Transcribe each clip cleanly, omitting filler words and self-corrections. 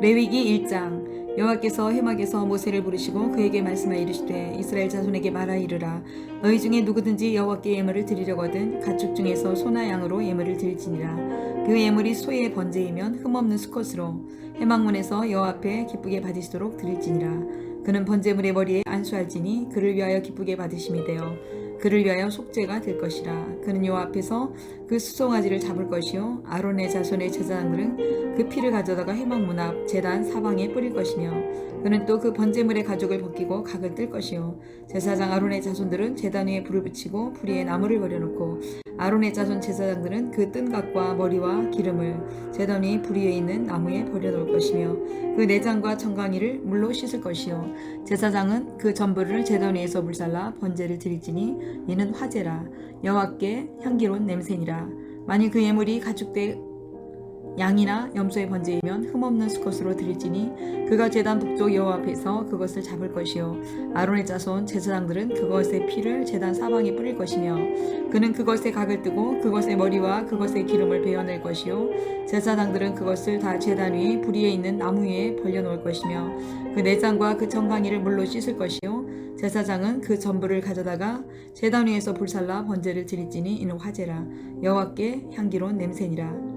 레위기 1장. 여호와께서 회막에서 모세를 부르시고 그에게 말씀하여 이르시되 이스라엘 자손에게 말하 이르라. 너희 중에 누구든지 여호와께 예물을 드리려거든 가축 중에서 소나 양으로 예물을 드릴지니라. 그 예물이 소의 번제이면 흠없는 수컷으로 회막문에서 여호와 앞에 기쁘게 받으시도록 드릴지니라. 그는 번제물의 머리에 안수할지니 그를 위하여 기쁘게 받으심이 되어 그를 위하여 속죄가 될 것이라. 그는 여호와 앞에서 그 수송아지를 잡을 것이요 아론의 자손의 제사장들은 그 피를 가져다가 회막문 앞 제단 사방에 뿌릴 것이며 그는 또 그 번제물의 가죽을 벗기고 각을 뜰 것이요 제사장 아론의 자손들은 제단 위에 불을 붙이고 불 위에 나무를 버려놓고 아론의 자손 제사장들은 그 뜬 각과 머리와 기름을 제단 위 불 위에 있는 나무에 버려놓을 것이며 그 내장과 정강이를 물로 씻을 것이요 제사장은 그 전부를 제단 위에서 불살라 번제를 드릴지니 이는 화제라. 여호와께 향기로운 냄새니라. 만일 그 예물이 가축대 양이나 염소의 번제이면 흠없는 수컷으로 드릴지니 그가 제단 북쪽 여호와 앞에서 그것을 잡을 것이요 아론의 자손 제사장들은 그것의 피를 제단 사방에 뿌릴 것이며 그는 그것의 각을 뜨고 그것의 머리와 그것의 기름을 베어낼 것이요 제사장들은 그것을 다 제단 위에 불 위에 있는 나무 위에 벌려놓을 것이며 그 내장과 그 정강이를 물로 씻을 것이요 제사장은 그 전부를 가져다가 제단 위에서 불살라 번제를 드릴지니 이는 화제라. 여호와께 향기로운 냄새니라.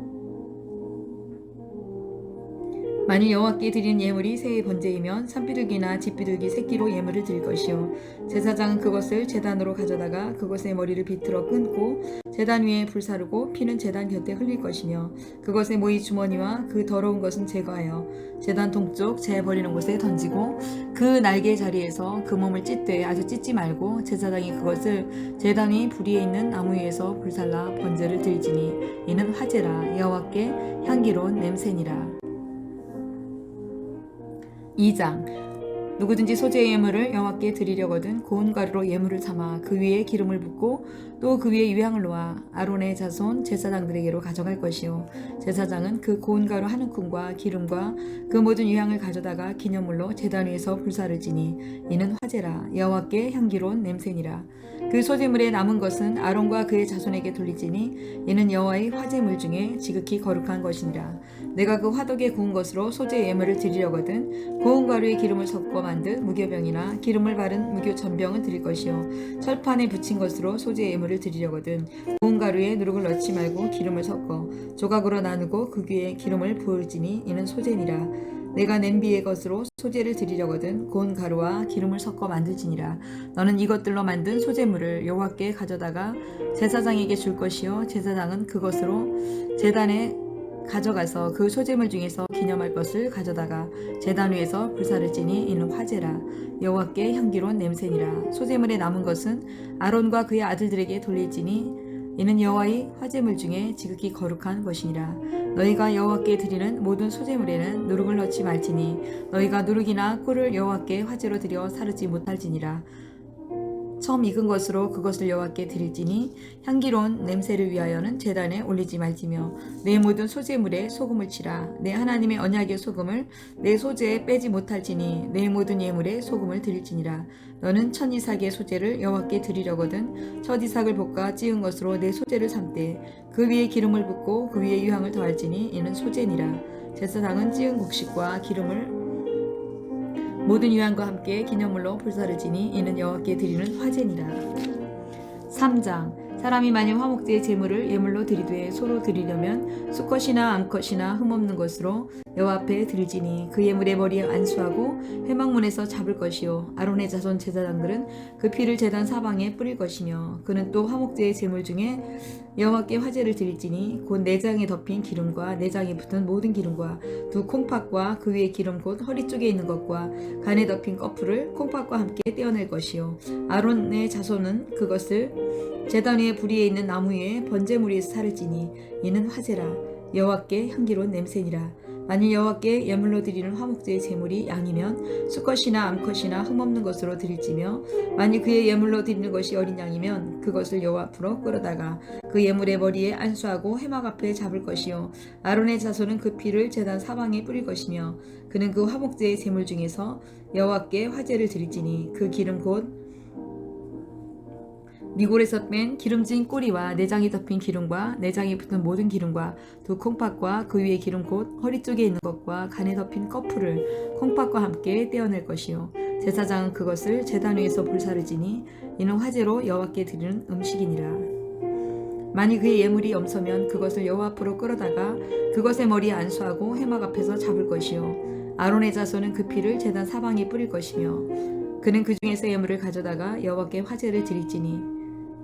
만일 여호와께 드리는 예물이 새의 번제이면 산비둘기나 집비둘기 새끼로 예물을 드릴 것이요 제사장은 그것을 제단으로 가져다가 그것의 머리를 비틀어 끊고 제단 위에 불사르고 피는 제단 곁에 흘릴 것이며 그것의 모이 주머니와 그 더러운 것은 제거하여 제단 동쪽 재 버리는 곳에 던지고 그 날개 자리에서 그 몸을 찢되 아주 찢지 말고 제사장이 그것을 제단 위 불 위에 있는 나무 위에서 불살라 번제를 드릴지니 이는 화제라. 여호와께 향기로운 냄새니라. 2장. 누구든지 소재 예물을 여호와께 드리려거든 고운 가루로 예물을 삼아 그 위에 기름을 붓고 또 그 위에 유향을 놓아 아론의 자손 제사장들에게로 가져갈 것이요 제사장은 그 고운 가루 한 움큼과 기름과 그 모든 유향을 가져다가 기념물로 제단 위에서 불사르지니 이는 화제라. 여호와께 향기로운 냄새니라. 그 소재물에 남은 것은 아론과 그의 자손에게 돌리지니 이는 여호와의 화제물 중에 지극히 거룩한 것이니라. 내가 그 화덕에 구운 것으로 소재 예물을 드리려거든 고운 가루에 기름을 섞어 만든 무교병이나 기름을 바른 무교 전병을 드릴 것이요 철판에 붙인 것으로 소재 예물을 드리려거든 고운 가루에 누룩을 넣지 말고 기름을 섞어 조각으로 나누고 그 위에 기름을 부을지니 이는 소재니라. 내가 냄비의 것으로 소재를 드리려거든 고운 가루와 기름을 섞어 만들지니라. 너는 이것들로 만든 소재물을 여호와께 가져다가 제사장에게 줄 것이요 제사장은 그것으로 제단에 가져가서 그 소재물 중에서 기념할 것을 가져다가 제단 위에서 불사를지니 이는 화제라. 여호와께 향기로운 냄새니라. 소재물에 남은 것은 아론과 그의 아들들에게 돌릴지니 이는 여호와의 화제물 중에 지극히 거룩한 것이니라. 너희가 여호와께 드리는 모든 소재물에는 누룩을 넣지 말지니 너희가 누룩이나 꿀을 여호와께 화제로 드려 사르지 못할지니라. 처음 익은 것으로 그것을 여호와께 드릴지니 향기로운 냄새를 위하여는 제단에 올리지 말지며 내 모든 소재물에 소금을 치라. 내 하나님의 언약의 소금을 내 소재에 빼지 못할지니 내 모든 예물에 소금을 드릴지니라. 너는 첫 이삭의 소재를 여호와께 드리려거든 첫 이삭을 볶아 찌은 것으로 내 소재를 삼되 그 위에 기름을 붓고 그 위에 유향을 더할지니 이는 소재니라. 제사장은 찌은 곡식과 기름을 모든 유향과 함께 기념물로 불사르지니 이는 여호와께 드리는 화제니라. 3장. 사람이 만일 화목제의 제물을 예물로 드리되 소로 드리려면 수컷이나 암컷이나 흠없는 것으로 여호와 앞에 드릴지니 그 예물의 머리에 안수하고 회막문에서 잡을 것이요 아론의 자손 제사장들은 그 피를 제단 사방에 뿌릴 것이며 그는 또 화목제의 제물 중에 여호와께 화제를 드릴지니 곧 내장에 덮인 기름과 내장에 붙은 모든 기름과 두 콩팥과 그 위에 기름 곧 허리 쪽에 있는 것과 간에 덮인 꺼풀을 콩팥과 함께 떼어낼 것이요 아론의 자손은 그것을 제단 위에 불 위에 있는 나무 위에 번제물 위에서 사를지니 이는 화제라. 여호와께 향기로운 냄새니라. 만일 여호와께 예물로 드리는 화목제의 제물이 양이면 수컷이나 암컷이나 흠없는 것으로 드릴지며 만일 그의 예물로 드리는 것이 어린 양이면 그것을 여호와 앞으로 끌어다가 그 예물의 머리에 안수하고 회막 앞에 잡을 것이요 아론의 자손은 그 피를 제단 사방에 뿌릴 것이며 그는 그 화목제의 제물 중에서 여호와께 화제를 드릴지니 그 기름 곧 미골에서 뺀 기름진 꼬리와 내장이 덮인 기름과 내장이 붙은 모든 기름과 두 콩팥과 그 위에 기름 곧 허리 쪽에 있는 것과 간에 덮인 꺼풀을 콩팥과 함께 떼어낼 것이요 제사장은 그것을 제단 위에서 불사를 지니 이는 화제로 여호와께 드리는 음식이니라. 만일 그의 예물이 엄서면 그것을 여호와 앞으로 끌어다가 그것의 머리에 안수하고 회막 앞에서 잡을 것이요 아론의 자손은 그 피를 제단 사방에 뿌릴 것이며 그는 그 중에서 예물을 가져다가 여호와께 화제를 드릴지니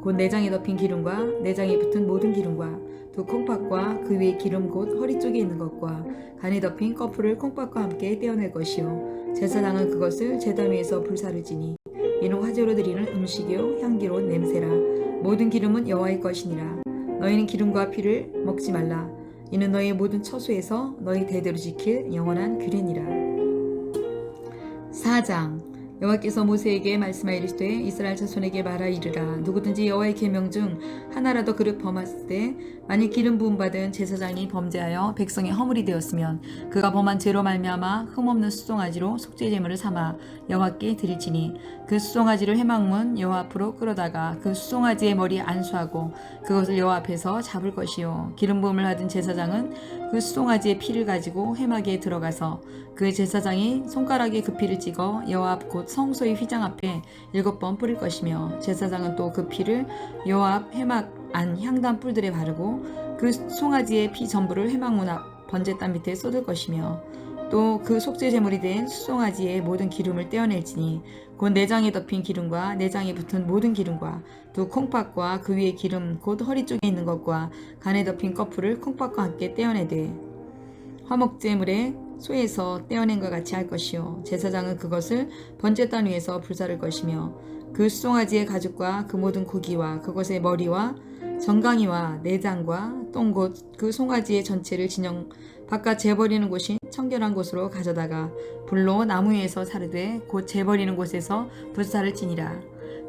곧 내장에 덮인 기름과 내장에 붙은 모든 기름과 두 콩팥과 그 위에 기름 곧 허리 쪽에 있는 것과 간에 덮인 꺼풀을 콩팥과 함께 떼어낼 것이요 제사장은 그것을 제단 위에서 불사를 지니 이는 화제로 드리는 음식이요 향기로운 냄새라. 모든 기름은 여호와의 것이니라. 너희는 기름과 피를 먹지 말라. 이는 너희의 모든 처소에서 너희 대대로 지킬 영원한 규례니라. 4장 여호와께서 모세에게 말씀하여 이르시되 이스라엘 자손에게 말하 이르라. 누구든지 여호와의 계명 중 하나라도 그를 범했을 때 만일 기름 부음 받은 제사장이 범죄하여 백성의 허물이 되었으면 그가 범한 죄로 말미암아 흠없는 수송아지로 속죄 제물을 삼아 여호와께 드릴지니 그 수송아지를 회막문 여호와 앞으로 끌어다가 그 수송아지의 머리에 안수하고 그것을 여호와 앞에서 잡을 것이요 기름 부음을 받은 제사장은 그 수송아지의 피를 가지고 회막에 들어가서 그 제사장이 손가락에 그 피를 찍어 여호와 앞 곧 성소의 휘장 앞에 7번 뿌릴 것이며 제사장은 또 그 피를 여호와 앞 회막 안 향단 뿔들에 바르고 그 송아지의 피 전부를 회막문 앞 번제단 밑에 쏟을 것이며 또 그 속죄 제물이 된 수송아지의 모든 기름을 떼어낼지니 곧 내장에 덮인 기름과 내장에 붙은 모든 기름과 두 콩팥과 그 위에 기름 곧 허리 쪽에 있는 것과 간에 덮인 꺼풀을 콩팥과 함께 떼어내되 화목제물에 소에서 떼어낸 것 같이 할 것이요 제사장은 그것을 번제단 위에서 불사를 것이며 그 수송아지의 가죽과 그 모든 고기와 그것의 머리와 정강이와 내장과 똥 곧 그 송아지의 전체를 진영 바깥 재버리는 곳이 청결한 곳으로 가져다가 불로 나무 위에서 사르되 곧 재버리는 곳에서 불사를 지니라.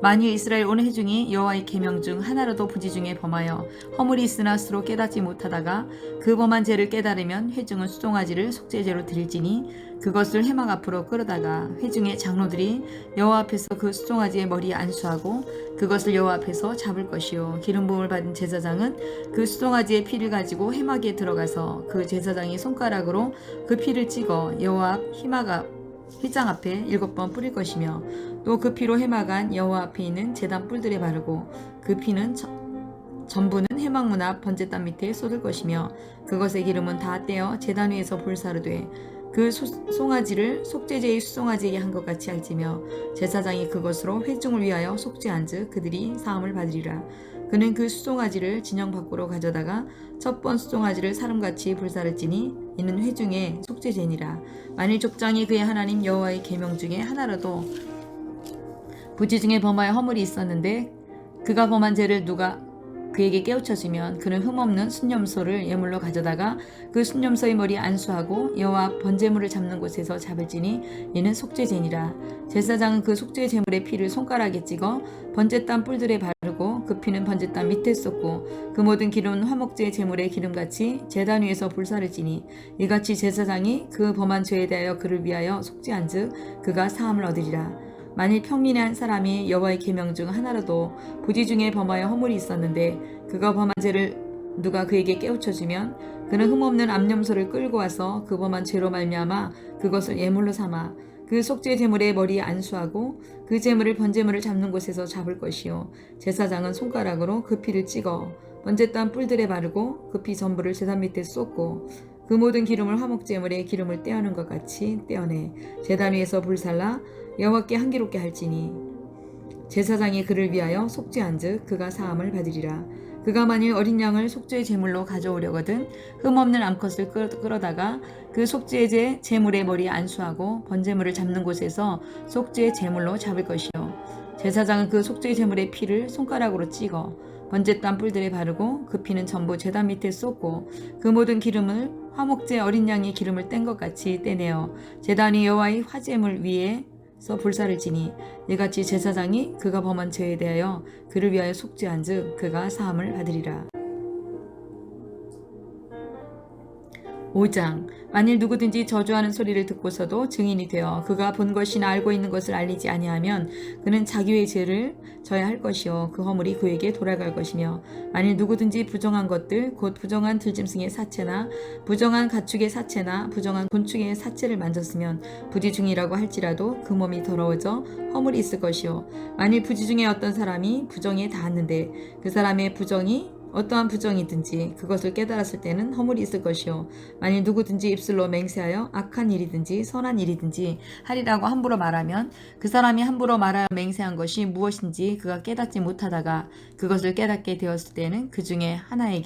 만일 이스라엘 온 회중이 여호와의 계명 중 하나라도 부지 중에 범하여 허물이 있으나 스스로 깨닫지 못하다가 그 범한 죄를 깨달으면 회중은 수송아지를 속죄제로 드릴지니 그것을 회막 앞으로 끌어다가 회중의 장로들이 여호와 앞에서 그 수송아지의 머리에 안수하고 그것을 여호와 앞에서 잡을 것이요 기름 부음을 받은 제사장은 그 수송아지의 피를 가지고 회막에 들어가서 그 제사장이 손가락으로 그 피를 찍어 여호와 앞 휘장 앞에 7번 뿌릴 것이며 또 그 피로 회막안 여호와 앞에 있는 제단 뿔들에 바르고 그 피는 전부는 회막문 앞 번제단 밑에 쏟을 것이며 그것의 기름은 다 떼어 제단 위에서 불사르되 그 송아지를 속죄제의 수송아지에게 한 것 같이 할지며 제사장이 그것으로 회중을 위하여 속죄한즉 그들이 사함을 받으리라. 그는 그 수송아지를 진영 밖으로 가져다가 첫 번 수송아지를 사람같이 불사를 지니 이는 회중의 속죄제니라. 만일 족장이 그의 하나님 여호와의 계명 중에 하나라도 부지 중에 범하여 허물이 있었는데 그가 범한 죄를 누가 그에게 깨우쳐주면 그는 흠없는 순념소를 예물로 가져다가 그 순념소의 머리에 안수하고 여호와 번제물을 잡는 곳에서 잡을지니 이는 속죄제니라. 제사장은 그 속죄 제물의 피를 손가락에 찍어 번제단 뿔들에 바르고 그 피는 번제단 밑에 쏟고 그 모든 기름은 화목제 제물의 기름같이 제단 위에서 불사를 지니 이같이 제사장이 그 범한 죄에 대하여 그를 위하여 속죄한즉 그가 사함을 얻으리라. 만일 평민의 한 사람이 여호와의 계명 중 하나라도 부지 중에 범하여 허물이 있었는데 그가 범한 죄를 누가 그에게 깨우쳐주면 그는 흠없는 암염소를 끌고 와서 그 범한 죄로 말미암아 그것을 예물로 삼아 그 속죄 제물의 머리에 안수하고 그 제물을 번제물을 잡는 곳에서 잡을 것이요 제사장은 손가락으로 그 피를 찍어 번제단 뿔들에 바르고 그 피 전부를 제단 밑에 쏟고 그 모든 기름을 화목제물의 기름을 떼어낸 것 같이 떼어내 제단 위에서 불살라 여호와께 향기롭게 할지니 제사장이 그를 위하여 속죄한즉 그가 사함을 받으리라. 그가 만일 어린 양을 속죄 제물로 가져오려거든 흠없는 암컷을 끌어다가 그 속죄제 제물의 머리에 안수하고 번제물을 잡는 곳에서 속죄 제물로 잡을 것이요 제사장은 그 속죄 제물의 피를 손가락으로 찍어 번제단 뿔들에 바르고 그 피는 전부 제단 밑에 쏟고 그 모든 기름을 화목제 어린 양의 기름을 뗀 것 같이 떼내어 제단이 여호와의 화제물 위에 불사를 지니 이같이 제사장이 그가 범한 죄에 대하여 그를 위하여 속죄한즉 그가 사함을 받으리라. 5장. 만일 누구든지 저주하는 소리를 듣고서도 증인이 되어 그가 본 것이나 알고 있는 것을 알리지 아니하면 그는 자기의 죄를 져야 할 것이요 그 허물이 그에게 돌아갈 것이며, 만일 누구든지 부정한 것들 곧 부정한 들짐승의 사체나 부정한 가축의 사체나 부정한 곤충의 사체를 만졌으면 부지중이라고 할지라도 그 몸이 더러워져 허물이 있을 것이요, 만일 부지 중에 어떤 사람이 부정에 닿았는데 그 사람의 부정이 어떠한 부정이든지 그것을 깨달았을 때는 허물이 있을 것이요, 만일 누구든지 입술로 맹세하여 악한 일이든지 선한 일이든지 하리라고 함부로 말하면 그 사람이 함부로 말하여 맹세한 것이 무엇인지 그가 깨닫지 못하다가 그것을 깨닫게 되었을 때는 그 중에 하나에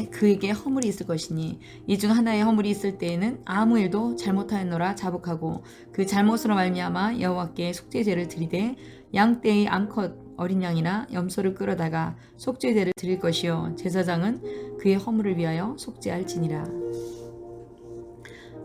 그에게 허물이 있을 것이니, 이 중 하나의 허물이 있을 때에는 아무 일도 잘못하였노라 자복하고 그 잘못으로 말미암아 여호와께 속죄제를 드리되 양떼의 암컷 어린 양이나 염소를 끌어다가 속죄제를 드릴 것이요 제사장은 그의 허물을 위하여 속죄할지니라.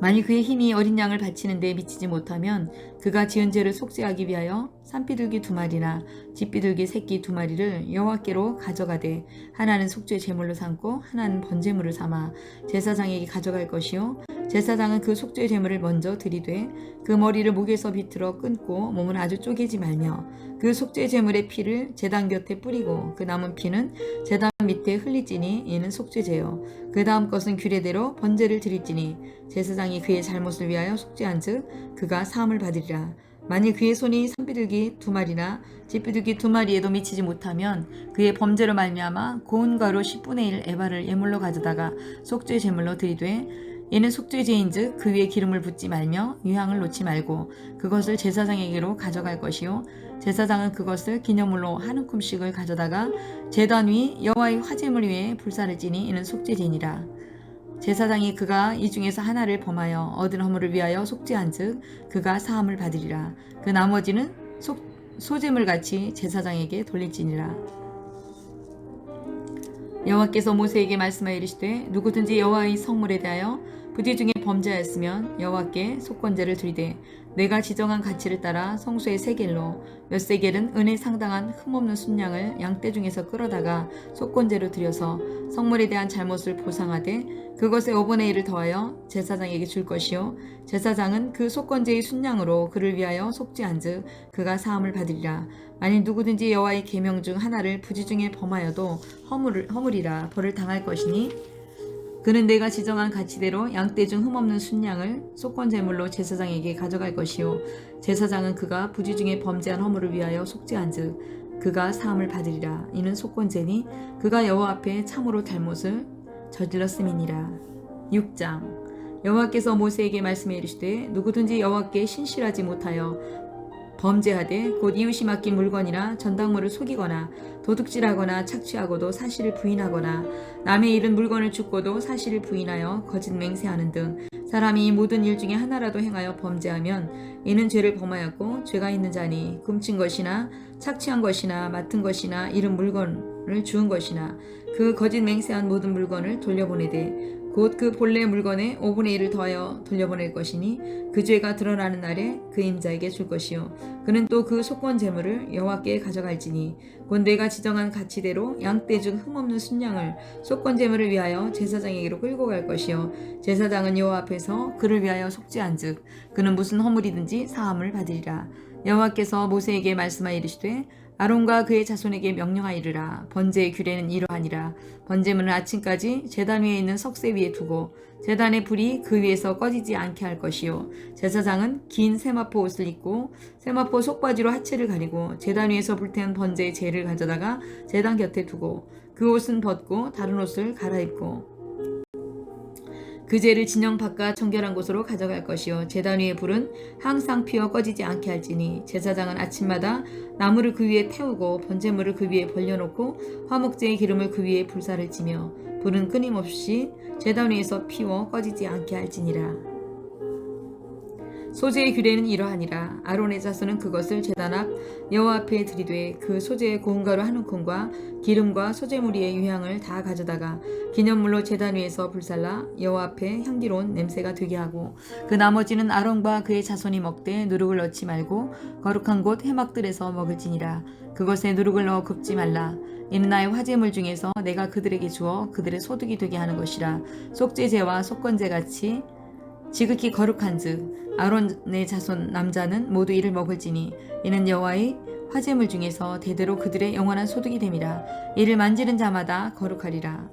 만일 그의 힘이 어린 양을 바치는 데 미치지 못하면 그가 지은 죄를 속죄하기 위하여 산비둘기 2마리나 집비둘기 새끼 2마리를 여호와께로 가져가되 하나는 속죄 제물로 삼고 하나는 번제물을 삼아 제사장에게 가져갈 것이요, 제사장은 그 속죄 제물을 먼저 드리되 그 머리를 목에서 비틀어 끊고 몸은 아주 쪼개지 말며 그 속죄 제물의 피를 제단 곁에 뿌리고 그 남은 피는 제단 밑에 흘리지니 이는 속죄제요, 그 다음 것은 규례대로 번제를 드릴지니 제사장이 그의 잘못을 위하여 속죄한즉 그가 사함을 받으리라. 만일 그의 손이 산비둘기 2마리나 집비둘기 2마리에도 미치지 못하면 그의 범죄로 말미암아 고운 가루 10분의 1 에바를 예물로 가져다가 속죄 제물로 드리되 이는 속죄제인즉 그 위에 기름을 붓지 말며 유향을 놓지 말고 그것을 제사장에게로 가져갈 것이요, 제사장은 그것을 기념물로 한 움큼씩을 가져다가 제단 위 여호와의 화제물 위에 불사를 지니 이는 속죄제니라. 제사장이 그가 이 중에서 하나를 범하여 얻은 허물을 위하여 속죄한즉 그가 사함을 받으리라. 그 나머지는 소제물같이 제사장에게 돌릴지니라. 여호와께서 모세에게 말씀하여 이르시되 누구든지 여호와의 성물에 대하여 부지 중에 범죄하였으면 여호와께 속건제를 드리되 내가 지정한 가치를 따라 성소의 세겔로 몇 세겔은 은에 상당한 흠없는 순양을 양떼 중에서 끌어다가 속건제로 드려서 성물에 대한 잘못을 보상하되 그것의 5분의 1을 더하여 제사장에게 줄 것이요, 제사장은 그 속건제의 순양으로 그를 위하여 속죄한즉 그가 사함을 받으리라. 만일 누구든지 여호와의 계명 중 하나를 부지 중에 범하여도 허물이라 벌을 당할 것이니, 그는 내가 지정한 가치대로 양떼 중 흠없는 순양을 속건제물로 제사장에게 가져갈 것이요, 제사장은 그가 부지 중에 범죄한 허물을 위하여 속죄한즉 그가 사함을 받으리라. 이는 속건제니 그가 여호와 앞에 참으로 잘못을 저질렀음이니라. 6장. 여호와께서 모세에게 말씀해 이르시되 누구든지 여호와께 신실하지 못하여 범죄하되 곧 이웃이 맡긴 물건이나 전당물을 속이거나 도둑질하거나 착취하고도 사실을 부인하거나 남의 잃은 물건을 줍고도 사실을 부인하여 거짓 맹세하는 등 사람이 이 모든 일 중에 하나라도 행하여 범죄하면 이는 죄를 범하였고 죄가 있는 자니 훔친 것이나 착취한 것이나 맡은 것이나 잃은 물건을 주운 것이나 그 거짓 맹세한 모든 물건을 돌려보내되 곧 그 본래 물건의 5분의 1을 더하여 돌려보낼 것이니 그 죄가 드러나는 날에 그 임자에게 줄 것이요, 그는 또 그 속건 제물을 여호와께 가져갈지니 곧 내가 지정한 가치대로 양떼 중 흠없는 순양을 속건 제물을 위하여 제사장에게로 끌고 갈 것이요, 제사장은 여호와 앞에서 그를 위하여 속죄한즉 그는 무슨 허물이든지 사함을 받으리라. 여호와께서 모세에게 말씀하여 이르시되 아론과 그의 자손에게 명령하이르라. 번제의 규례는 이러하니라. 번제물은 아침까지 제단 위에 있는 석쇠 위에 두고 제단의 불이 그 위에서 꺼지지 않게 할 것이요, 제사장은 긴 세마포 옷을 입고 세마포 속바지로 하체를 가리고 제단 위에서 불태운 번제의 재를 가져다가 제단 곁에 두고 그 옷은 벗고 다른 옷을 갈아입고 그 재를 진영 바깥 정결한 곳으로 가져갈 것이요, 제단 위의 불은 항상 피어 꺼지지 않게 할지니 제사장은 아침마다 나무를 그 위에 태우고 번제물을 그 위에 벌려놓고 화목제의 기름을 그 위에 불사를 지며 불은 끊임없이 제단 위에서 피워 꺼지지 않게 할지니라. 소제의 규례는 이러하니라. 아론의 자손은 그것을 제단 앞 여호와 앞에 드리되 그 소제의 고운 가루 한 움큼과 기름과 소제무리의 유향을 다 가져다가 기념물로 제단 위에서 불살라 여호와 앞에 향기로운 냄새가 되게 하고 그 나머지는 아론과 그의 자손이 먹되 누룩을 넣지 말고 거룩한 곳 해막들에서 먹을지니라. 그것에 누룩을 넣어 굽지 말라. 이는 나의 화제물 중에서 내가 그들에게 주어 그들의 소득이 되게 하는 것이라. 속죄제와 속건제 같이 지극히 거룩한즉 아론의 자손 남자는 모두 이를 먹을지니 이는 여호와의 화제물 중에서 대대로 그들의 영원한 소득이 됨이라. 이를 만지는 자마다 거룩하리라.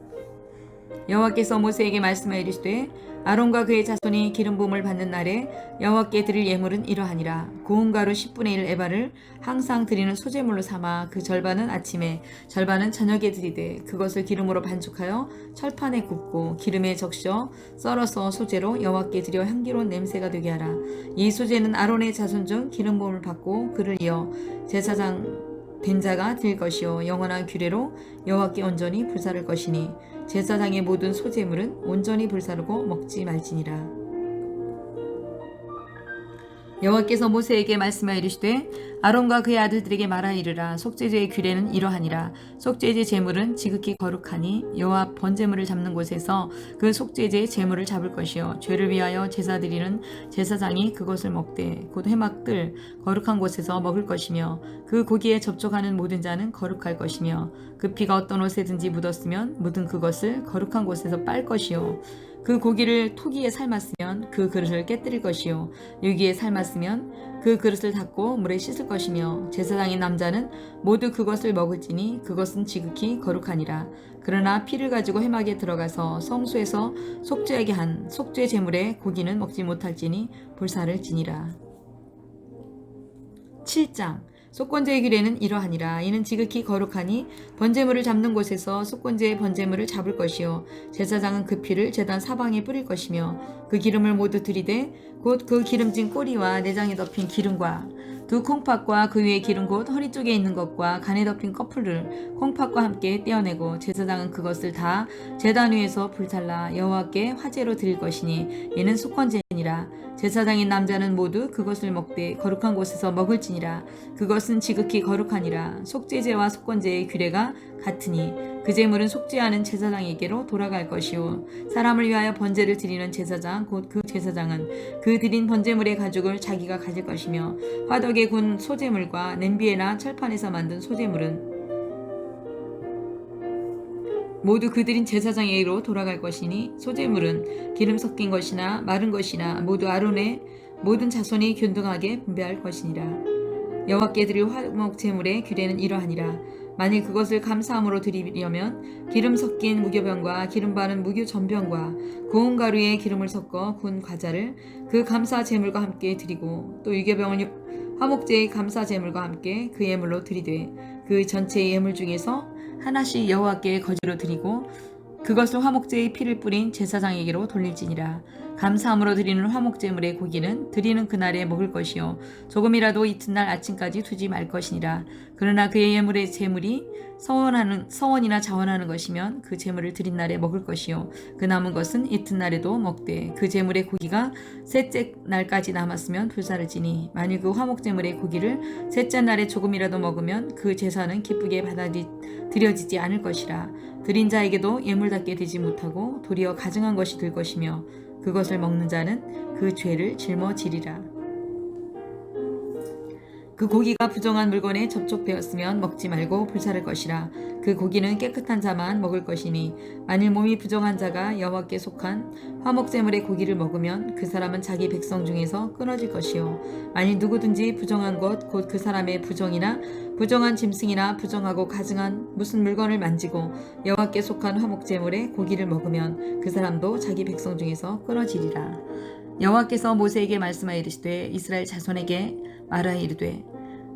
여호와께서 모세에게 말씀하여 이르시되 아론과 그의 자손이 기름 부음을 받는 날에 여호와께 드릴 예물은 이러하니라. 고운 가루 10분의 1 에바를 항상 드리는 소제물로 삼아 그 절반은 아침에 절반은 저녁에 드리되 그것을 기름으로 반죽하여 철판에 굽고 기름에 적셔 썰어서 소제로 여호와께 드려 향기로운 냄새가 되게 하라. 이 소제는 아론의 자손 중 기름 부음을 받고 그를 이어 제사장 된 자가 들 것이요 영원한 규례로 여호와께 온전히 불사를 것이니 제사장의 모든 소제물은 온전히 불사르고 먹지 말지니라. 여호와께서 모세에게 말씀하여 이르시되 아론과 그의 아들들에게 말하 이르라. 속죄제의 규례는 이러하니라. 속죄제 제물은 지극히 거룩하니 여호와 번제물을 잡는 곳에서 그 속죄제의 제물을 잡을 것이요 죄를 위하여 제사 드리는 제사장이 그것을 먹되 곧 회막들 거룩한 곳에서 먹을 것이며 그 고기에 접촉하는 모든 자는 거룩할 것이며 그 피가 어떤 옷에든지 묻었으면 묻은 그것을 거룩한 곳에서 빨 것이요 그 고기를 토기에 삶았으면 그 그릇을 깨뜨릴 것이요 유기에 삶았으면 그 그릇을 닦고 물에 씻을 것이며 제사장인 남자는 모두 그것을 먹을지니 그것은 지극히 거룩하니라. 그러나 피를 가지고 회막에 들어가서 성소에서 속죄하게 한 속죄 제물의 고기는 먹지 못할지니 불사를 지니라. 7장 속건제의 규례는 이러하니라. 이는 지극히 거룩하니 번제물을 잡는 곳에서 속건제의 번제물을 잡을 것이요 제사장은 그 피를 제단 사방에 뿌릴 것이며 그 기름을 모두 들이되 곧 그 기름진 꼬리와 내장에 덮인 기름과 두 콩팥과 그 위에 기름 곧 허리 쪽에 있는 것과 간에 덮인 커플을 콩팥과 함께 떼어내고 제사장은 그것을 다 제단 위에서 불살라 여호와께 화제로 드릴 것이니 이는 속건제니라. 제사장인 남자는 모두 그것을 먹되 거룩한 곳에서 먹을지니라. 그것은 지극히 거룩하니라. 속죄제와 속건제의 규례가 같으니 그 제물은 속죄하는 제사장에게로 돌아갈 것이요 사람을 위하여 번제를 드리는 제사장 곧 그 제사장은 그 드린 번제물의 가죽을 자기가 가질 것이며 화덕에 군 소제물과 냄비에나 철판에서 만든 소제물은 모두 그들인 제사장에게로 돌아갈 것이니 소제물은 기름 섞인 것이나 마른 것이나 모두 아론의 모든 자손이 균등하게 분배할 것이니라. 여호와께 드릴 화목 제물의 규례는 이러하니라. 만일 그것을 감사함으로 드리려면 기름 섞인 무교병과 기름 바른 무교 전병과 고운 가루에 기름을 섞어 군 과자를 그 감사 제물과 함께 드리고 또 유교병은 화목제의 감사 제물과 함께 그 예물로 드리되 그 전체의 예물 중에서 하나씩 여호와께 거지로 드리고 그것을 화목제의 피를 뿌린 제사장에게로 돌릴지니라. 감사함으로 드리는 화목제물의 고기는 드리는 그날에 먹을 것이요 조금이라도 이튿날 아침까지 두지 말 것이니라. 그러나 그의 예물의 제물이 서원이나 자원하는 것이면 그 제물을 드린 날에 먹을 것이요 그 남은 것은 이튿날에도 먹되 그 제물의 고기가 셋째 날까지 남았으면 불사를 지니 만일 그 화목제물의 고기를 셋째 날에 조금이라도 먹으면 그 제사는 기쁘게 받아들여지지 않을 것이라. 드린 자에게도 예물답게 되지 못하고 도리어 가증한 것이 될 것이며 그것을 먹는 자는 그 죄를 짊어지리라. 그 고기가 부정한 물건에 접촉되었으면 먹지 말고 불사를 것이라. 그 고기는 깨끗한 자만 먹을 것이니 만일 몸이 부정한 자가 여호와께 속한 화목제물의 고기를 먹으면 그 사람은 자기 백성 중에서 끊어질 것이요 만일 누구든지 부정한 것 곧 그 사람의 부정이나 부정한 짐승이나 부정하고 가증한 무슨 물건을 만지고 여호와께 속한 화목제물의 고기를 먹으면 그 사람도 자기 백성 중에서 끊어지리라. 여호와께서 모세에게 말씀하여 이르시되 이스라엘 자손에게 말하여 이르되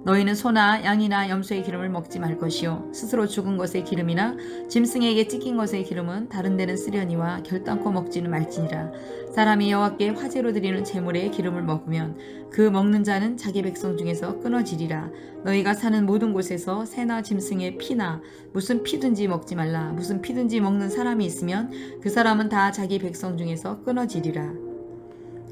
너희는 소나 양이나 염소의 기름을 먹지 말 것이요 스스로 죽은 것의 기름이나 짐승에게 찢긴 것의 기름은 다른 데는 쓰려니와 결단코 먹지는 말지니라. 사람이 여호와께 화제로 드리는 제물의 기름을 먹으면 그 먹는 자는 자기 백성 중에서 끊어지리라. 너희가 사는 모든 곳에서 새나 짐승의 피나 무슨 피든지 먹지 말라. 무슨 피든지 먹는 사람이 있으면 그 사람은 다 자기 백성 중에서 끊어지리라.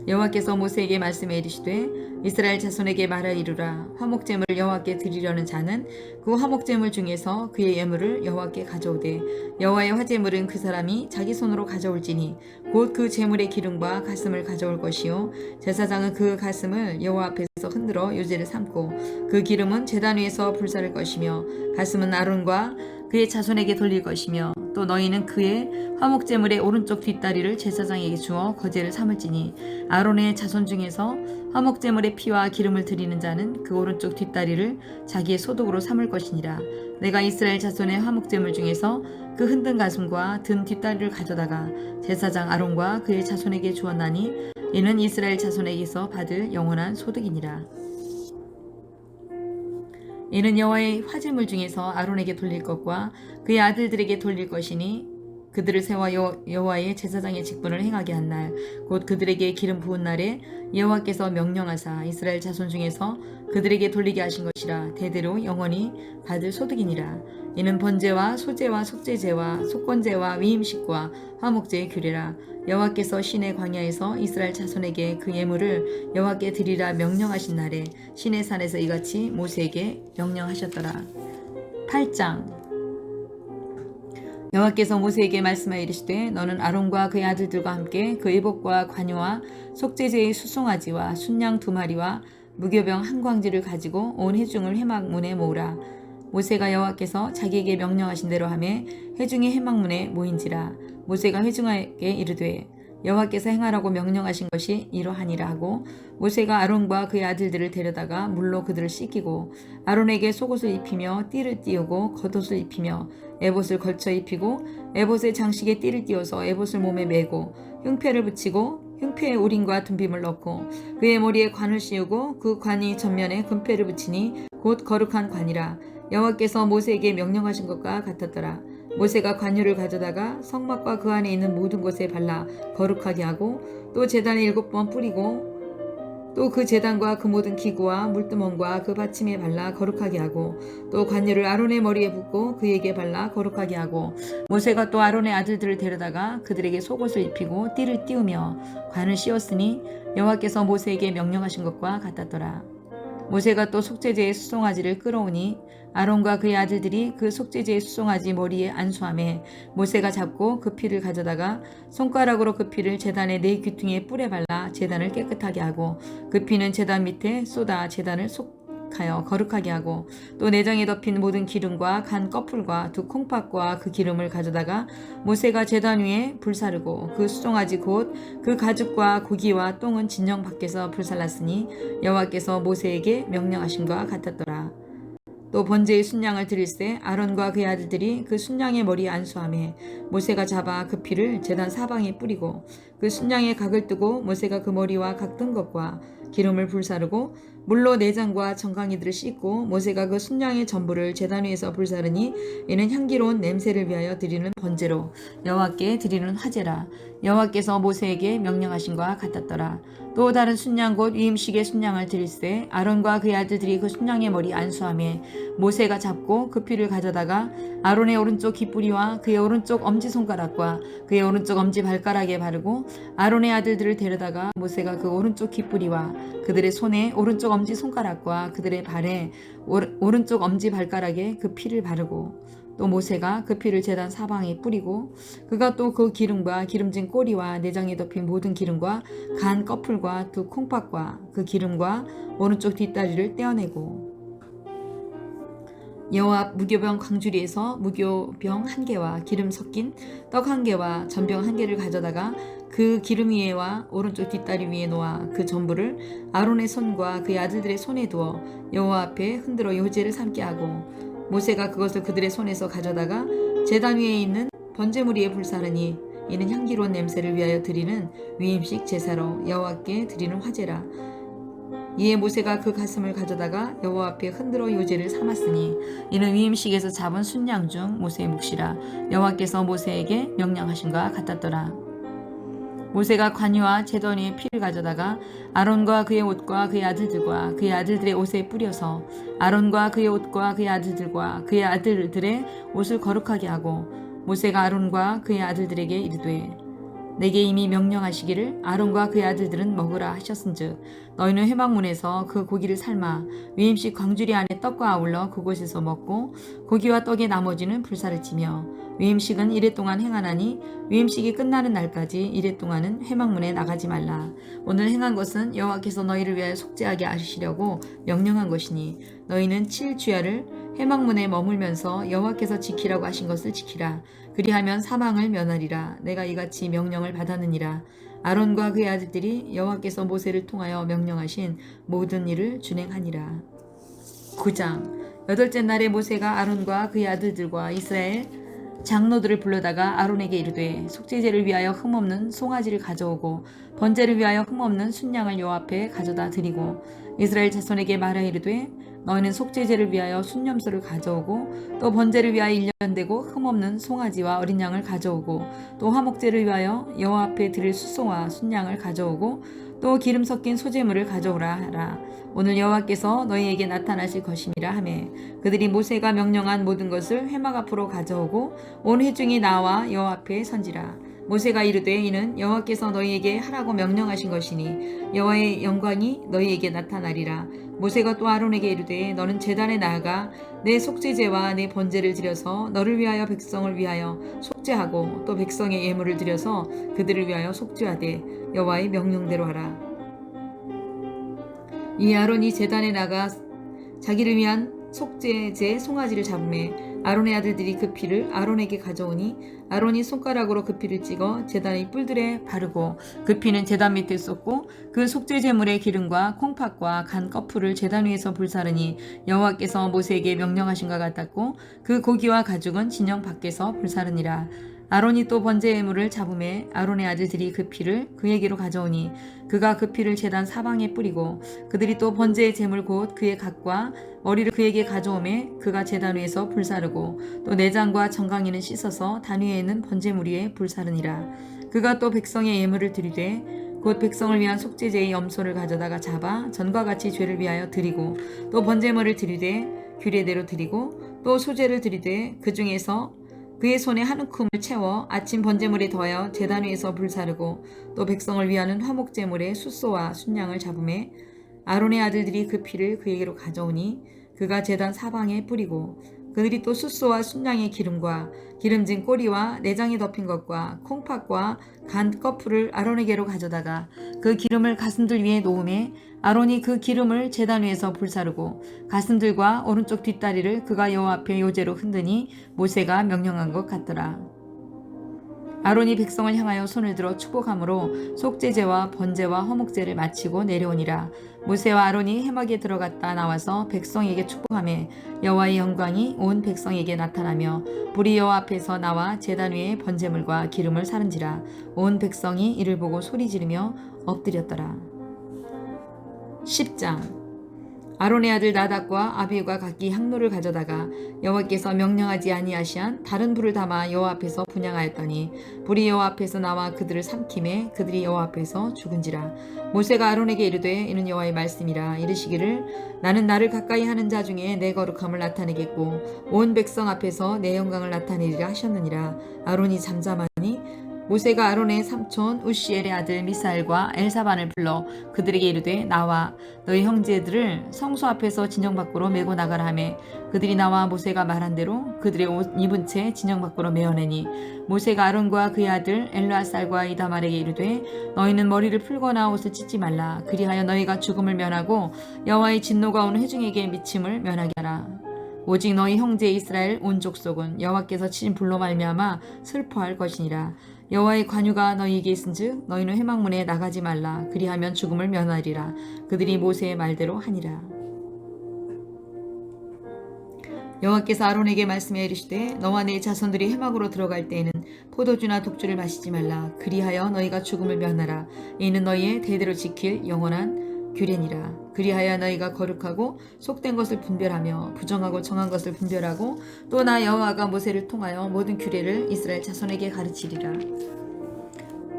여호와께서 모세에게 말씀해 이르시되 이스라엘 자손에게 말하 이르라. 화목제물을 여호와께 드리려는 자는 그 화목제물 중에서 그의 예물을 여호와께 가져오되 여호와의 화제물은 그 사람이 자기 손으로 가져올지니 곧 그 제물의 기름과 가슴을 가져올 것이요 제사장은 그 가슴을 여호와 앞에서 흔들어 요제를 삼고 그 기름은 제단 위에서 불사를 것이며 가슴은 아론과 그의 자손에게 돌릴 것이며 또 너희는 그의 화목제물의 오른쪽 뒷다리를 제사장에게 주어 거제를 삼을지니 아론의 자손 중에서 화목제물의 피와 기름을 드리는 자는 그 오른쪽 뒷다리를 자기의 소득으로 삼을 것이니라. 내가 이스라엘 자손의 화목제물 중에서 그 흔든 가슴과 든 뒷다리를 가져다가 제사장 아론과 그의 자손에게 주었나니 이는 이스라엘 자손에게서 받을 영원한 소득이니라. 이는 여호와의 화제물 중에서 아론에게 돌릴 것과 그의 아들들에게 돌릴 것이니 그들을 세워 여호와의 제사장의 직분을 행하게 한 날 곧 그들에게 기름 부은 날에 여호와께서 명령하사 이스라엘 자손 중에서 그들에게 돌리게 하신 것이라. 대대로 영원히 받을 소득이니라. 이는 번제와 소제와 속죄제와 속건제와 위임식과 화목제의 규례라. 여호와께서 시내 광야에서 이스라엘 자손에게 그 예물을 여호와께 드리라 명령하신 날에 시내 산에서 이같이 모세에게 명령하셨더라. 8장. 여호와께서 모세에게 말씀하여 이르시되 너는 아론과 그의 아들들과 함께 그 의복과 관유와 속죄제의 수송아지와 순양 2마리와 무교병 한 광지를 가지고 온 회중을 회막문에 모으라. 모세가 여호와께서 자기에게 명령하신 대로 하매 회중이 회막문에 모인지라. 모세가 회중에게 이르되 여호와께서 행하라고 명령하신 것이 이러하니라 하고 모세가 아론과 그의 아들들을 데려다가 물로 그들을 씻기고 아론에게 속옷을 입히며 띠를 띄우고 겉옷을 입히며 에봇을 걸쳐 입히고 에봇의 장식에 띠를 띄워서 에봇을 몸에 메고 흉패를 붙이고 흉패에 우림과 둔빔을 넣고 그의 머리에 관을 씌우고 그 관이 전면에 금패를 붙이니 곧 거룩한 관이라. 여호와께서 모세에게 명령하신 것과 같았더라. 모세가 관유를 가져다가 성막과 그 안에 있는 모든 곳에 발라 거룩하게 하고 또 제단에 7번 뿌리고 또 그 제단과 그 모든 기구와 물두멍과 그 받침에 발라 거룩하게 하고 또 관유를 아론의 머리에 붓고 그에게 발라 거룩하게 하고 모세가 또 아론의 아들들을 데려다가 그들에게 속옷을 입히고 띠를 띄우며 관을 씌웠으니 여호와께서 모세에게 명령하신 것과 같았더라. 모세가 또 속죄제의 수송아지를 끌어오니 아론과 그의 아들들이 그 속죄제의 수송아지 머리에 안수하매 모세가 잡고 그 피를 가져다가 손가락으로 그 피를 제단의 4귀퉁이에 뿔에 발라 제단을 깨끗하게 하고 그 피는 제단 밑에 쏟아 제단을 속하여 거룩하게 하고 또 내장에 덮인 모든 기름과 간 꺼풀과 두 콩팥과 그 기름을 가져다가 모세가 제단 위에 불사르고 그 수송아지 곧 그 가죽과 고기와 똥은 진영 밖에서 불살랐으니 여호와께서 모세에게 명령하신 것 같았더라. 또 번제의 순양을 드릴새 아론과 그의 아들들이 그 순양의 머리에 안수하매 모세가 잡아 그 피를 제단 사방에 뿌리고 그 순양의 각을 뜨고 모세가 그 머리와 각 뜬 것과 기름을 불사르고 물로 내장과 정강이들을 씻고 모세가 그 순양의 전부를 제단 위에서 불사르니 이는 향기로운 냄새를 위하여 드리는 번제로 여호와께 드리는 화제라. 여호와께서 모세에게 명령하신 것과 같았더라. 또 다른 순양 곧 위임식의 순양을 드릴새 아론과 그의 아들들이 그 순양의 머리 안수하며 모세가 잡고 그 피를 가져다가 아론의 오른쪽 깃뿌리와 그의 오른쪽 엄지손가락과 그의 오른쪽 엄지발가락에 바르고 아론의 아들들을 데려다가 모세가 그 오른쪽 깃뿌리와 그들의 손에 오른쪽 엄지손가락과 그들의 발에 오른쪽 엄지발가락에 그 피를 바르고 또 모세가 그 피를 제단 사방에 뿌리고 그가 또 그 기름과 기름진 꼬리와 내장에 덮인 모든 기름과 간 꺼풀과 두 콩팥과 그 기름과 오른쪽 뒷다리를 떼어내고 여호와 앞 무교병 광주리에서 무교병 1개와 기름 섞인 떡 1개와 전병 1개를 가져다가 그 기름 위에와 오른쪽 뒷다리 위에 놓아 그 전부를 아론의 손과 그의 아들들의 손에 두어 여호와 앞에 흔들어 요제를 삼게 하고 모세가 그것을 그들의 손에서 가져다가 제단 위에 있는 번제물 위에 불사르니 이는 향기로운 냄새를 위하여 드리는 위임식 제사로 여호와께 드리는 화제라. 이에 모세가 그 가슴을 가져다가 여호와 앞에 흔들어 요제를 삼았으니 이는 위임식에서 잡은 순양 중 모세의 몫이라. 여호와께서 모세에게 명령하신 것과 같았더라. 모세가 관유와 제단 위에 피를 가져다가 아론과 그의 옷과 그의 아들들과 그의 아들들의 옷에 뿌려서 아론과 그의 옷과 그의 아들들과 그의 아들들의 옷을 거룩하게 하고 모세가 아론과 그의 아들들에게 이르되 내게 이미 명령하시기를 아론과 그의 아들들은 먹으라 하셨은즉 너희는 회막문에서 그 고기를 삶아 위임식 광주리 안에 떡과 아울러 그곳에서 먹고 고기와 떡의 나머지는 불사를 치며 위임식은 이레 동안 행하나니 위임식이 끝나는 날까지 이레 동안은 회막문에 나가지 말라. 오늘 행한 것은 여호와께서 너희를 위하여 속죄하게 하시려고 명령한 것이니 너희는 7주야를 회막문에 머물면서 여호와께서 지키라고 하신 것을 지키라. 그리하면 사망을 면하리라. 내가 이같이 명령을 받았느니라. 아론과 그의 아들들이 여호와께서 모세를 통하여 명령하신 모든 일을 준행하니라. 9장. 여덟째 날에 모세가 아론과 그의 아들들과 이스라엘 장로들을 불러다가 아론에게 이르되 속죄제를 위하여 흠없는 송아지를 가져오고 번제를 위하여 흠없는 순양을 여호와 앞에 가져다 드리고 이스라엘 자손에게 말하여 이르되 너희는 속죄제를 위하여 순염소를 가져오고 또 번제를 위하여 1년 되고 흠없는 송아지와 어린 양을 가져오고 또 화목제를 위하여 여호와 앞에 드릴 숫소와 순양을 가져오고 또 기름 섞인 소제물을 가져오라 하라. 오늘 여호와께서 너희에게 나타나실 것이니라 하매 그들이 모세가 명령한 모든 것을 회막 앞으로 가져오고 온 회중이 나와 여호와 앞에 선지라. 모세가 이르되 이는 여호와께서 너희에게 하라고 명령하신 것이니 여호와의 영광이 너희에게 나타나리라. 모세가 또 아론에게 이르되 너는 제단에 나아가 내 속죄제와 내 번제를 드려서 너를 위하여 백성을 위하여 속죄하고 또 백성의 예물을 드려서 그들을 위하여 속죄하되 여호와의 명령대로 하라. 이 아론이 제단에 나가 자기를 위한 속죄제 송아지를 잡음에 아론의 아들들이 그 피를 아론에게 가져오니 아론이 손가락으로 그 피를 찍어 제단의 뿔들에 바르고 그 피는 제단 밑에 쏟고 그 속죄제물의 기름과 콩팥과 간 거풀을 제단 위에서 불사르니 여호와께서 모세에게 명령하신 것 같았고 그 고기와 가죽은 진영 밖에서 불사르니라. 아론이 또 번제 예물을 잡음에 아론의 아들들이 그 피를 그에게로 가져오니 그가 그 피를 제단 사방에 뿌리고 그들이 또 번제의 제물 곧 그의 각과 머리를 그에게 가져오매 그가 제단 위에서 불사르고 또 내장과 정강이는 씻어서 단 위에 있는 번제물 위에 불사르니라. 그가 또 백성의 예물을 드리되 곧 백성을 위한 속죄제의 염소를 가져다가 잡아 전과 같이 죄를 위하여 드리고 또 번제물을 드리되 규례대로 드리고 또 소제를 드리되 그 중에서 그의 손에 한 움큼을 채워 아침 번제물에 더하여 제단 위에서 불사르고 또 백성을 위하는 화목제물에 숫소와 순양을 잡음에 아론의 아들들이 그 피를 그에게로 가져오니 그가 제단 사방에 뿌리고 그들이 또 숫소와 순양의 기름과 기름진 꼬리와 내장이 덮인 것과 콩팥과 간 거풀을 아론에게로 가져다가 그 기름을 가슴들 위에 놓음에 아론이 그 기름을 제단 위에서 불사르고 가슴들과 오른쪽 뒷다리를 그가 여호와 앞에 요제로 흔드니 모세가 명령한 것 같더라. 아론이 백성을 향하여 손을 들어 축복함으로 속죄제와 번제와 화목제를 마치고 내려오니라. 모세와 아론이 회막에 들어갔다 나와서 백성에게 축복하매 여호와의 영광이 온 백성에게 나타나며 불이 여호와 앞에서 나와 제단 위에 번제물과 기름을 사른지라. 온 백성이 이를 보고 소리 지르며 엎드렸더라. 10장. 아론의 아들 나답과 아비후가 각기 향로를 가져다가 여호와께서 명령하지 아니하시한 다른 불을 담아 여호와 앞에서 분향하였더니 불이 여호와 앞에서 나와 그들을 삼킴에 그들이 여호와 앞에서 죽은지라. 모세가 아론에게 이르되 이는 여호와의 말씀이라. 이르시기를 나는 나를 가까이 하는 자 중에 내 거룩함을 나타내겠고 온 백성 앞에서 내 영광을 나타내리라 하셨느니라. 아론이 잠잠하니 모세가 아론의 삼촌 우시엘의 아들 미사엘과 엘사반을 불러 그들에게 이르되 나와 너희 형제들을 성소 앞에서 진영 밖으로 메고 나가라 하매 그들이 나와 모세가 말한 대로 그들의 옷 입은 채 진영 밖으로 메어내니 모세가 아론과 그의 아들 엘르아살과 이다말에게 이르되 너희는 머리를 풀거나 옷을 찢지 말라. 그리하여 너희가 죽음을 면하고 여호와의 진노가 온 회중에게 미침을 면하게 하라. 오직 너희 형제 이스라엘 온 족속은 여호와께서 치신 불로 말미암아 슬퍼할 것이니라. 여호와의 관유가 너희에게 있은즉 너희는 회막문에 나가지 말라. 그리하면 죽음을 면하리라. 그들이 모세의 말대로 하니라. 여호와께서 아론에게 말씀해 이르시되 너와 네 자손들이 회막으로 들어갈 때에는 포도주나 독주를 마시지 말라. 그리하여 너희가 죽음을 면하라. 이는 너희의 대대로 지킬 영원한 규례니라. 그리하여 너희가 거룩하고 속된 것을 분별하며 부정하고 정한 것을 분별하고 또 나 여호와가 모세를 통하여 모든 규례를 이스라엘 자손에게 가르치리라.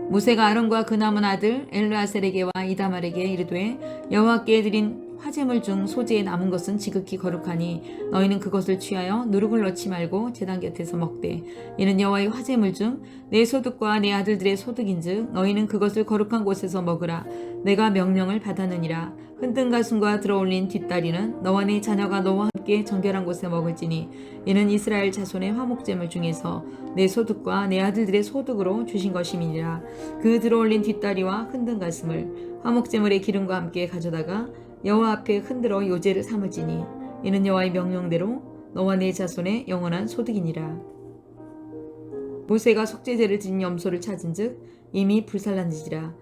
모세가 아론과 그 남은 아들 엘르아셀에게와 이다말에게 이르되 여호와께 드린 화제물 중 소재에 남은 것은 지극히 거룩하니 너희는 그것을 취하여 누룩을 넣지 말고 제단 곁에서 먹되 이는 여호와의 화제물 중 내 소득과 내 아들들의 소득인즉 너희는 그것을 거룩한 곳에서 먹으라. 내가 명령을 받았느니라. 흔든 가슴과 들어올린 뒷다리는 너와 네 자녀가 너와 함께 정결한 곳에 먹을지니 이는 이스라엘 자손의 화목제물 중에서 내 소득과 내 아들들의 소득으로 주신 것임이니라. 그 들어올린 뒷다리와 흔든 가슴을 화목제물의 기름과 함께 가져다가 여호와 앞에 흔들어 요제를 삼을지니 이는 여호와의 명령대로 너와 내 자손의 영원한 소득이니라. 모세가 속죄제를 지닌 염소를 찾은즉 이미 불살란지라.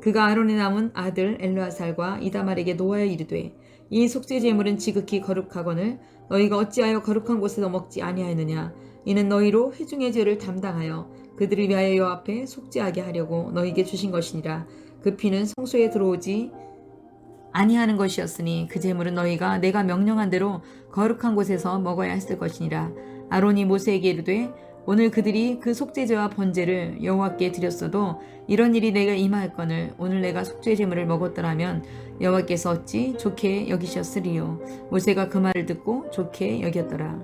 그가 아론의 남은 아들 엘르아살과 이다말에게 노하여 이르되 이 속죄제물은 지극히 거룩하거늘 너희가 어찌하여 거룩한 곳에서 먹지 아니하였느냐. 이는 너희로 회중의 죄를 담당하여 그들을 위하여 여호와 앞에 속죄하게 하려고 너희에게 주신 것이니라. 그 피는 성소에 들어오지 아니하는 것이었으니 그 제물은 너희가 내가 명령한 대로 거룩한 곳에서 먹어야 했을 것이니라. 아론이 모세에게 이르되 오늘 그들이 그 속죄제와 번제를 여호와께 드렸어도 이런 일이 내가 임하였거늘 오늘 내가 속죄 제물을 먹었더라면 여호와께서 어찌 좋게 여기셨으리요. 모세가 그 말을 듣고 좋게 여겼더라.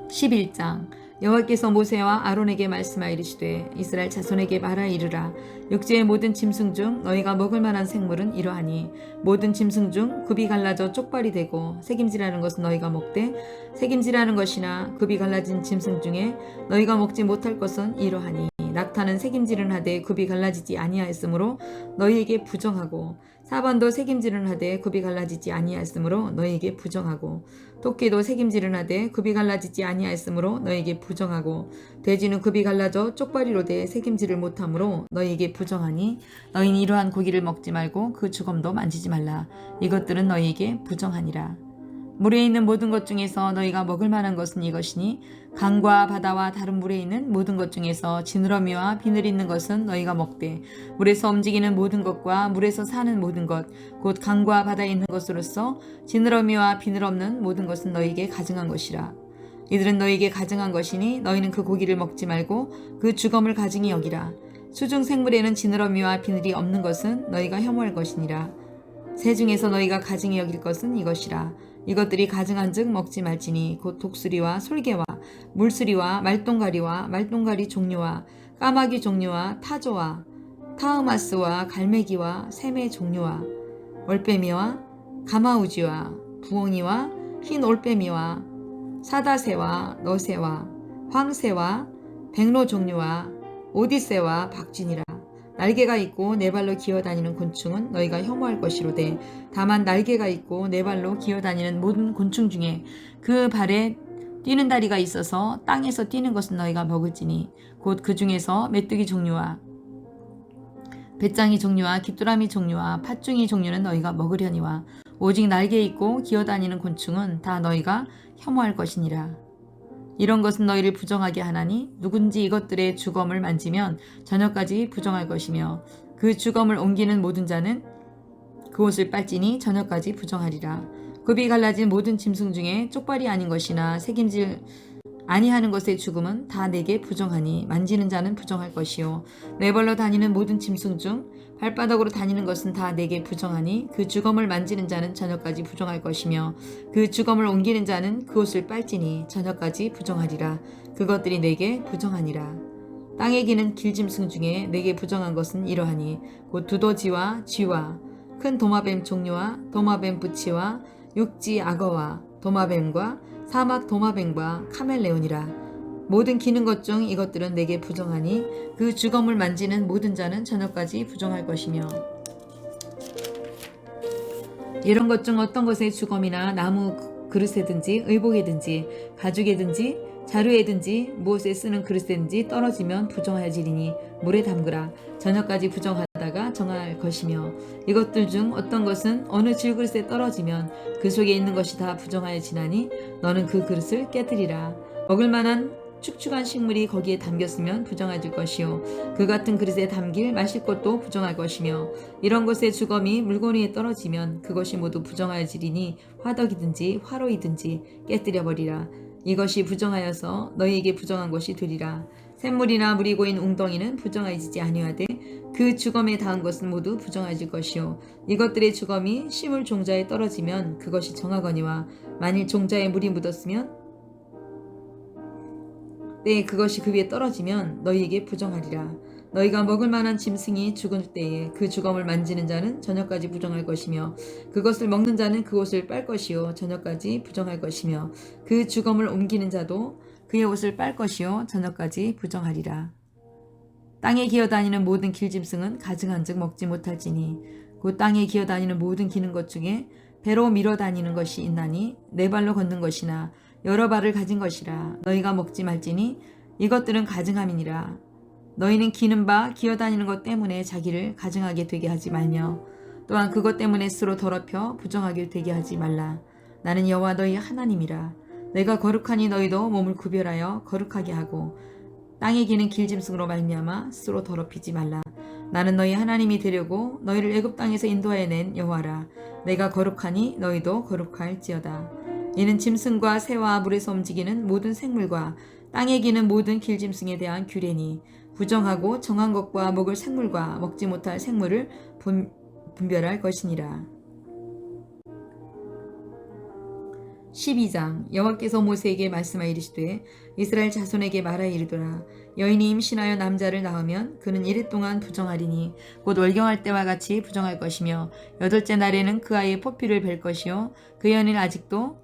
11장 여호와께서 모세와 아론에게 말씀하여 이르시되 이스라엘 자손에게 말하여 이르라. 육지의 모든 짐승 중 너희가 먹을 만한 생물은 이러하니 모든 짐승 중 굽이 갈라져 쪽발이 되고 새김질하는 것은 너희가 먹되 새김질하는 것이나 굽이 갈라진 짐승 중에 너희가 먹지 못할 것은 이러하니 낙타는 새김질은 하되 굽이 갈라지지 아니하였으므로 너희에게 부정하고 사반도 새김질은 하되 굽이 갈라지지 아니하였으므로 너희에게 부정하고 토끼도 새김질은 하되 굽이 갈라지지 아니하였으므로 너희에게 부정하고 돼지는 굽이 갈라져 쪽발이로 돼 새김질을 못하므로 너희에게 부정하니 너희는 이러한 고기를 먹지 말고 그 주검도 만지지 말라. 이것들은 너희에게 부정하니라. 물에 있는 모든 것 중에서 너희가 먹을 만한 것은 이것이니 강과 바다와 다른 물에 있는 모든 것 중에서 지느러미와 비늘 있는 것은 너희가 먹되 물에서 움직이는 모든 것과 물에서 사는 모든 것 곧 강과 바다에 있는 것으로서 지느러미와 비늘 없는 모든 것은 너희에게 가증한 것이라. 이들은 너희에게 가증한 것이니 너희는 그 고기를 먹지 말고 그 주검을 가증히 여기라. 수중 생물에는 지느러미와 비늘이 없는 것은 너희가 혐오할 것이니라. 새 중에서 너희가 가증히 여길 것은 이것이라. 이것들이 가증한즉 먹지 말지니 곧 독수리와 솔개와 물수리와 말똥가리 종류와 까마귀 종류와 타조와 타흐마스와 갈매기와 샘의 종류와 올빼미와 가마우지와 부엉이와 흰 올빼미와 사다새와 너새와 황새와 백로 종류와 오디새와 박쥐니라. 날개가 있고 네 발로 기어다니는 곤충은 너희가 혐오할 것이로되 다만 날개가 있고 네 발로 기어다니는 모든 곤충 중에 그 발에 뛰는 다리가 있어서 땅에서 뛰는 것은 너희가 먹을지니 곧 그 중에서 메뚜기 종류와 배짱이 종류와 귀뚜라미 종류와 팥중이 종류는 너희가 먹으려니와 오직 날개 있고 기어다니는 곤충은 다 너희가 혐오할 것이니라. 이런 것은 너희를 부정하게 하나니 누군지 이것들의 주검을 만지면 저녁까지 부정할 것이며 그 주검을 옮기는 모든 자는 그옷을 빨지니 저녁까지 부정하리라. 굽이 갈라진 모든 짐승 중에 쪽발이 아닌 것이나 새김질 아니하는 것의 죽음은 다 내게 부정하니 만지는 자는 부정할 것이요 네 발로 다니는 모든 짐승 중 발바닥으로 다니는 것은 다 내게 부정하니 그 주검을 만지는 자는 저녁까지 부정할 것이며 그 주검을 옮기는 자는 그 옷을 빨지니 저녁까지 부정하리라. 그것들이 내게 부정하니라. 땅에 기는 길짐승 중에 내게 부정한 것은 이러하니 곧 두더지와 쥐와 큰 도마뱀 종류와 도마뱀 부치와 육지 악어와 도마뱀과 사막 도마뱀과 카멜레온이라. 모든 기는 것 중 이것들은 내게 부정하니 그 주검을 만지는 모든 자는 저녁까지 부정할 것이며 이런 것 중 어떤 것의 주검이나 나무 그릇에든지 의복에든지 가죽에든지 자루에든지 무엇에 쓰는 그릇에든지 떨어지면 부정하여지리니 물에 담그라. 저녁까지 부정하다가 정할 것이며 이것들 중 어떤 것은 어느 질그릇에 떨어지면 그 속에 있는 것이 다 부정하여지나니 너는 그 그릇을 깨뜨리라. 먹을 만한 축축한 식물이 거기에 담겼으면 부정해질 것이요 그 같은 그릇에 담길 마실 것도 부정할 것이며 이런 것의 주검이 물건 위에 떨어지면 그것이 모두 부정하여지리니 화덕이든지 화로이든지 깨뜨려 버리라. 이것이 부정하여서 너희에게 부정한 것이 되리라. 샘물이나 물이 고인 웅덩이는 부정하여지지 아니하되 그 주검에 닿은 것은 모두 부정하여질 것이요 이것들의 주검이 시물 종자에 떨어지면 그것이 정하거니와 만일 종자에 물이 묻었으면 때에 그것이 그 위에 떨어지면 너희에게 부정하리라. 너희가 먹을 만한 짐승이 죽을 때에 그 주검을 만지는 자는 저녁까지 부정할 것이며 그것을 먹는 자는 그 옷을 빨 것이요 저녁까지 부정할 것이며 그 주검을 옮기는 자도 그의 옷을 빨 것이요 저녁까지 부정하리라. 땅에 기어다니는 모든 길짐승은 가증한즉 먹지 못할지니 곧 땅에 기어다니는 모든 기는 것 중에 배로 밀어 다니는 것이 있나니 네 발로 걷는 것이나 여러 발을 가진 것이라. 너희가 먹지 말지니 이것들은 가증함이니라. 너희는 기는 바 기어다니는 것 때문에 자기를 가증하게 되게 하지 말며 또한 그것 때문에 스스로 더럽혀 부정하게 되게 하지 말라. 나는 여호와 너희 하나님이라. 내가 거룩하니 너희도 몸을 구별하여 거룩하게 하고 땅에 기는 길짐승으로 말미암아 스스로 더럽히지 말라. 나는 너희 하나님이 되려고 너희를 애굽 땅에서 인도하여 낸 여호와라. 내가 거룩하니 너희도 거룩할지어다. 이는 짐승과 새와 물에서 움직이는 모든 생물과 땅에 기는 모든 길짐승에 대한 규례니 부정하고 정한 것과 먹을 생물과 먹지 못할 생물을 분별할 것이니라. 12장. 여호와께서 모세에게 말씀하여 이르시되 이스라엘 자손에게 말하여 이르도라. 여인이 임신하여 남자를 낳으면 그는 이래 동안 부정하리니 곧 월경할 때와 같이 부정할 것이며 여덟째 날에는 그 아이의 포피를 벨 것이요 그 여인은 아직도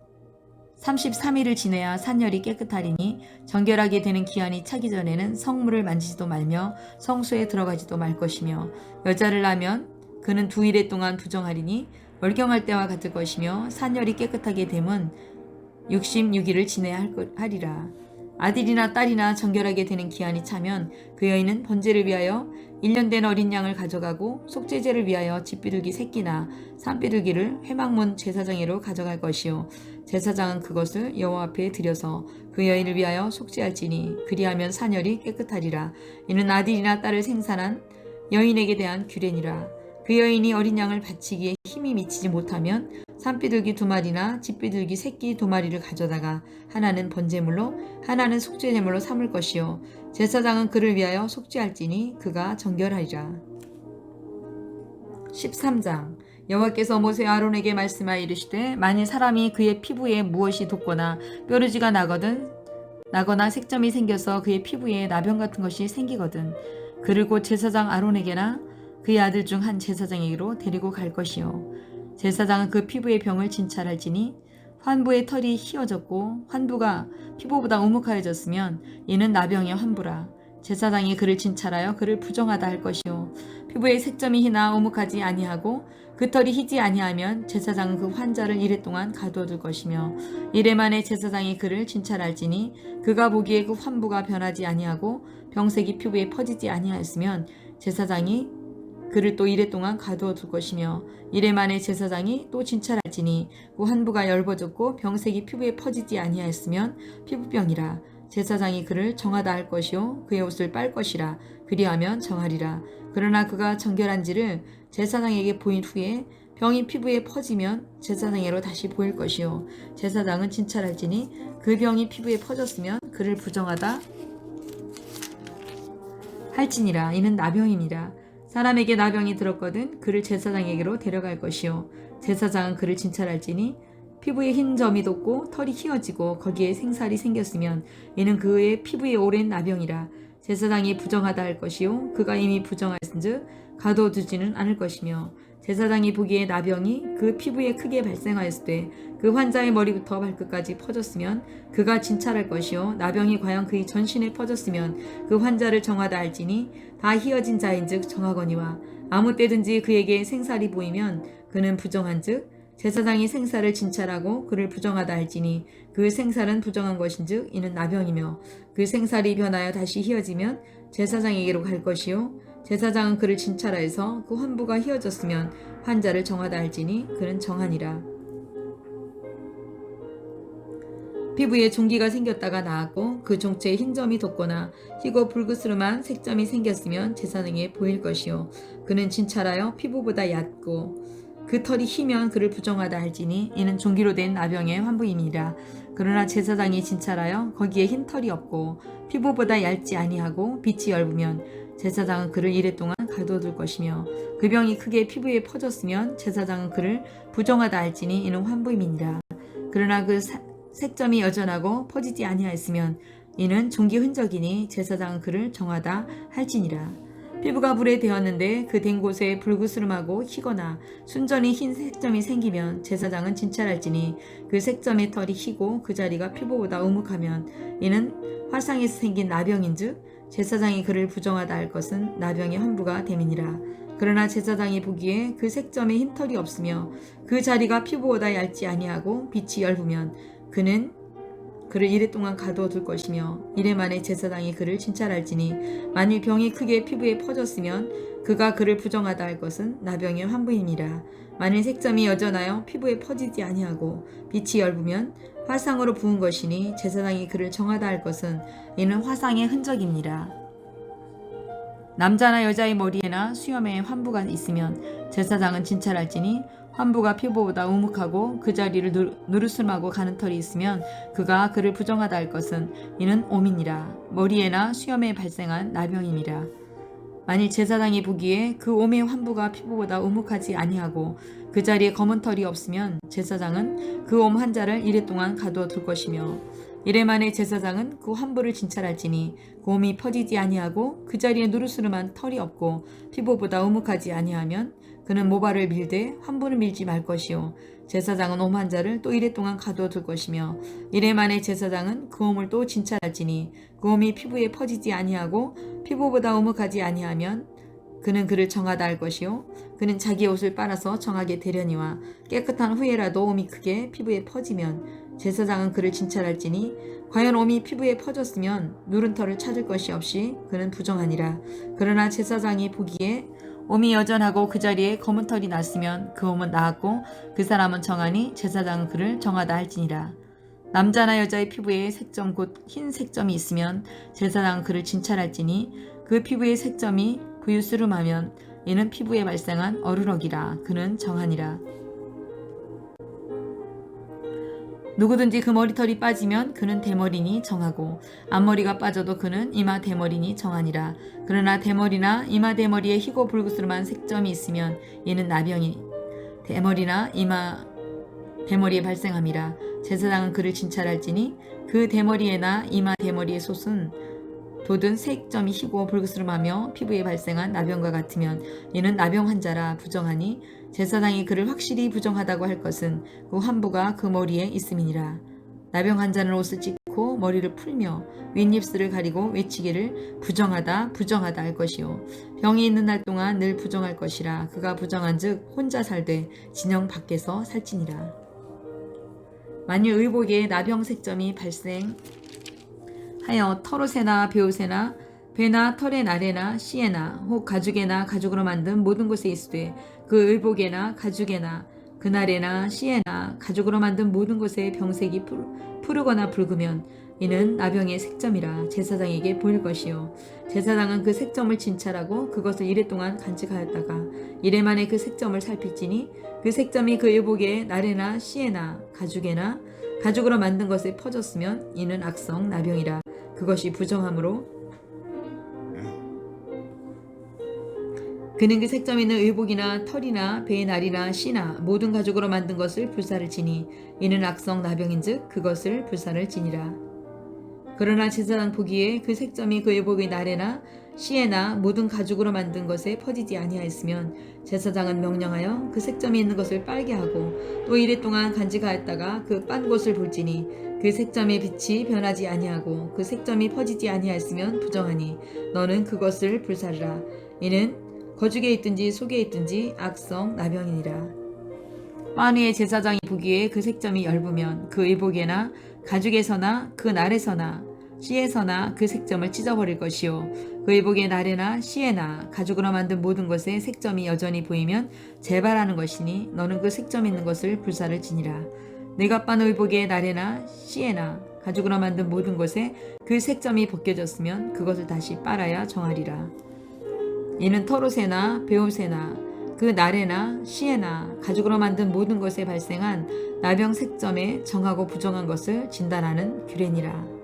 33일을 지내야 산열이 깨끗하리니 정결하게 되는 기한이 차기 전에는 성물을 만지지도 말며 성소에 들어가지도 말 것이며 여자를 낳으면 그는 2일에 동안 부정하리니 월경할 때와 같을 것이며 산열이 깨끗하게 되면 66일을 지내야 하리라. 아들이나 딸이나 정결하게 되는 기한이 차면 그 여인은 번제를 위하여 1년 된 어린 양을 가져가고 속죄제를 위하여 집비둘기 새끼나 산비둘기를 회막문 제사장으로 가져갈 것이요 제사장은 그것을 여호와 앞에 드려서 그 여인을 위하여 속죄할지니 그리하면 산열이 깨끗하리라. 이는 아들이나 딸을 생산한 여인에게 대한 규례니라. 그 여인이 어린 양을 바치기에 힘이 미치지 못하면 산비둘기 2마리나 집비둘기 새끼 2마리를 가져다가 하나는 번제물로 하나는 속죄제물로 삼을 것이요 제사장은 그를 위하여 속죄할지니 그가 정결하리라. 13장. 여호와께서 모세 아론에게 말씀하여 이르시되 만일 사람이 그의 피부에 무엇이 돋거나 뾰루지가 나거나 색점이 생겨서 그의 피부에 나병 같은 것이 생기거든 그를 곧 제사장 아론에게나 그의 아들 중 한 제사장에게로 데리고 갈 것이요 제사장은 그 피부의 병을 진찰할지니 환부의 털이 휘어졌고 환부가 피부보다 우묵하여졌으면 이는 나병의 환부라. 제사장이 그를 진찰하여 그를 부정하다 할 것이요 피부의 색점이 희나 우묵하지 아니하고 그 털이 희지 아니하면 제사장은 그 환자를 이래 동안 가두어둘 것이며 이래 만에 제사장이 그를 진찰할지니 그가 보기에 그 환부가 변하지 아니하고 병색이 피부에 퍼지지 아니하였으면 제사장이 그를 또 이래 동안 가두어둘 것이며 이래 만에 제사장이 또 진찰할지니 그 환부가 엷어졌고 병색이 피부에 퍼지지 아니하였으면 피부병이라. 제사장이 그를 정하다 할 것이요 그의 옷을 빨 것이라. 그리하면 정하리라. 그러나 그가 정결한지를 제사장에게 보인 후에 병이 피부에 퍼지면 제사장에게로 다시 보일 것이요 제사장은 진찰할지니 그 병이 피부에 퍼졌으면 그를 부정하다 할지니라. 이는 나병이니라. 사람에게 나병이 들었거든 그를 제사장에게로 데려갈 것이요 제사장은 그를 진찰할지니 피부에 흰 점이 돋고 털이 휘어지고 거기에 생살이 생겼으면 이는 그의 피부에 오랜 나병이라. 제사장이 부정하다 할 것이요 그가 이미 부정하였은즉 가둬두지는 않을 것이며 제사장이 보기에 나병이 그 피부에 크게 발생하였을 때 그 환자의 머리부터 발끝까지 퍼졌으면 그가 진찰할 것이요 나병이 과연 그의 전신에 퍼졌으면 그 환자를 정하다 할지니 다 휘어진 자인즉 정하거니와 아무 때든지 그에게 생살이 보이면 그는 부정한즉 제사장이 생살을 진찰하고 그를 부정하다 할지니 그 생살은 부정한 것인즉 이는 나병이며 그 생살이 변하여 다시 휘어지면 제사장에게로 갈 것이요 제사장은 그를 진찰하여서 그 환부가 휘어졌으면 환자를 정하다 할지니 그는 정하니라. 피부에 종기가 생겼다가 나았고 그 종체에 흰 점이 돋거나 희고 불그스름한 색점이 생겼으면 제사장에게 보일 것이요 그는 진찰하여 피부보다 얕고 그 털이 희면 그를 부정하다 할지니 이는 종기로 된 나병의 환부임이라. 그러나 제사장이 진찰하여 거기에 흰 털이 없고 피부보다 얇지 아니하고 빛이 엷으면 제사장은 그를 이래 동안 가둬둘 것이며 그 병이 크게 피부에 퍼졌으면 제사장은 그를 부정하다 할지니 이는 환부임이니라. 그러나 그 색점이 여전하고 퍼지지 아니하였으면 이는 종기 흔적이니 제사장은 그를 정하다 할지니라. 피부가 불에 되었는데 그 된 곳에 불그스름하고 희거나 순전히 흰 색점이 생기면 제사장은 진찰할지니 그 색점의 털이 희고 그 자리가 피부보다 우묵하면 이는 화상에서 생긴 나병인즉 제사장이 그를 부정하다 할 것은 나병의 환부가 됨이니라. 그러나 제사장이 보기에 그 색점에 흰털이 없으며 그 자리가 피부보다 얇지 아니하고 빛이 엷으면 그는 그를 이래 동안 가두어 둘 것이며 이래 만에 제사장이 그를 진찰할지니 만일 병이 크게 피부에 퍼졌으면 그가 그를 부정하다 할 것은 나병의 환부이니라. 만일 색점이 여전하여 피부에 퍼지지 아니하고 빛이 엷으면 화상으로 부은 것이니 제사장이 그를 정하다 할 것은 이는 화상의 흔적입니다. 남자나 여자의 머리에나 수염에 환부가 있으면 제사장은 진찰할지니 환부가 피부보다 우묵하고 그 자리를 누르스름하고 가는 털이 있으면 그가 그를 부정하다 할 것은 이는 오미니라. 머리에나 수염에 발생한 나병이니라. 만일 제사장이 보기에 그 오미의 환부가 피부보다 우묵하지 아니하고 그 자리에 검은 털이 없으면 제사장은 그 옴 환자를 이래 동안 가두어 둘 것이며 이래 만에 제사장은 그 환부를 진찰할지니 그 옴이 퍼지지 아니하고 그 자리에 누르스름한 털이 없고 피부보다 우묵하지 아니하면 그는 모발을 밀되 환부를 밀지 말 것이요 제사장은 옴 환자를 또 이래 동안 가두어 둘 것이며 이래 만에 제사장은 그 옴을 또 진찰할지니 그 옴이 피부에 퍼지지 아니하고 피부보다 우묵하지 아니하면 그는 그를 정하다 할 것이요 그는 자기 옷을 빨아서 정하게 되려니와 깨끗한 후에라도 옴이 크게 피부에 퍼지면 제사장은 그를 진찰할지니 과연 옴이 피부에 퍼졌으면 누른 털을 찾을 것이 없이 그는 부정하니라. 그러나 제사장이 보기에 옴이 여전하고 그 자리에 검은 털이 났으면 그 옴은 나았고 그 사람은 정하니 제사장은 그를 정하다 할지니라. 남자나 여자의 피부에 색점 곧 흰 색점이 있으면 제사장은 그를 진찰할지니 그 피부의 색점이 부유스름하면 이는 피부에 발생한 어루럭이라. 그는 정하니라. 누구든지 그 머리털이 빠지면 그는 대머리니 정하고 앞머리가 빠져도 그는 이마 대머리니 정하니라. 그러나 대머리나 이마 대머리에 희고 불그스름한 색점이 있으면 이는 나병이 대머리나 이마 대머리에 발생함이라. 제사장은 그를 진찰할지니 그 대머리에나 이마 대머리의 솥은 돋은 색점이 희고 불그스름하며 피부에 발생한 나병과 같으면 이는 나병 환자라 부정하니 제사장이 그를 확실히 부정하다고 할 것은 그 환부가 그 머리에 있음이니라. 나병 환자는 옷을 찢고 머리를 풀며 윗입술을 가리고 외치기를 부정하다 부정하다 할 것이요 병이 있는 날 동안 늘 부정할 것이라. 그가 부정한즉 혼자 살되 진영 밖에서 살지니라. 만일 의복에 나병 색점이 발생하여 털옷에나 베옷에나 배나 털의 나래나 씨에나 혹 가죽에나 가죽으로 만든 모든 곳에 있으되 그 의복에나 가죽에나 그날에나 씨에나 가죽으로 만든 모든 곳에 병색이 푸르거나 붉으면 이는 나병의 색점이라 제사장에게 보일 것이요 제사장은 그 색점을 진찰하고 그것을 이래 동안 간직하였다가 이래 만에 그 색점을 살필지니 그 색점이 그 의복에 나래나 씨에나 가죽에나 가죽으로 만든 것에 퍼졌으면 이는 악성 나병이라. 그것이 부정함으로 그는 그 색점 있는 의복이나 털이나 배의 날이나 씨나 모든 가죽으로 만든 것을 불사를 지니 이는 악성 나병인즉 그것을 불사를 지니라. 그러나 제사장 보기에 그 색점이 그 의복의 날에나 씨에나 모든 가죽으로 만든 것에 퍼지지 아니하였으면 제사장은 명령하여 그 색점이 있는 것을 빨게 하고 또 이래 동안 간직하였다가 그 빤 곳을 볼지니 그 색점의 빛이 변하지 아니하고 그 색점이 퍼지지 아니하였으면 부정하니 너는 그것을 불사르라. 이는 거죽에 있든지 속에 있든지 악성 나병이니라. 만일 제사장이 보기에 그 색점이 엷으면 그 의복에나 가죽에서나 그 날에서나 씨에서나 그 색점을 찢어버릴 것이요 그 의복의 날에나 씨에나 가죽으로 만든 모든 것에 색점이 여전히 보이면 재발하는 것이니 너는 그 색점 있는 것을 불사를 지니라. 내가 빤 의복의 날에나 씨에나 가죽으로 만든 모든 것에 그 색점이 벗겨졌으면 그것을 다시 빨아야 정하리라. 이는 털옷에나 베옷에나 그 날에나 씨에나 가죽으로 만든 모든 것에 발생한 나병 색점에 정하고 부정한 것을 진단하는 규례니라.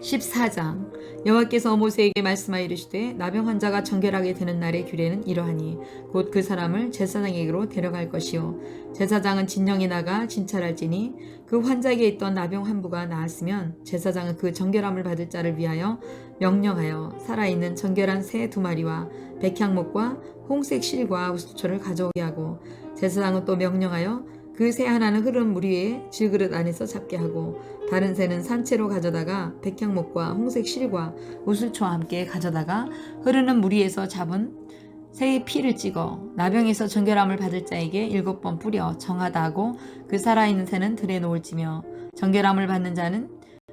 14장 여호와께서 모세에게 말씀하여 이르시되 나병 환자가 정결하게 되는 날의 규례는 이러하니 곧 그 사람을 제사장에게로 데려갈 것이요 제사장은 진영에 나가 진찰할지니 그 환자에게 있던 나병 환부가 나았으면 제사장은 그 정결함을 받을 자를 위하여 명령하여 살아있는 정결한 새 2마리와 백향목과 홍색 실과 우수초를 가져오게 하고 제사장은 또 명령하여 그 새 하나는 흐른 물 위에 질그릇 안에서 잡게 하고 다른 새는 산채로 가져다가 백향목과 홍색 실과 우슬초와 함께 가져다가 흐르는 물 위에서 잡은 새의 피를 찍어 나병에서 정결함을 받을 자에게 7번 뿌려 정하다 하고 그 살아있는 새는 들에 놓을지며 정결함을 받는 자는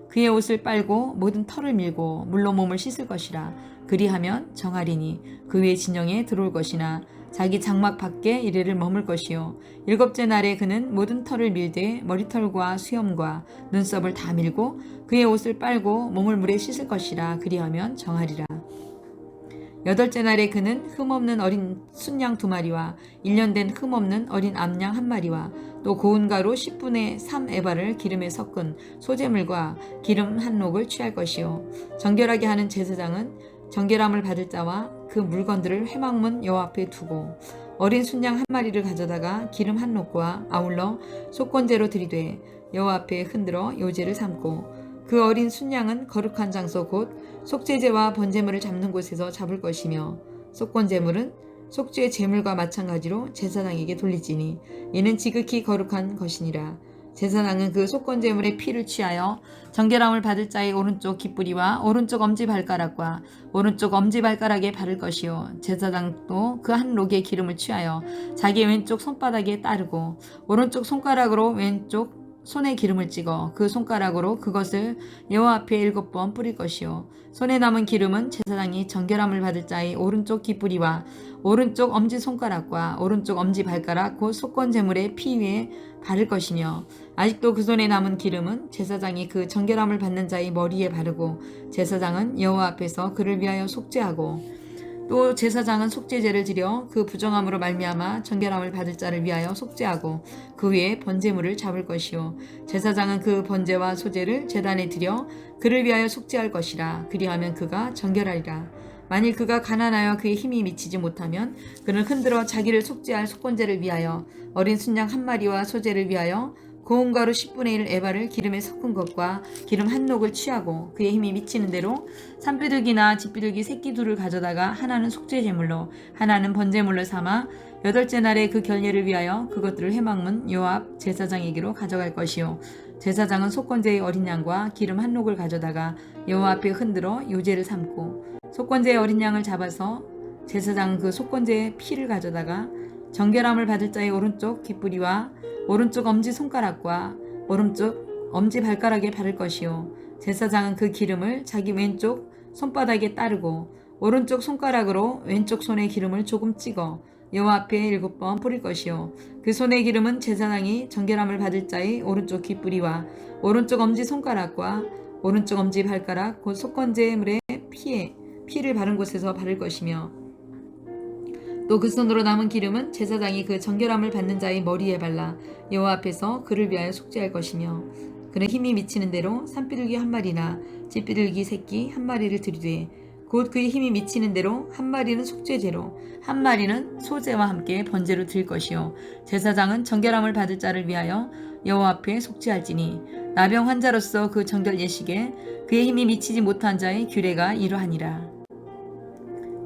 그의 옷을 빨고 모든 털을 밀고 물로 몸을 씻을 것이라. 그리하면 정하리니 그 위에 진영에 들어올 것이나 자기 장막 밖에 이래를 머물 것이요 7째 날에 그는 모든 털을 밀되 머리털과 수염과 눈썹을 다 밀고 그의 옷을 빨고 몸을 물에 씻을 것이라. 그리하면 정하리라. 8째 날에 그는 흠없는 어린 순양 2마리와 1년 된 흠없는 어린 암양 1마리와 또 고운 가루 10분의 3 에바를 기름에 섞은 소재물과 기름 한 녹을 취할 것이요 정결하게 하는 제사장은 정결함을 받을 자와 그 물건들을 회막문 여호와 앞에 두고 어린 순양 1마리를 가져다가 기름 한 녹과 아울러 속건제로 들이되 여호와 앞에 흔들어 요제를 삼고 그 어린 순양은 거룩한 장소 곧 속죄제와 번제물을 잡는 곳에서 잡을 것이며 속건제물은 속죄 제물과 마찬가지로 제사장에게 돌리지니 이는 지극히 거룩한 것이니라. 제사장은 그 속건제물의 피를 취하여 정결함을 받을 자의 오른쪽 깃뿌리와 오른쪽 엄지발가락과 오른쪽 엄지발가락에 바를 것이요 제사장도 그 한 록의 기름을 취하여 자기 왼쪽 손바닥에 따르고 오른쪽 손가락으로 왼쪽 손에 기름을 찍어 그 손가락으로 그것을 여호와 앞에 7번 뿌릴 것이요 손에 남은 기름은 제사장이 정결함을 받을 자의 오른쪽 깃뿌리와 오른쪽 엄지손가락과 오른쪽 엄지발가락 곧 속건제물의 피 위에 바를 것이며 아직도 그 손에 남은 기름은 제사장이 그 정결함을 받는 자의 머리에 바르고 제사장은 여호와 앞에서 그를 위하여 속죄하고 또 제사장은 속죄제를 지려 그 부정함으로 말미암아 정결함을 받을 자를 위하여 속죄하고 그 위에 번제물을 잡을 것이요 제사장은 그 번제와 소제를 제단에 드려 그를 위하여 속죄할 것이라. 그리하면 그가 정결하리라. 만일 그가 가난하여 그의 힘이 미치지 못하면 그는 흔들어 자기를 속죄할 속건제를 위하여 어린 순양 1마리와 소제를 위하여 고운 가루 10분의 1 에바를 기름에 섞은 것과 기름 한 녹을 취하고 그의 힘이 미치는 대로 산비둘기나 집비둘기 새끼 2를 가져다가 하나는 속죄제물로 하나는 번제물로 삼아 8째 날에 그 결례를 위하여 그것들을 회막문 여호와 앞 제사장에게로 가져갈 것이요 제사장은 속건제의 어린 양과 기름 한 녹을 가져다가 여호와 앞에 흔들어 요제를 삼고 속건제의 어린 양을 잡아서 제사장은 그 속건제의 피를 가져다가 정결함을 받을 자의 오른쪽 깃뿌리와 오른쪽 엄지손가락과 오른쪽 엄지발가락에 바를 것이요 제사장은 그 기름을 자기 왼쪽 손바닥에 따르고 오른쪽 손가락으로 왼쪽 손에 기름을 조금 찍어 여호와 앞에 7번 뿌릴 것이요 그 손의 기름은 제사장이 정결함을 받을 자의 오른쪽 깃뿌리와 오른쪽 엄지손가락과 오른쪽 엄지발가락 곧 속건제물의 피를 바른 곳에서 바를 것이며 또 그 손으로 남은 기름은 제사장이 그 정결함을 받는 자의 머리에 발라 여호와 앞에서 그를 위하여 속죄할 것이며 그는 힘이 미치는 대로 산비둘기 1마리나 집비둘기 새끼 1마리를 들이되 곧 그의 힘이 미치는 대로 1마리는 속죄제로 1마리는 소제와 함께 번제로 드릴 것이요 제사장은 정결함을 받을 자를 위하여 여호와 앞에 속죄할지니 나병 환자로서 그 정결 예식에 그의 힘이 미치지 못한 자의 규례가 이러하니라.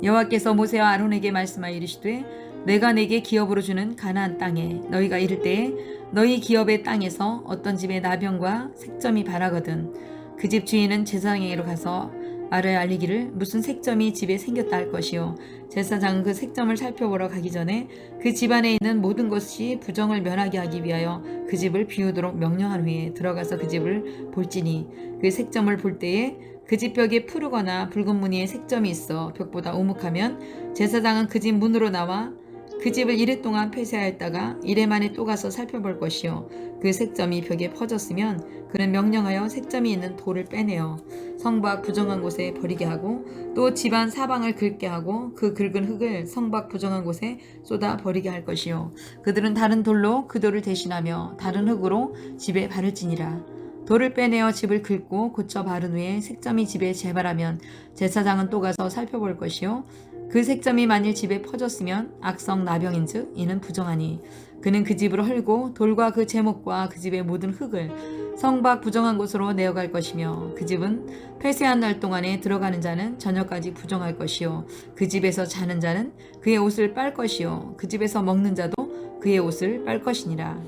여호와께서 모세와 아론에게 말씀하여 이르시되 내가 내게 기업으로 주는 가나안 땅에 너희가 이를 때에 너희 기업의 땅에서 어떤 집에 나병과 색점이 발하거든 그 집 주인은 제사장에게로 가서 말을 알리기를 무슨 색점이 집에 생겼다 할 것이요 제사장은 그 색점을 살펴보러 가기 전에 그 집안에 있는 모든 것이 부정을 면하게 하기 위하여 그 집을 비우도록 명령한 후에 들어가서 그 집을 볼지니 그 색점을 볼 때에 그 집 벽에 푸르거나 붉은 무늬의 색점이 있어 벽보다 오목하면 제사장은 그 집 문으로 나와 그 집을 이래 동안 폐쇄하였다가 이래 만에 또 가서 살펴볼 것이요 그 색점이 벽에 퍼졌으면 그는 명령하여 색점이 있는 돌을 빼내어 성 밖 부정한 곳에 버리게 하고 또 집안 사방을 긁게 하고 그 긁은 흙을 성 밖 부정한 곳에 쏟아 버리게 할 것이요 그들은 다른 돌로 그 돌을 대신하며 다른 흙으로 집에 바를지니라. 돌을 빼내어 집을 긁고 고쳐 바른 후에 색점이 집에 재발하면 제사장은 또 가서 살펴볼 것이요 그 색점이 만일 집에 퍼졌으면 악성 나병인즉 이는 부정하니 그는 그 집을 헐고 돌과 그 제목과 그 집의 모든 흙을 성 밖 부정한 곳으로 내어갈 것이며 그 집은 폐쇄한 날 동안에 들어가는 자는 저녁까지 부정할 것이요 그 집에서 자는 자는 그의 옷을 빨 것이요 그 집에서 먹는 자도 그의 옷을 빨 것이니라.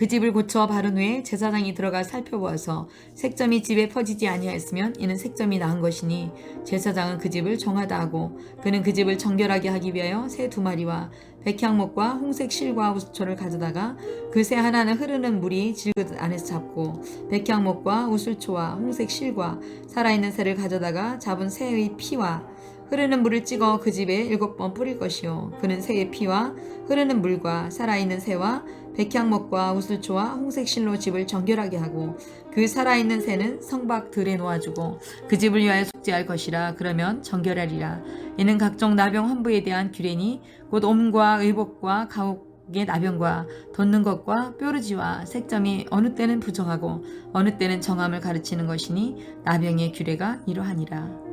그 집을 고쳐 바른 후에 제사장이 들어가 살펴보아서 색점이 집에 퍼지지 아니하였으면 이는 색점이 나은 것이니 제사장은 그 집을 정하다 하고 그는 그 집을 정결하게 하기 위하여 새 2마리와 백향목과 홍색 실과 우슬초를 가져다가 그 새 하나는 흐르는 물이 질그릇 안에서 잡고 백향목과 우슬초와 홍색 실과 살아있는 새를 가져다가 잡은 새의 피와 흐르는 물을 찍어 그 집에 7번 뿌릴 것이요 그는 새의 피와 흐르는 물과 살아있는 새와 백향목과 우슬초와 홍색 실로 집을 정결하게 하고 그 살아있는 새는 성박 들에 놓아주고 그 집을 위하여 속죄할 것이라. 그러면 정결하리라. 이는 각종 나병 환부에 대한 규례니 곧 옴과 의복과 가옥의 나병과 돋는 것과 뾰루지와 색점이 어느 때는 부정하고 어느 때는 정함을 가르치는 것이니 나병의 규례가 이러하니라.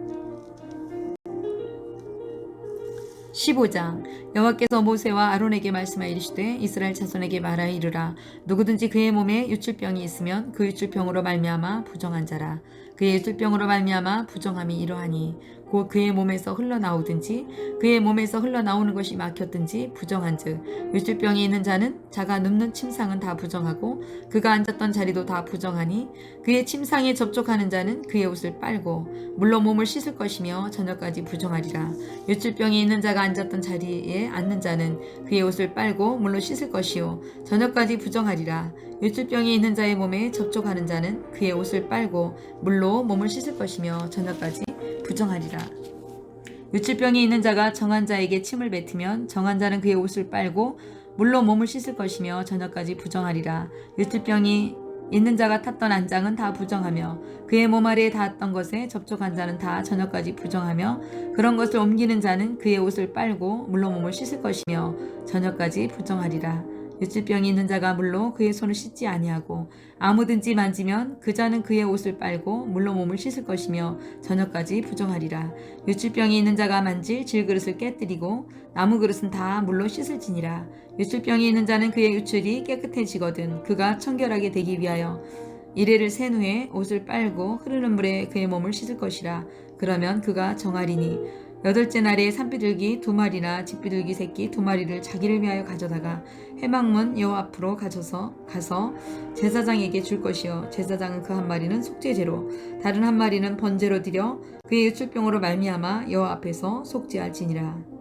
15장 여호와께서 모세와 아론에게 말씀하여 이르시되 이스라엘 자손에게 말하여 이르라. 누구든지 그의 몸에 유출병이 있으면 그 유출병으로 말미암아 부정한 자라. 그의 유출병으로 말미암아 부정함이 이러하니 곧 그의 몸에서 흘러나오든지 그의 몸에서 흘러나오는 것이 막혔든지 부정한즉 유출병이 있는 자는 자가 눕는 침상은 다 부정하고 그가 앉았던 자리도 다 부정하니 그의 침상에 접촉하는 자는 그의 옷을 빨고 물로 몸을 씻을 것이며 저녁까지 부정하리라. 유출병이 있는 자가 앉았던 자리에 앉는 자는 그의 옷을 빨고 물로 씻을 것이요 저녁까지 부정하리라. 유출병이 있는 자의 몸에 접촉하는 자는 그의 옷을 빨고 물로 몸을 씻을 것이며 저녁까지 부정하리라. 유출병이 있는 자가 정한 자에게 침을 뱉으면 정한 자는 그의 옷을 빨고 물로 몸을 씻을 것이며 저녁까지 부정하리라. 유출병이 있는 자가 탔던 안장은 다 부정하며 그의 몸 아래에 닿았던 것에 접촉한 자는 다 저녁까지 부정하며 그런 것을 옮기는 자는 그의 옷을 빨고 물로 몸을 씻을 것이며 저녁까지 부정하리라. 유출병이 있는 자가 물로 그의 손을 씻지 아니하고 아무든지 만지면 그 자는 그의 옷을 빨고 물로 몸을 씻을 것이며 저녁까지 부정하리라. 유출병이 있는 자가 만질 질그릇을 깨뜨리고 나무 그릇은 다 물로 씻을지니라. 유출병이 있는 자는 그의 유출이 깨끗해지거든 그가 청결하게 되기 위하여 이레를 센 후에 옷을 빨고 흐르는 물에 그의 몸을 씻을 것이라. 그러면 그가 정하리니 8째 날에 산비둘기 2마리나 집비둘기 새끼 2마리를 자기를 위하여 가져다가 회막문 여호와 앞으로 가서 제사장에게 줄 것이요 제사장은 그 1마리는 속죄제로 다른 1마리는 번제로 드려 그의 유출병으로 말미암아 여호와 앞에서 속죄할지니라.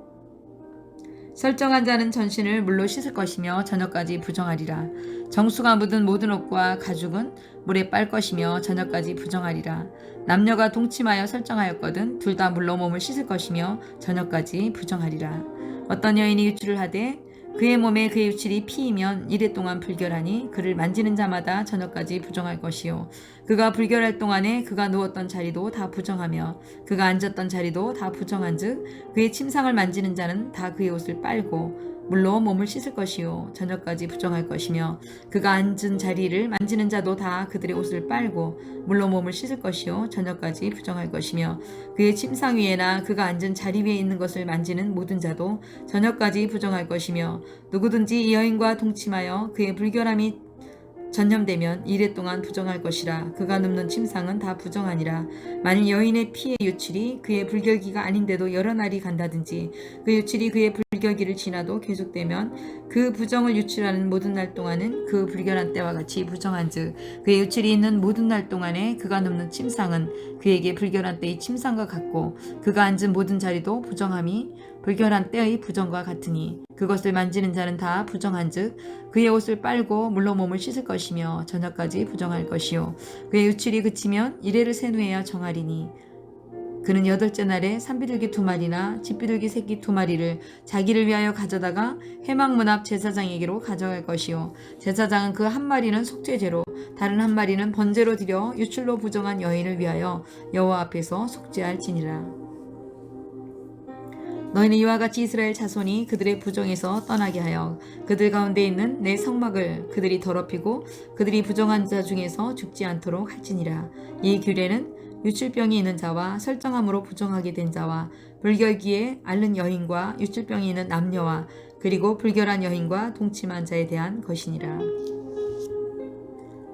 설정한 자는 전신을 물로 씻을 것이며 저녁까지 부정하리라. 정수가 묻은 모든 옷과 가죽은 물에 빨 것이며 저녁까지 부정하리라. 남녀가 동침하여 설정하였거든 둘 다 물로 몸을 씻을 것이며 저녁까지 부정하리라. 어떤 여인이 유출을 하되 그의 몸에 그의 유출이 피이면 이레 동안 불결하니 그를 만지는 자마다 저녁까지 부정할 것이요 그가 불결할 동안에 그가 누웠던 자리도 다 부정하며 그가 앉았던 자리도 다 부정한즉 그의 침상을 만지는 자는 다 그의 옷을 빨고 물로 몸을 씻을 것이요 저녁까지 부정할 것이며 그가 앉은 자리를 만지는 자도 다 그들의 옷을 빨고 물로 몸을 씻을 것이요 저녁까지 부정할 것이며 그의 침상 위에나 그가 앉은 자리 위에 있는 것을 만지는 모든 자도 저녁까지 부정할 것이며 누구든지 이 여인과 동침하여 그의 불결함이 전염되면 이레 동안 부정할 것이라. 그가 눕는 침상은 다 부정하니라. 만일 여인의 피의 유출이 그의 불결기가 아닌데도 여러 날이 간다든지 그 유출이 그의 불결기를 지나도 계속되면 그 부정을 유출하는 모든 날 동안은 그 불결한 때와 같이 부정한즉 그의 유출이 있는 모든 날 동안에 그가 눕는 침상은 그에게 불결한 때의 침상과 같고 그가 앉은 모든 자리도 부정함이 불결한 때의 부정과 같으니 그것을 만지는 자는 다 부정한즉 그의 옷을 빨고 물로 몸을 씻을 것이며 저녁까지 부정할 것이요 그의 유출이 그치면 이레를 센 후에야 정하리니 그는 8째 날에 산비둘기 2마리나 집비둘기 새끼 2마리를 자기를 위하여 가져다가 회막문 앞 제사장에게로 가져갈 것이요 제사장은 그 1마리는 속죄제로 다른 1마리는 번제로 드려 유출로 부정한 여인을 위하여 여호와 앞에서 속죄할지니라. 너희는 이와 같이 이스라엘 자손이 그들의 부정에서 떠나게 하여 그들 가운데 있는 내 성막을 그들이 더럽히고 그들이 부정한 자 중에서 죽지 않도록 할지니라. 이 규례는 유출병이 있는 자와 설정함으로 부정하게 된 자와 불결기에 앓는 여인과 유출병이 있는 남녀와 그리고 불결한 여인과 동침한 자에 대한 것이니라.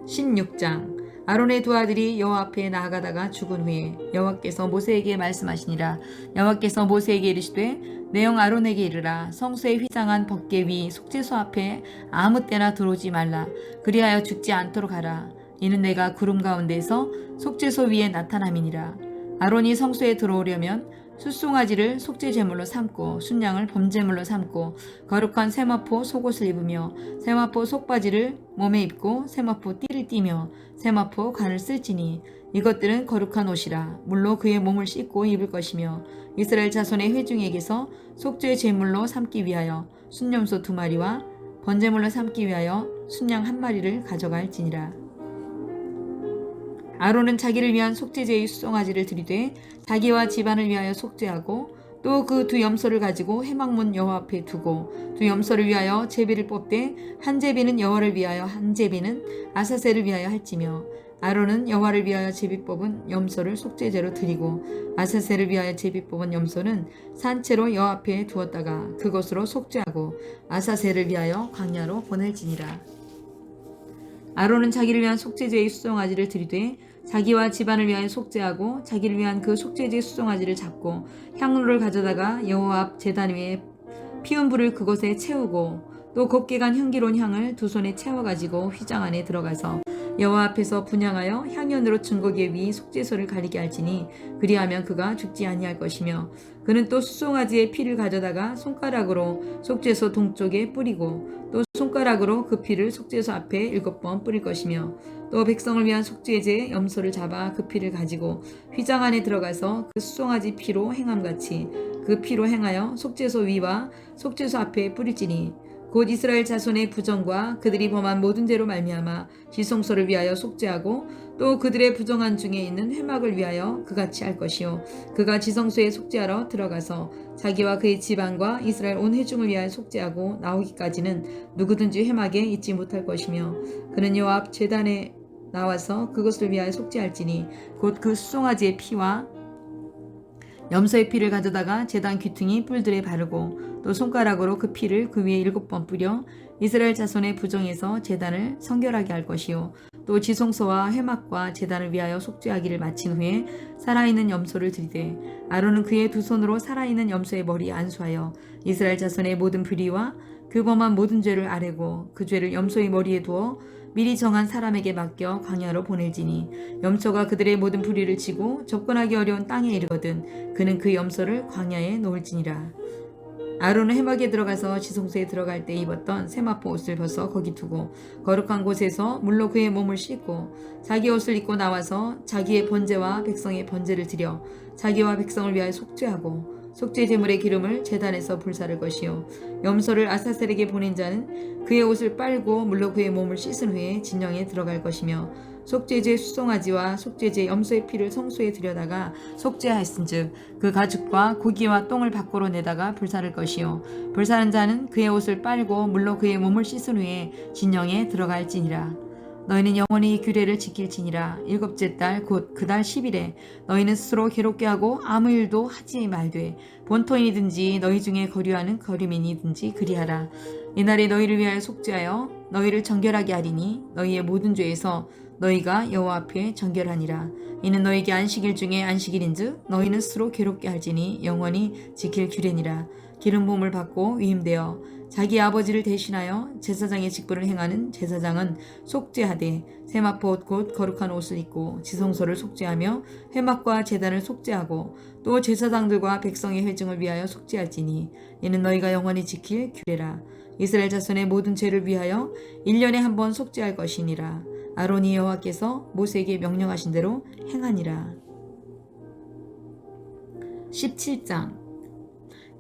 16장 아론의 두 아들이 여호와 앞에 나아가다가 죽은 후에 여호와께서 모세에게 말씀하시니라. 여호와께서 모세에게 이르시되 내 형 아론에게 이르라. 성소에 휘장한 법궤 위 속죄소 앞에 아무 때나 들어오지 말라. 그리하여 죽지 않도록 하라. 이는 내가 구름 가운데에서 속죄소 위에 나타남이니라. 아론이 성소에 들어오려면 숫송아지를 속죄 제물로 삼고 순양을 범제물로 삼고 거룩한 세마포 속옷을 입으며 세마포 속바지를 몸에 입고 세마포 띠를 띠며 세마포 관을 쓸지니 이것들은 거룩한 옷이라. 물로 그의 몸을 씻고 입을 것이며 이스라엘 자손의 회중에게서 속죄 제물로 삼기 위하여 순염소 2마리와 번제물로 삼기 위하여 순양 1마리를 가져갈지니라. 아론은 자기를 위한 속죄제의 수송아지를 드리되 자기와 집안을 위하여 속죄하고 또 그 두 염소를 가지고 회막문 여호와 앞에 두고 두 염소를 위하여 제비를 뽑되 한 제비는 여호와를 위하여 한 제비는 아사셀을 위하여 할지며 아론은 여호와를 위하여 제비 뽑은 염소를 속죄제로 드리고 아사셀을 위하여 제비 뽑은 염소는 산채로 여호와 앞에 두었다가 그것으로 속죄하고 아사셀을 위하여 광야로 보낼지니라. 아론은 자기를 위한 속죄제의 수송아지를 드리되 자기와 집안을 위하여 속죄하고 자기를 위한 그 속죄제의 수송아지를 잡고 향로를 가져다가 여호와 앞 제단 위에 피운 불을 그곳에 채우고 또 곱게 간 향기로운 향을 두 손에 채워가지고 휘장 안에 들어가서 여호와 앞에서 분향하여 향연으로 증거궤 위 속죄소를 가리게 할지니 그리하면 그가 죽지 아니할 것이며 그는 또 수송아지의 피를 가져다가 손가락으로 속죄소 동쪽에 뿌리고 또 손가락으로 그 피를 속죄소 앞에 7번 뿌릴 것이며 또 백성을 위한 속죄제 염소를 잡아 그 피를 가지고 휘장 안에 들어가서 그 수송아지 피로 행함같이 그 피로 행하여 속죄소 위와 속죄소 앞에 뿌릴지니 곧 이스라엘 자손의 부정과 그들이 범한 모든 죄로 말미암아 지성소를 위하여 속죄하고 또 그들의 부정한 중에 있는 회막을 위하여 그같이 할 것이요 그가 지성소에 속죄하러 들어가서 자기와 그의 집안과 이스라엘 온 회중을 위하여 속죄하고 나오기까지는 누구든지 회막에 있지 못할 것이며 그는 여호와 앞 제단에 나와서 그것을 위하여 속죄할지니 곧 그 수송아지의 피와 염소의 피를 가져다가 제단 귀퉁이 뿔들에 바르고 또 손가락으로 그 피를 그 위에 7번 뿌려 이스라엘 자손의 부정에서 제단을 성결하게 할 것이요 또 지성소와 회막과 제단을 위하여 속죄하기를 마친 후에 살아있는 염소를 드리되 아론은 그의 두 손으로 살아있는 염소의 머리에 안수하여 이스라엘 자손의 모든 불의와 그 범한 모든 죄를 아뢰고 그 죄를 염소의 머리에 두어 미리 정한 사람에게 맡겨 광야로 보낼지니 염소가 그들의 모든 불의를 지고 접근하기 어려운 땅에 이르거든 그는 그 염소를 광야에 놓을지니라. 아론은 회막에 들어가서 지성소에 들어갈 때 입었던 세마포 옷을 벗어 거기 두고 거룩한 곳에서 물로 그의 몸을 씻고 자기 옷을 입고 나와서 자기의 번제와 백성의 번제를 드려 자기와 백성을 위하여 속죄하고 속죄 제물의 기름을 제단에서 불사를 것이요 염소를 아사셀에게 보낸 자는 그의 옷을 빨고 물로 그의 몸을 씻은 후에 진영에 들어갈 것이며 속죄제 수송아지와 속죄제 염소의 피를 성소에 들여다가 속죄하였은즉 그 가죽과 고기와 똥을 밖으로 내다가 불사를 것이요 불사는 자는 그의 옷을 빨고 물로 그의 몸을 씻은 후에 진영에 들어갈지니라. 너희는 영원히 이 규례를 지킬지니라. 7째 달 곧 그 달 10일에 너희는 스스로 괴롭게 하고 아무 일도 하지 말되 본토인이든지 너희 중에 거류하는 거류민이든지 그리하라. 이날에 너희를 위하여 속죄하여 너희를 정결하게 하리니 너희의 모든 죄에서 너희가 여호와 앞에 정결하니라. 이는 너희에게 안식일 중에 안식일인즉 너희는 스스로 괴롭게 할지니 영원히 지킬 규례니라. 기름 부음을 받고 위임되어 자기 아버지를 대신하여 제사장의 직분을 행하는 제사장은 속죄하되 세마포 옷 곧 거룩한 옷을 입고 지성소를 속죄하며 회막과 제단을 속죄하고 또 제사장들과 백성의 회중을 위하여 속죄할지니 이는 너희가 영원히 지킬 규례라. 이스라엘 자손의 모든 죄를 위하여 1년에 한 번 속죄할 것이니라. 아론이 여호와께서 모세에게 명령하신 대로 행하니라. 17장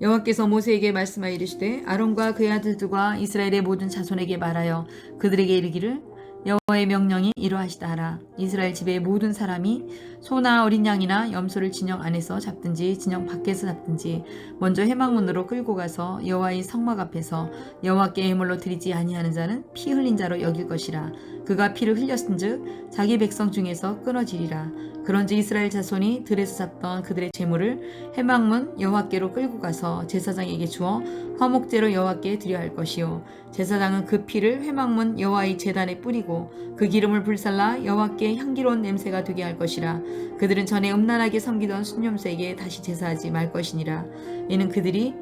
여호와께서 모세에게 말씀하여 이르시되 아론과 그의 아들들과 이스라엘의 모든 자손에게 말하여 그들에게 이르기를 여호와의 명령이 이러하시다 하라. 이스라엘 집의 모든 사람이 소나 어린 양이나 염소를 진영 안에서 잡든지 진영 밖에서 잡든지 먼저 회막문으로 끌고 가서 여호와의 성막 앞에서 여호와께 예물로 드리지 아니하는 자는 피 흘린 자로 여길 것이라. 그가 피를 흘렸은즉 자기 백성 중에서 끊어지리라. 그런지 이스라엘 자손이 들에서 잡던 그들의 재물을 회막문 여호와께로 끌고 가서 제사장에게 주어 화목제로 여호와께 드려야 할 것이요 제사장은 그 피를 회막문 여호와의 제단에 뿌리고 그 기름을 불살라 여호와께 향기로운 냄새가 되게 할 것이라. 그들은 전에 음란하게 섬기던 순념새에게 다시 제사하지 말 것이니라. 이는 그들이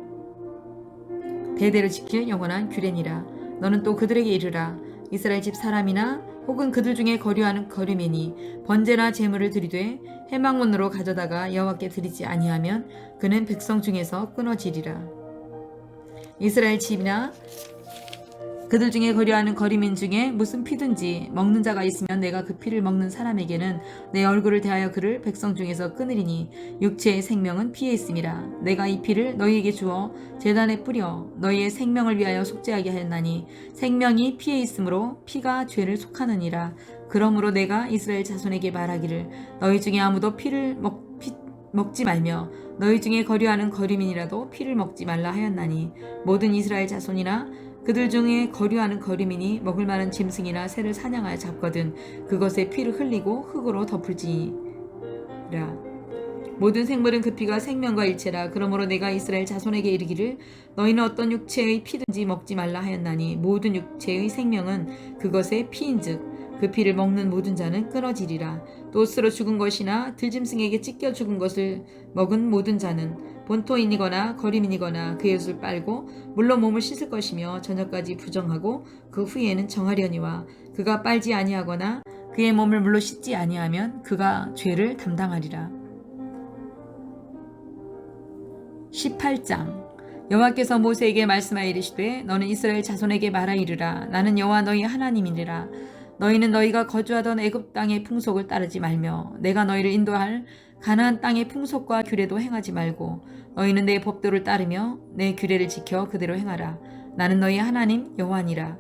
대대로 지킬 영원한 규례니라. 너는 또 그들에게 이르라. 이스라엘 집 사람이나 혹은 그들 중에 거류하는 거류매니 번제나 제물을 드리되 회막문으로 가져다가 여호와께 드리지 아니하면 그는 백성 중에서 끊어지리라. 이스라엘 집이나 그들 중에 거류하는 거류민 중에 무슨 피든지 먹는 자가 있으면 내가 그 피를 먹는 사람에게는 내 얼굴을 대하여 그를 백성 중에서 끊으리니 육체의 생명은 피에 있음이라. 내가 이 피를 너희에게 주어 제단에 뿌려 너희의 생명을 위하여 속죄하게 하였나니 생명이 피에 있으므로 피가 죄를 속하느니라. 그러므로 내가 이스라엘 자손에게 말하기를 너희 중에 아무도 피를 먹지 말며 너희 중에 거류하는 거류민이라도 피를 먹지 말라 하였나니 모든 이스라엘 자손이나 그들 중에 거류하는 거류민이 먹을 만한 짐승이나 새를 사냥하여 잡거든 그것의 피를 흘리고 흙으로 덮을지니라. 모든 생물은 그 피가 생명과 일체라. 그러므로 내가 이스라엘 자손에게 이르기를 너희는 어떤 육체의 피든지 먹지 말라 하였나니 모든 육체의 생명은 그것의 피인즉 그 피를 먹는 모든 자는 끊어지리라. 또 스스로 죽은 것이나 들짐승에게 찢겨 죽은 것을 먹은 모든 자는 본토인이거나 거류민이거나 그의 옷을 빨고 물로 몸을 씻을 것이며 저녁까지 부정하고 그 후에는 정하려니와 그가 빨지 아니하거나 그의 몸을 물로 씻지 아니하면 그가 죄를 담당하리라. 18장 여호와께서 모세에게 말씀하여 이르시되 너는 이스라엘 자손에게 말하 이르라. 나는 여호와 너희 하나님이니라. 너희는 너희가 거주하던 애굽 땅의 풍속을 따르지 말며 내가 너희를 인도할 가나안 땅의 풍속과 규례도 행하지 말고 너희는 내 법도를 따르며 내 규례를 지켜 그대로 행하라. 나는 너희 하나님 여호와니라.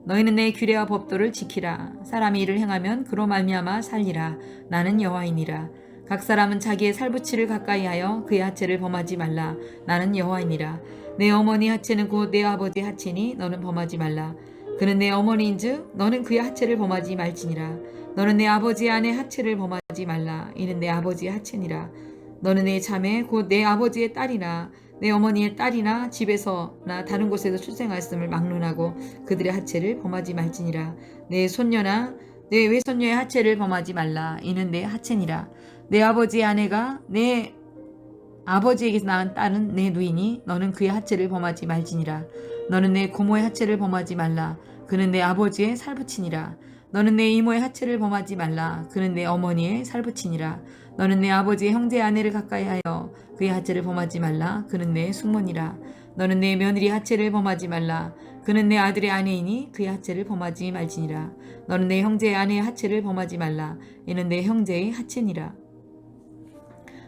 너희는 내 규례와 법도를 지키라. 사람이 이를 행하면 그로 말미암아 살리라. 나는 여호와이니라. 각 사람은 자기의 살부치를 가까이하여 그의 하체를 범하지 말라. 나는 여호와이니라. 내 어머니 하체는 곧 내 아버지 하체니 너는 범하지 말라. 그는 내 어머니인즉 너는 그의 하체를 범하지 말지니라. 너는 내 아버지의 아내 하체를 범하지 말라. 이는 내 아버지의 하체니라. 너는 내 자매 곧 내 아버지의 딸이나 내 어머니의 딸이나 집에서나 다른 곳에서 출생하였음을 막론하고 그들의 하체를 범하지 말지니라. 내 손녀나 내 외손녀의 하체를 범하지 말라. 이는 내 하체니라. 내 아버지의 아내가 내 아버지에게서 낳은 딸은 내 누이니 너는 그의 하체를 범하지 말지니라. 너는 내 고모의 하체를 범하지 말라. 그는 내 아버지의 살부친이라. 너는 내 이모의 하체를 범하지 말라. 그는 내 어머니의 살부친이라. 너는 내 아버지의 형제의 아내를 가까이하여 그의 하체를 범하지 말라. 그는 내 숙모니라. 너는 내 며느리 하체를 범하지 말라. 그는 내 아들의 아내이니 그의 하체를 범하지 말지니라. 너는 내 형제의 아내의 하체를 범하지 말라. 이는 내 형제의 하체니라.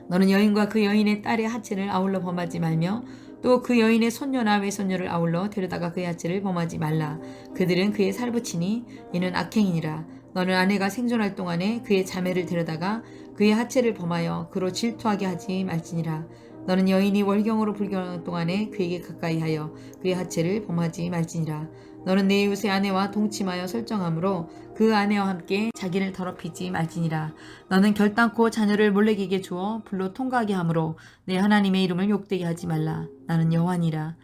너는 여인과 그 여인의 딸의 하체를 아울러 범하지 말며 또 그 여인의 손녀나 외손녀를 아울러 데려다가 그의 하체를 범하지 말라. 그들은 그의 살부치니 이는 악행이니라. 너는 아내가 생존할 동안에 그의 자매를 데려다가 그의 하체를 범하여 그로 질투하게 하지 말지니라. 너는 여인이 월경으로 불경하는 동안에 그에게 가까이하여 그의 하체를 범하지 말지니라. 너는 내 이웃의 아내와 동침하여 설정하므로 그 아내와 함께 자기를 더럽히지 말지니라. 너는 결단코 자녀를 몰래에게 주어 불로 통과하게 하므로 내 하나님의 이름을 욕되게 하지 말라. 나는 여호와니라.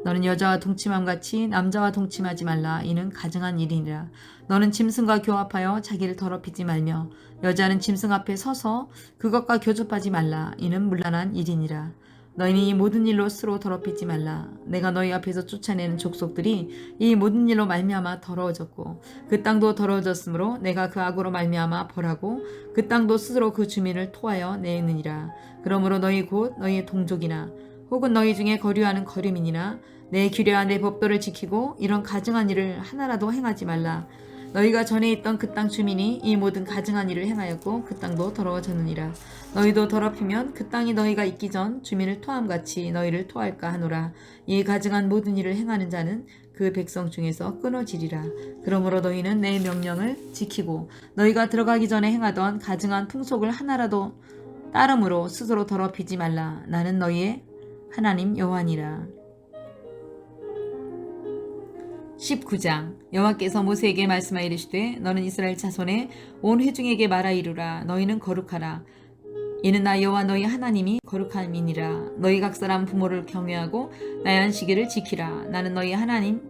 너는 여자와 동침함같이 남자와 동침하지 말라. 이는 가증한 일이니라. 너는 짐승과 교합하여 자기를 더럽히지 말며 여자는 짐승 앞에 서서 그것과 교접하지 말라. 이는 문란한 일이니라. 너희는 이 모든 일로 스스로 더럽히지 말라. 내가 너희 앞에서 쫓아내는 족속들이 이 모든 일로 말미암아 더러워졌고 그 땅도 더러워졌으므로 내가 그 악으로 말미암아 벌하고 그 땅도 스스로 그 주민을 토하여 내느니라. 그러므로 너희 곧 너희의 동족이나 혹은 너희 중에 거류하는 거류민이나 내 규례와 내 법도를 지키고 이런 가증한 일을 하나라도 행하지 말라. 너희가 전에 있던 그 땅 주민이 이 모든 가증한 일을 행하였고 그 땅도 더러워졌느니라. 너희도 더럽히면 그 땅이 너희가 있기 전 주민을 토함같이 너희를 토할까 하노라. 이 가증한 모든 일을 행하는 자는 그 백성 중에서 끊어지리라. 그러므로 너희는 내 명령을 지키고 너희가 들어가기 전에 행하던 가증한 풍속을 하나라도 따름으로 스스로 더럽히지 말라. 나는 너희의 하나님 여호와니라. 19장 여호와께서 모세에게 말씀하여 이르시되 너는 이스라엘 자손의 온 회중에게 말하 이르라. 너희는 거룩하라. 이는 나 여호와 너희 하나님이 거룩함이니라. 너희 각 사람 부모를 경외하고 나의 안식일을 지키라. 나는 너희 하나님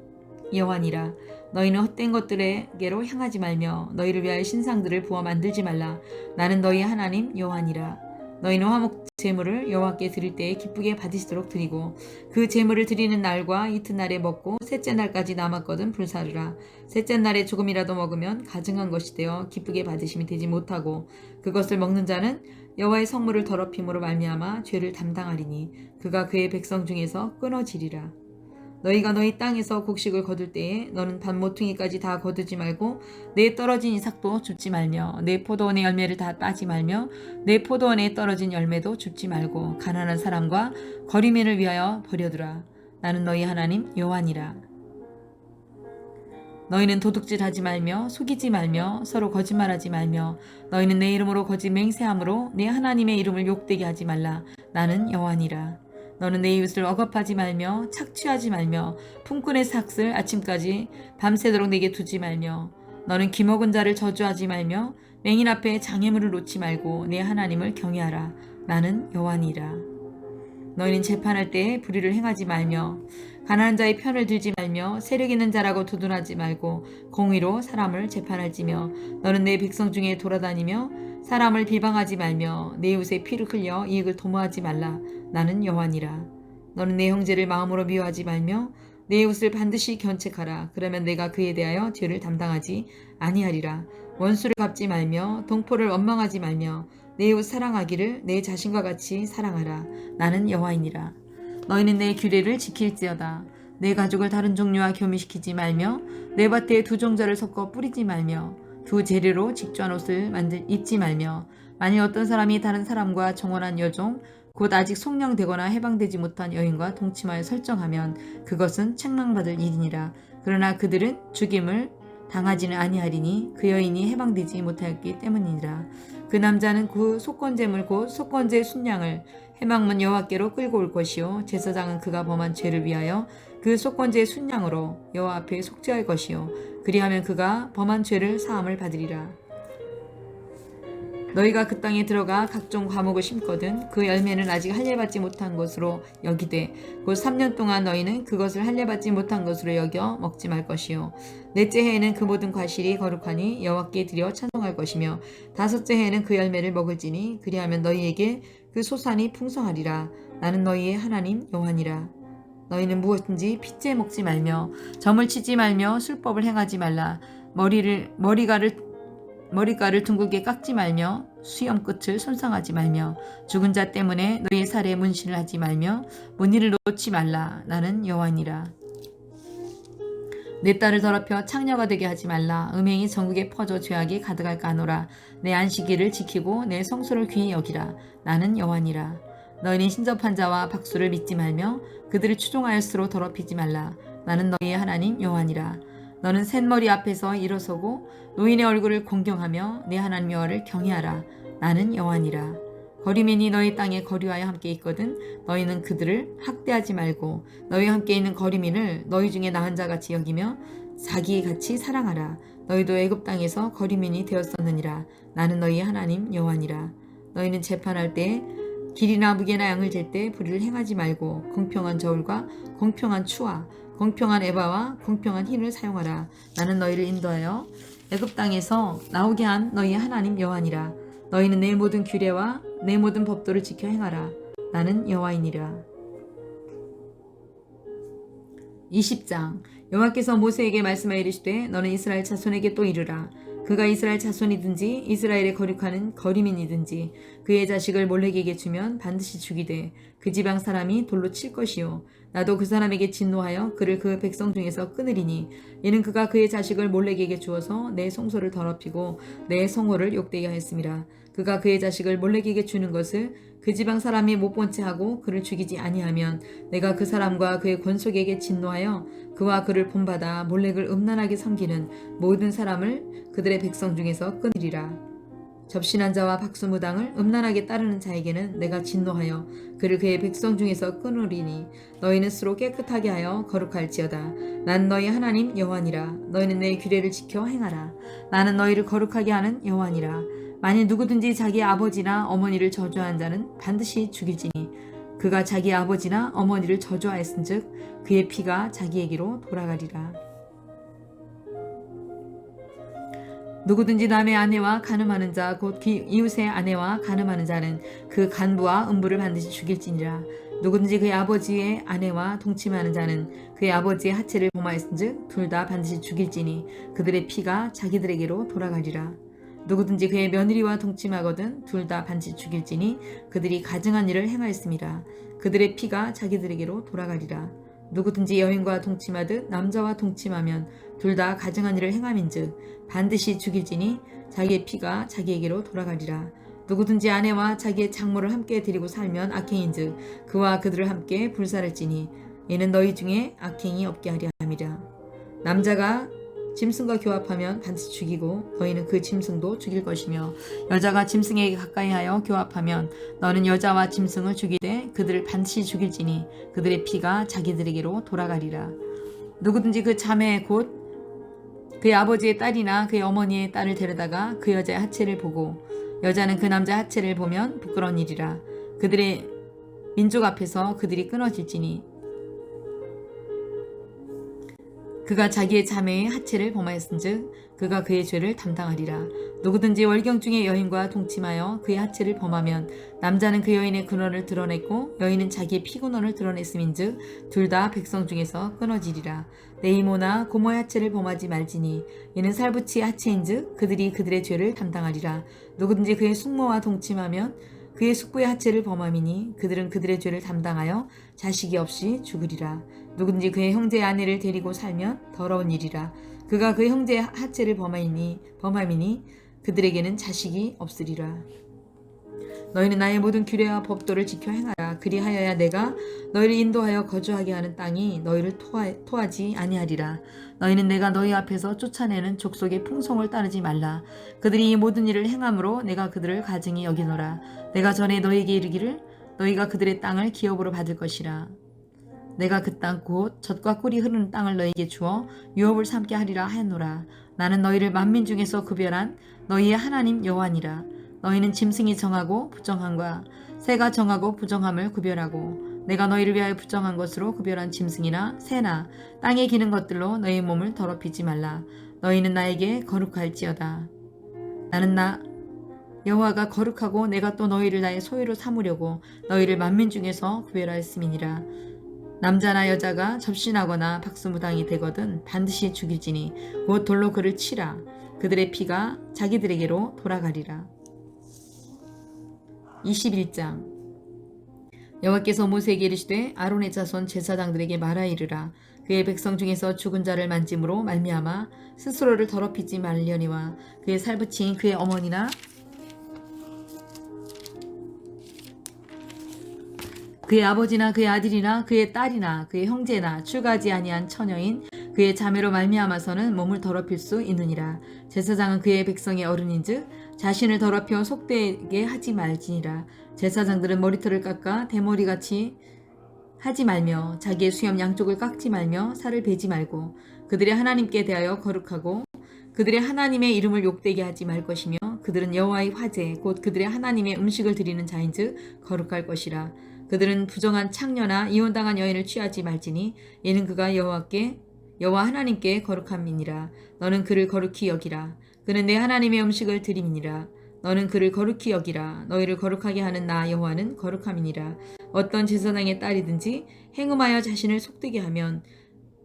여호와니라. 너희는 헛된 것들에게로 향하지 말며 너희를 위하여 신상들을 부어 만들지 말라. 나는 너희 하나님 여호와니라. 너희는 화목 제물을 여호와께 드릴 때에 기쁘게 받으시도록 드리고 그 제물을 드리는 날과 이튿날에 먹고 셋째 날까지 남았거든 불사르라. 셋째 날에 조금이라도 먹으면 가증한 것이 되어 기쁘게 받으심이 되지 못하고 그것을 먹는 자는 여호와의 성물을 더럽힘으로 말미암아 죄를 담당하리니 그가 그의 백성 중에서 끊어지리라. 너희가 너희 땅에서 곡식을 거둘 때에 너는 밭 모퉁이까지 다 거두지 말고 내 떨어진 이삭도 줍지 말며 내 포도원의 열매를 다 따지 말며 내 포도원에 떨어진 열매도 줍지 말고 가난한 사람과 거리민을 위하여 버려두라. 나는 너희 하나님 여호와니라. 너희는 도둑질하지 말며 속이지 말며 서로 거짓말하지 말며 너희는 내 이름으로 거짓 맹세함으로 내 하나님의 이름을 욕되게 하지 말라. 나는 여호와니라. 너는 내 이웃을 억압하지 말며 착취하지 말며 품꾼의 삭을 아침까지 밤새도록 내게 두지 말며 너는 기먹은 자를 저주하지 말며 맹인 앞에 장애물을 놓지 말고 내 하나님을 경외하라. 나는 여호와니라. 너희는 재판할 때에 불의를 행하지 말며 가난한 자의 편을 들지 말며 세력 있는 자라고 두둔하지 말고 공의로 사람을 재판할지며 너는 내 백성 중에 돌아다니며 사람을 비방하지 말며 내 이웃의 피를 흘려 이익을 도모하지 말라. 나는 여호와니라. 너는 내 형제를 마음으로 미워하지 말며 내 이웃을 반드시 견책하라. 그러면 내가 그에 대하여 죄를 담당하지 아니하리라. 원수를 갚지 말며 동포를 원망하지 말며 내 이웃 사랑하기를 내 자신과 같이 사랑하라. 나는 여호와이니라. 너희는 내 규례를 지킬지어다. 내 가족을 다른 종류와 교미시키지 말며 내 밭에 두 종자를 섞어 뿌리지 말며 두 재료로 직조한 옷을 입지 말며 만일 어떤 사람이 다른 사람과 정혼한 여종 곧 아직 속량되거나 해방되지 못한 여인과 동침하여 설정하면 그것은 책망받을 일이니라. 그러나 그들은 죽임을 당하지는 아니하리니 그 여인이 해방되지 못하였기 때문이니라. 그 남자는 그 속건제물 곧 속건제 순양을 해방문 여호와께로 끌고 올 것이요 제사장은 그가 범한 죄를 위하여 그 속건제의 순양으로 여호와 앞에 속죄할 것이요 그리하면 그가 범한 죄를 사함을 받으리라. 너희가 그 땅에 들어가 각종 과목을 심거든 그 열매는 아직 할례받지 못한 것으로 여기되 곧 3년 동안 너희는 그것을 할례받지 못한 것으로 여겨 먹지 말 것이요 넷째 해에는 그 모든 과실이 거룩하니 여호와께 드려 찬송할 것이며 다섯째 해에는 그 열매를 먹을지니 그리하면 너희에게 그 소산이 풍성하리라. 나는 너희의 하나님 여호와니라. 너희는 무엇든지 핏째 먹지 말며 점을 치지 말며 술법을 행하지 말라. 머리가를 둥글게 깎지 말며 수염 끝을 손상하지 말며 죽은 자 때문에 너희의 살에 문신을 하지 말며 무늬를 놓지 말라. 나는 여호와니라. 내 딸을 더럽혀 창녀가 되게 하지 말라. 음행이 전국에 퍼져 죄악이 가득할까 하노라. 내 안식일을 지키고 내 성소를 귀히 여기라. 나는 여호와니라. 너희는 신접한 자와 박수를 믿지 말며 그들을 추종하였으로 더럽히지 말라. 나는 너희의 하나님 여호와니라. 너는 셋머리 앞에서 일어서고 노인의 얼굴을 공경하며 내 하나님 여호와를 경외하라. 나는 여호와니라. 거리민이 너희 땅에 거류하여 함께 있거든 너희는 그들을 학대하지 말고 너희와 함께 있는 거리민을 너희 중에 나은 자같이 여기며 자기같이 사랑하라. 너희도 애굽 땅에서 거리민이 되었었느니라. 나는 너희 하나님 여호와니라. 너희는 재판할 때 길이나 무게나 양을 잴 때 불의를 행하지 말고 공평한 저울과 공평한 추와 공평한 에바와 공평한 흰을 사용하라. 나는 너희를 인도하여 애굽 땅에서 나오게 한 너희의 하나님 여호와니라. 너희는 내 모든 규례와 내 모든 법도를 지켜 행하라. 나는 여호와이니라. 20장 여호와께서 모세에게 말씀하여 이르시되 너는 이스라엘 자손에게 또 이르라. 그가 이스라엘 자손이든지 이스라엘에 거룩하는 거리민이든지 그의 자식을 몰렉에게 주면 반드시 죽이되 그 지방 사람이 돌로 칠 것이요 나도 그 사람에게 진노하여 그를 그 백성 중에서 끊으리니 이는 그가 그의 자식을 몰렉에게 주어서 내 성소를 더럽히고 내 성호를 욕되게 하였음이라. 그가 그의 자식을 몰렉에게 주는 것을 그 지방 사람이 못 본 채 하고 그를 죽이지 아니하면 내가 그 사람과 그의 권속에게 진노하여 그와 그를 본받아 몰렉을 음란하게 섬기는 모든 사람을 그들의 백성 중에서 끊으리라. 접신한 자와 박수무당을 음란하게 따르는 자에게는 내가 진노하여 그를 그의 백성 중에서 끊으리니 너희는 스스로 깨끗하게 하여 거룩할지어다. 난 너희 하나님 여호와니라. 너희는 내 규례를 지켜 행하라. 나는 너희를 거룩하게 하는 여호와니라. 만일 누구든지 자기 아버지나 어머니를 저주한 자는 반드시 죽일지니 그가 자기 아버지나 어머니를 저주하였은즉 그의 피가 자기에게로 돌아가리라. 누구든지 남의 아내와 간음하는 자 곧 이웃의 아내와 간음하는 자는 그 간부와 음부를 반드시 죽일지니라. 누구든지 그의 아버지의 아내와 동침하는 자는 그의 아버지의 하체를 범하였은즉 둘 다 반드시 죽일지니 그들의 피가 자기들에게로 돌아가리라. 누구든지 그의 며느리와 동침하거든 둘 다 반드시 죽일지니 그들이 가증한 일을 행하였음이라. 그들의 피가 자기들에게로 돌아가리라. 누구든지 여인과 동침하듯 남자와 동침하면 둘 다 가증한 일을 행함인즉 반드시 죽일지니 자기의 피가 자기에게로 돌아가리라. 누구든지 아내와 자기의 장모를 함께 데리고 살면 악행인즉 그와 그들을 함께 불살을지니 이는 너희 중에 악행이 없게 하려 함이라. 남자가 짐승과 교합하면 반드시 죽이고 너희는 그 짐승도 죽일 것이며 여자가 짐승에게 가까이하여 교합하면 너는 여자와 짐승을 죽이되 그들을 반드시 죽일지니 그들의 피가 자기들에게로 돌아가리라. 누구든지 그 자매 곧 그의 아버지의 딸이나 그의 어머니의 딸을 데려다가 그 여자의 하체를 보고 여자는 그 남자의 하체를 보면 부끄러운 일이라. 그들의 민족 앞에서 그들이 끊어질지니 그가 자기의 자매의 하체를 범하였은즉 그가 그의 죄를 담당하리라. 누구든지 월경 중에 여인과 동침하여 그의 하체를 범하면 남자는 그 여인의 근원을 드러냈고 여인은 자기의 피근원을 드러냈음인즉 둘 다 백성 중에서 끊어지리라. 내 이모나 고모의 하체를 범하지 말지니 이는 살부치의 하체인즉 그들이 그들의 죄를 담당하리라. 누구든지 그의 숙모와 동침하면 그의 숙부의 하체를 범함이니 그들은 그들의 죄를 담당하여 자식이 없이 죽으리라. 누구든지 그의 형제의 아내를 데리고 살면 더러운 일이라. 그가 그의 형제의 하체를 범함이니 그들에게는 자식이 없으리라. 너희는 나의 모든 규례와 법도를 지켜 행하라. 그리하여야 내가 너희를 인도하여 거주하게 하는 땅이 너희를 토하지 아니하리라. 너희는 내가 너희 앞에서 쫓아내는 족속의 풍성을 따르지 말라. 그들이 이 모든 일을 행함으로 내가 그들을 가증히 여기노라. 내가 전에 너희에게 이르기를 너희가 그들의 땅을 기업으로 받을 것이라. 내가 그 땅 곧 젖과 꿀이 흐르는 땅을 너희에게 주어 유업을 삼게 하리라 하였노라. 나는 너희를 만민 중에서 구별한 너희의 하나님 여호와니라. 너희는 짐승이 정하고 부정함과 새가 정하고 부정함을 구별하고 내가 너희를 위하여 부정한 것으로 구별한 짐승이나 새나 땅에 기는 것들로 너희 몸을 더럽히지 말라. 너희는 나에게 거룩할지어다. 나는 나 여호와가 거룩하고 내가 또 너희를 나의 소유로 삼으려고 너희를 만민 중에서 구별하였음이니라. 남자나 여자가 접신하거나 박수무당이 되거든 반드시 죽일지니 곧 돌로 그를 치라. 그들의 피가 자기들에게로 돌아가리라. 21장 여호와께서 모세에게 이르시되 아론의 자손 제사장들에게 말하 이르라. 그의 백성 중에서 죽은 자를 만짐으로 말미암아 스스로를 더럽히지 말려니와 그의 살부친 그의 어머니나 그의 아버지나 그의 아들이나 그의 딸이나 그의 형제나 출가하지 아니한 처녀인 그의 자매로 말미암아서는 몸을 더럽힐 수 있느니라. 제사장은 그의 백성의 어른인즉 자신을 더럽혀 속되게 하지 말지니라. 제사장들은 머리털을 깎아 대머리같이 하지 말며 자기의 수염 양쪽을 깎지 말며 살을 베지 말고 그들의 하나님께 대하여 거룩하고 그들의 하나님의 이름을 욕되게 하지 말 것이며 그들은 여호와의 화제 곧 그들의 하나님의 음식을 드리는 자인즉 거룩할 것이라. 그들은 부정한 창녀나 이혼당한 여인을 취하지 말지니 이는 그가 여호와 하나님께 거룩함이니라. 너는 그를 거룩히 여기라. 그는 내 하나님의 음식을 드림이니라. 너는 그를 거룩히 여기라. 너희를 거룩하게 하는 나 여호와는 거룩함이니라. 어떤 제사장의 딸이든지 행음하여 자신을 속되게 하면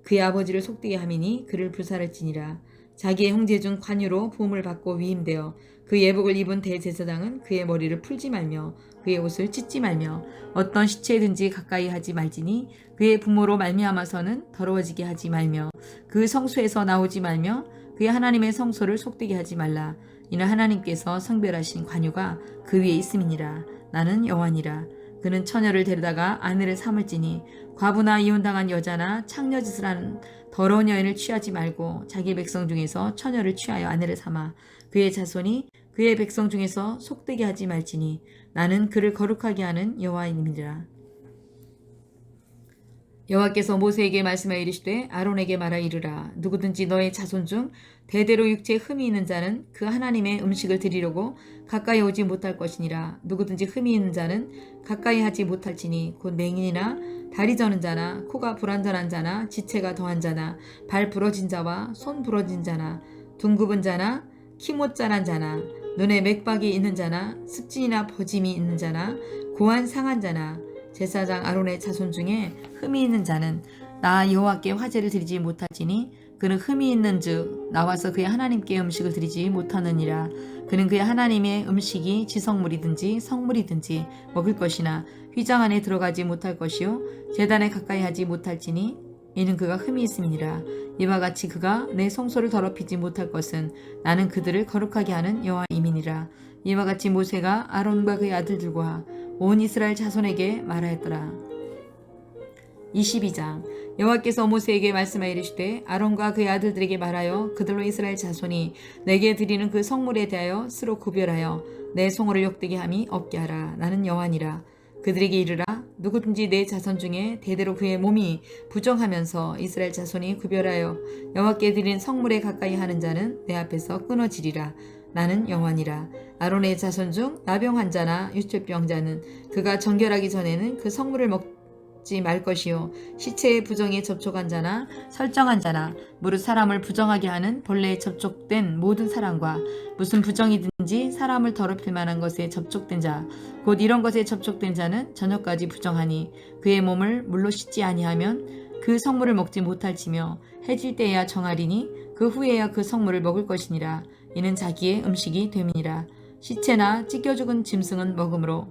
그의 아버지를 속되게 함이니 그를 불살을지니라. 자기의 형제 중 관유로 부음을 받고 위임되어 그 예복을 입은 대제사장은 그의 머리를 풀지 말며 그의 옷을 찢지 말며 어떤 시체든지 가까이 하지 말지니 그의 부모로 말미암아서는 더러워지게 하지 말며 그 성소에서 나오지 말며 그의 하나님의 성소를 속되게 하지 말라. 이는 하나님께서 성별하신 관유가 그 위에 있음이니라. 나는 여호와니라. 그는 처녀를 데려다가 아내를 삼을지니 과부나 이혼당한 여자나 창녀짓을 하는 더러운 여인을 취하지 말고 자기 백성 중에서 처녀를 취하여 아내를 삼아 그의 자손이 그의 백성 중에서 속되게 하지 말지니 나는 그를 거룩하게 하는 여호와임이니라. 여호와께서 모세에게 말씀하여 이르시되 아론에게 말하 이르라. 누구든지 너의 자손 중 대대로 육체에 흠이 있는 자는 그 하나님의 음식을 드리려고 가까이 오지 못할 것이니라. 누구든지 흠이 있는 자는 가까이 하지 못할지니 곧 맹인이나 다리 저는 자나 코가 불완전한 자나 지체가 더한 자나 발 부러진 자와 손 부러진 자나 둥굽은 자나 키 못 자란 자나 눈에 맥박이 있는 자나 습진이나 버짐이 있는 자나 고한 상한 자나 제사장 아론의 자손 중에 흠이 있는 자는 나 여호와께 화제를 드리지 못할지니 그는 흠이 있는즉 나와서 그의 하나님께 음식을 드리지 못하느니라. 그는 그의 하나님의 음식이 지성물이든지 성물이든지 먹을 것이나 휘장 안에 들어가지 못할 것이요 제단에 가까이 하지 못할지니 이는 그가 흠이 있음이니라. 이와 같이 그가 내 성소를 더럽히지 못할 것은 나는 그들을 거룩하게 하는 여호와임이니라. 이와 같이 모세가 아론과 그의 아들들과 온 이스라엘 자손에게 말하였더라. 22장 여호와께서 모세에게 말씀하여 이르시되 아론과 그의 아들들에게 말하여 그들로 이스라엘 자손이 내게 드리는 그 성물에 대하여 스로 구별하여 내 성호를 욕되게 함이 없게 하라. 나는 여호와니라. 그들에게 이르라. 누구든지 내 자손 중에 대대로 그의 몸이 부정하면서 이스라엘 자손이 구별하여 여호와께 드린 성물에 가까이 하는 자는 내 앞에서 끊어지리라. 나는 여호와니라. 아론의 자손 중 나병 환자나 유체병 자는 그가 정결하기 전에는 그 성물을 먹지 말 것이요 시체의 부정에 접촉한 자나 설정한 자나 무릇 사람을 부정하게 하는 벌레에 접촉된 모든 사람과 무슨 부정이든지 사람을 더럽힐 만한 것에 접촉된 자 곧 이런 것에 접촉된 자는 저녁까지 부정하니 그의 몸을 물로 씻지 아니하면 그 성물을 먹지 못할지며 해질 때에야 정하리니 그 후에야 그 성물을 먹을 것이니라. 이는 자기의 음식이 됨이니라. 시체나 찢겨 죽은 짐승은 먹으므로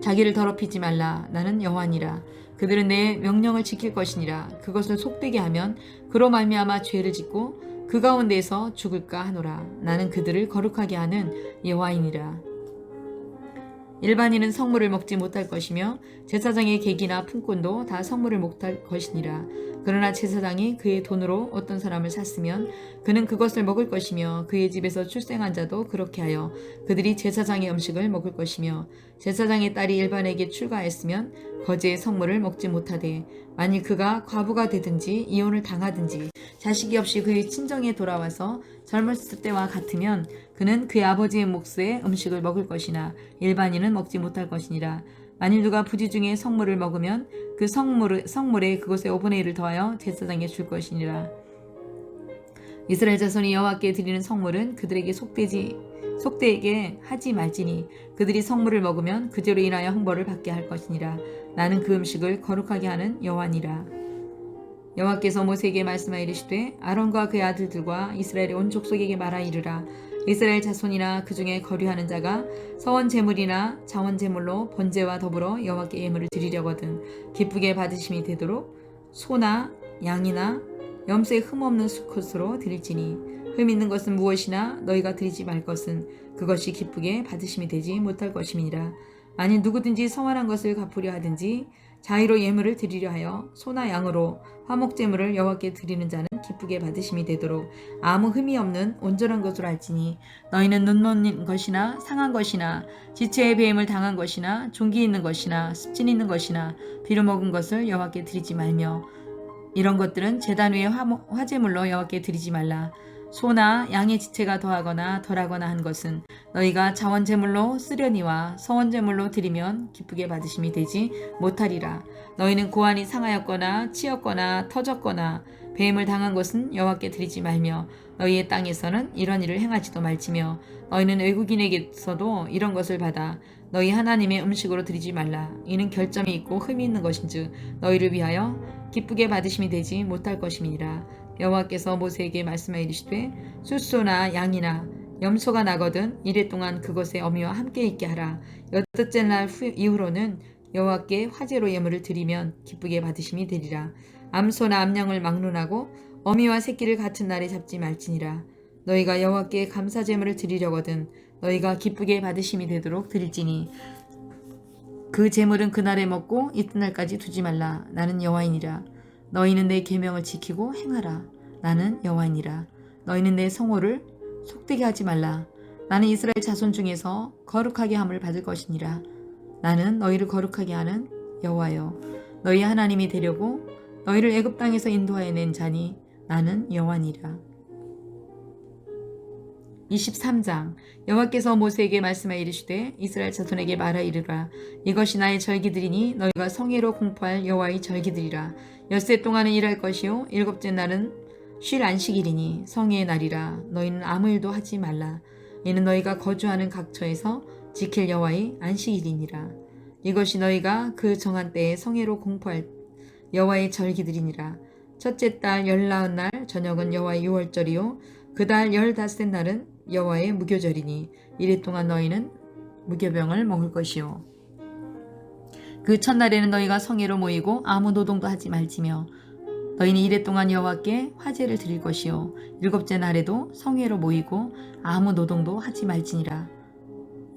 자기를 더럽히지 말라. 나는 여호와니라. 그들은 내 명령을 지킬 것이니라. 그것을 속되게 하면 그로 말미암아 죄를 짓고 그 가운데에서 죽을까 하노라. 나는 그들을 거룩하게 하는 여호와이니라. 일반인은 성물을 먹지 못할 것이며 제사장의 객이나 품꾼도 다 성물을 못할 것이니라. 그러나 제사장이 그의 돈으로 어떤 사람을 샀으면 그는 그것을 먹을 것이며 그의 집에서 출생한 자도 그렇게 하여 그들이 제사장의 음식을 먹을 것이며 제사장의 딸이 일반에게 출가했으면 거제의 성물을 먹지 못하되 만일 그가 과부가 되든지 이혼을 당하든지 자식이 없이 그의 친정에 돌아와서 젊었을 때와 같으면 그는 그의 아버지의 몫의 음식을 먹을 것이나 일반인은 먹지 못할 것이니라. 만일 누가 부지 중에 성물을 먹으면 그 성물에 그것의 5분의 1을 더하여 제사장에 줄 것이니라. 이스라엘 자손이 여호와께 드리는 성물은 그들에게 속되게 하지 말지니 그들이 성물을 먹으면 그죄로 인하여 형벌을 받게 할 것이니라. 나는 그 음식을 거룩하게 하는 여호와니라. 여호와께서 모세에게 말씀하여 이르시되 아론과 그의 아들들과 이스라엘의 온 족속에게 말하 이르라. 이스라엘 자손이나 그 중에 거류하는 자가 서원 제물이나 자원 제물로 번제와 더불어 여호와께 예물을 드리려거든 기쁘게 받으심이 되도록 소나 양이나 염소의 흠 없는 수컷으로 드릴지니 흠 있는 것은 무엇이나 너희가 드리지 말 것은 그것이 기쁘게 받으심이 되지 못할 것임이니라. 만일 누구든지 서원한 것을 갚으려 하든지 자의로 예물을 드리려 하여 소나 양으로 화목제물을 여호와께 드리는 자는 기쁘게 받으심이 되도록 아무 흠이 없는 온전한 것으로 할지니 너희는 눈 먼 것이나 상한 것이나 지체의 배임을 당한 것이나 종기 있는 것이나 습진 있는 것이나 비루 먹은 것을 여호와께 드리지 말며 이런 것들은 제단 위에 화제물로 여호와께 드리지 말라. 소나 양의 지체가 더하거나 덜하거나 한 것은 너희가 자원제물로 쓰려니와 서원제물로 드리면 기쁘게 받으심이 되지 못하리라. 너희는 고환이 상하였거나 치였거나 터졌거나 배임을 당한 것은 여호와께 드리지 말며 너희의 땅에서는 이런 일을 행하지도 말지며 너희는 외국인에게서도 이런 것을 받아 너희 하나님의 음식으로 드리지 말라. 이는 결점이 있고 흠이 있는 것인즉 너희를 위하여 기쁘게 받으심이 되지 못할 것임이니라. 여호와께서 모세에게 말씀하여 이르시되 숫소나 양이나 염소가 나거든 이래 동안 그것의 어미와 함께 있게 하라. 여섯째 날 이후로는 여호와께 화제로 예물을 드리면 기쁘게 받으심이 되리라. 암소나 암양을 막론하고 어미와 새끼를 같은 날에 잡지 말지니라. 너희가 여호와께 감사제물을 드리려거든 너희가 기쁘게 받으심이 되도록 드릴지니 그 제물은 그날에 먹고 이튿날까지 두지 말라. 나는 여호와이니라. 너희는 내 계명을 지키고 행하라. 나는 여호와이니라. 너희는 내 성호를 속되게 하지 말라. 나는 이스라엘 자손 중에서 거룩하게 함을 받을 것이니라. 나는 너희를 거룩하게 하는 여호와여 너희 하나님이 되려고 너희를 애굽 땅에서 인도하여 낸 자니 나는 여호와니라. 23장 여호와께서 모세에게 말씀하여 이르시되 이스라엘 자손에게 말하 이르라. 이것이 나의 절기들이니 너희가 성회로 공포할 여호와의 절기들이라. 엿새 동안은 일할 것이요 일곱째 날은 쉴 안식일이니 성회의 날이라. 너희는 아무 일도 하지 말라. 이는 너희가 거주하는 각처에서 지킬 여호와의 안식일이니라. 이것이 너희가 그 정한 때에 성회로 공포할 여호와의 절기들이니라. 첫째 달 19날 저녁은 여호와의 유월절이요 그 달 15째 날은 여호와의 무교절이니 이래 동안 너희는 무교병을 먹을 것이요 그 첫날에는 너희가 성회로 모이고 아무 노동도 하지 말지며 너희는 이래 동안 여호와께 화제를 드릴 것이요 일곱째 날에도 성회로 모이고 아무 노동도 하지 말지니라.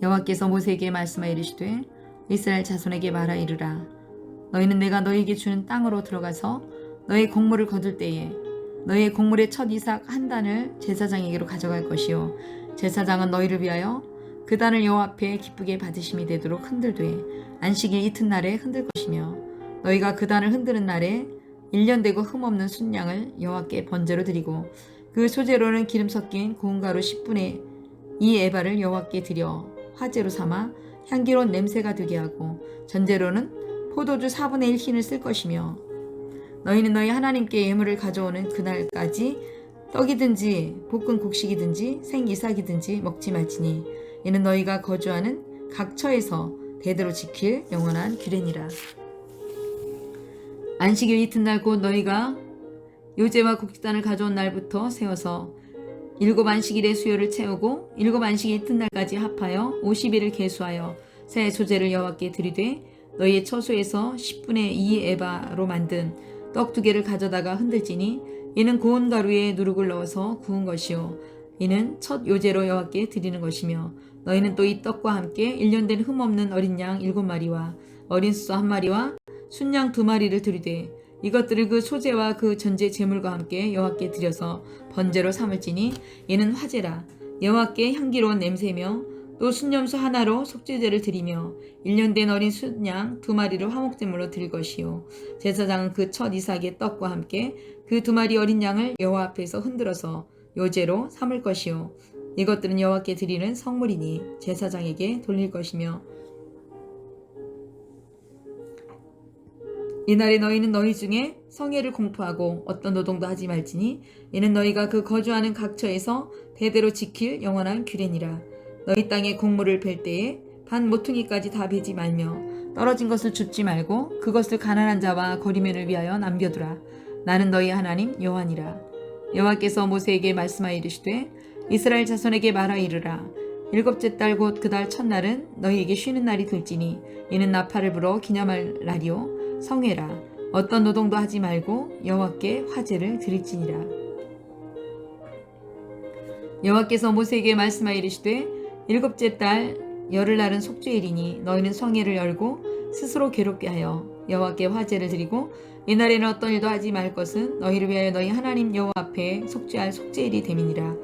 여호와께서 모세에게 말씀하여 이르시되 이스라엘 자손에게 말하 이르라. 너희는 내가 너희에게 주는 땅으로 들어가서 너희 곡물을 거둘 때에 너희의 곡물의 첫 이삭 한 단을 제사장에게로 가져갈 것이요 제사장은 너희를 위하여 그 단을 여호와 앞에 기쁘게 받으심이 되도록 흔들되 안식일 이튿날에 흔들 것이며 너희가 그 단을 흔드는 날에 1년 되고 흠없는 순양을 여호와께 번제로 드리고 그 소재로는 기름 섞인 고운 가루 10분의 2 에바를 여호와께 드려 화제로 삼아 향기로운 냄새가 되게 하고 전제로는 포도주 4분의 1 흰을 쓸 것이며 너희는 너희 하나님께 예물을 가져오는 그날까지 떡이든지 볶은 곡식이든지 생이삭이든지 먹지 말지니 이는 너희가 거주하는 각처에서 대대로 지킬 영원한 규례니라. 안식일 이튿날 곧 너희가 요제와 곡식단을 가져온 날부터 세워서 7 안식일의 수요를 채우고 7 안식일 이튿날까지 합하여 50일을 계수하여 새 소재를 여호와께 드리되 너희의 처소에서 10분의 2 에바로 만든 떡 2개를 가져다가 흔들지니 이는 고운 가루에 누룩을 넣어서 구운 것이요 이는 첫 요제로 여호와께 드리는 것이며 너희는 또 이 떡과 함께 1년 된 흠없는 어린 양 7마리와 어린 숫소 1마리와 순양 2마리를 드리되 이것들을 그 소제와 그 전제 제물과 함께 여호와께 드려서 번제로 삼을지니 이는 화제라. 여호와께 향기로운 냄새며 또 순염소 하나로 속죄제를 드리며 1년 된 어린 순양 2마리를 화목제물로 드릴 것이요 제사장은 그 첫 이삭의 떡과 함께 그 2마리 어린 양을 여호와 앞에서 흔들어서 요제로 삼을 것이요 이것들은 여호와께 드리는 성물이니 제사장에게 돌릴 것이며 이날에 너희는 너희 중에 성회를 공포하고 어떤 노동도 하지 말지니 이는 너희가 그 거주하는 각처에서 대대로 지킬 영원한 규례니라. 너희 땅에 곡물을 벨 때에 반 모퉁이까지 다 베지 말며 떨어진 것을 줍지 말고 그것을 가난한 자와 거리면을 위하여 남겨두라. 나는 너희 하나님 여호와니라. 여호와께서 모세에게 말씀하여 이르시되 이스라엘 자손에게 말하 이르라. 7째 달 곧 그 달 첫날은 너희에게 쉬는 날이 될지니 이는 나팔을 불어 기념할 날이요 성회라. 어떤 노동도 하지 말고 여호와께 화제를 드릴지니라. 여호와께서 모세에게 말씀하여 이르시되 7째 달 열흘날은 속죄일이니 너희는 성회를 열고 스스로 괴롭게 하여 여호와께 화제를 드리고 이날에는 어떤 일도 하지 말 것은 너희를 위하여 너희 하나님 여호와 앞에 속죄할 속죄일이 됨이니라.